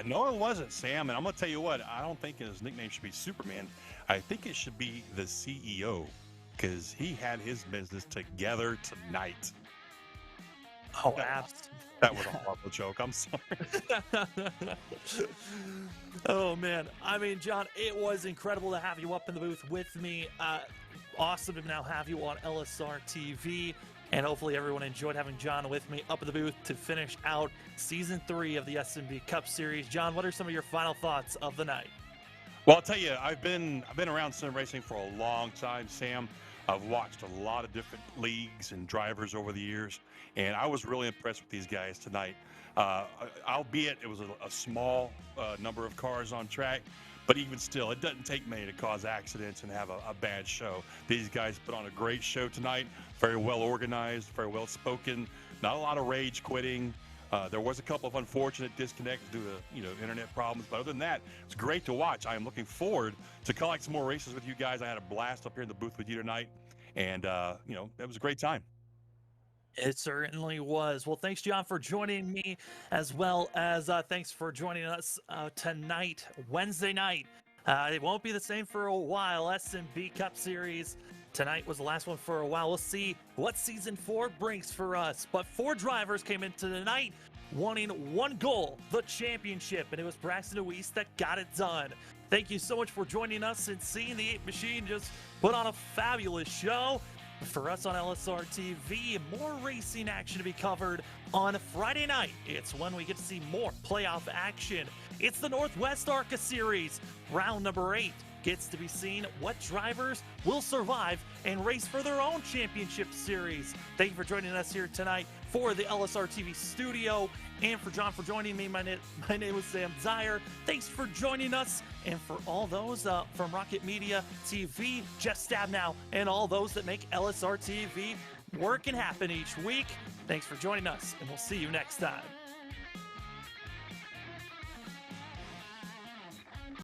No, it wasn't, Sam. And I'm going to tell you what, I don't think his nickname should be Superman. I think it should be the CEO, because he had his business together tonight. Oh, absolutely. That was a horrible joke. I'm sorry. Oh, man. I mean, John, it was incredible to have you up in the booth with me. Awesome to now have you on LSRTV, and hopefully everyone enjoyed having John with me up in the booth to finish out Season 3 of the SNB Cup Series. John, what are some of your final thoughts of the night? Well, I'll tell you, I've been around sim racing for a long time, Sam. I've watched a lot of different leagues and drivers over the years, and I was really impressed with these guys tonight. Albeit it was a small number of cars on track, but even still, it doesn't take many to cause accidents and have a bad show. These guys put on a great show tonight, very well organized, very well spoken, not a lot of rage quitting. There was a couple of unfortunate disconnects due to internet problems, but other than that, it's great to watch. I am looking forward to collect some more races with you guys. I had a blast up here in the booth with you tonight, and it was a great time. It certainly was. Well, thanks, John, for joining me, as well as thanks for joining us tonight, Wednesday night. It won't be the same for a while. SNB Cup Series tonight was the last one for a while. We'll see what Season 4 brings for us. But 4 drivers came into the night wanting one goal, the championship, and it was Braxton DeWeese that got it done. Thank you so much for joining us and seeing the 8 machine just put on a fabulous show. For us on LSR TV, more racing action to be covered on Friday night. It's when we get to see more playoff action. It's the Northwest ARCA Series. Round number 8 gets to be seen. What drivers will survive and race for their own championship series? Thank you for joining us here tonight for the LSR TV studio. And for John for joining me, my name is Sam Zire. Thanks for joining us. And for all those from Rocket Media TV, Jeff Stabnow, and all those that make LSR TV work and happen each week, thanks for joining us, and we'll see you next time.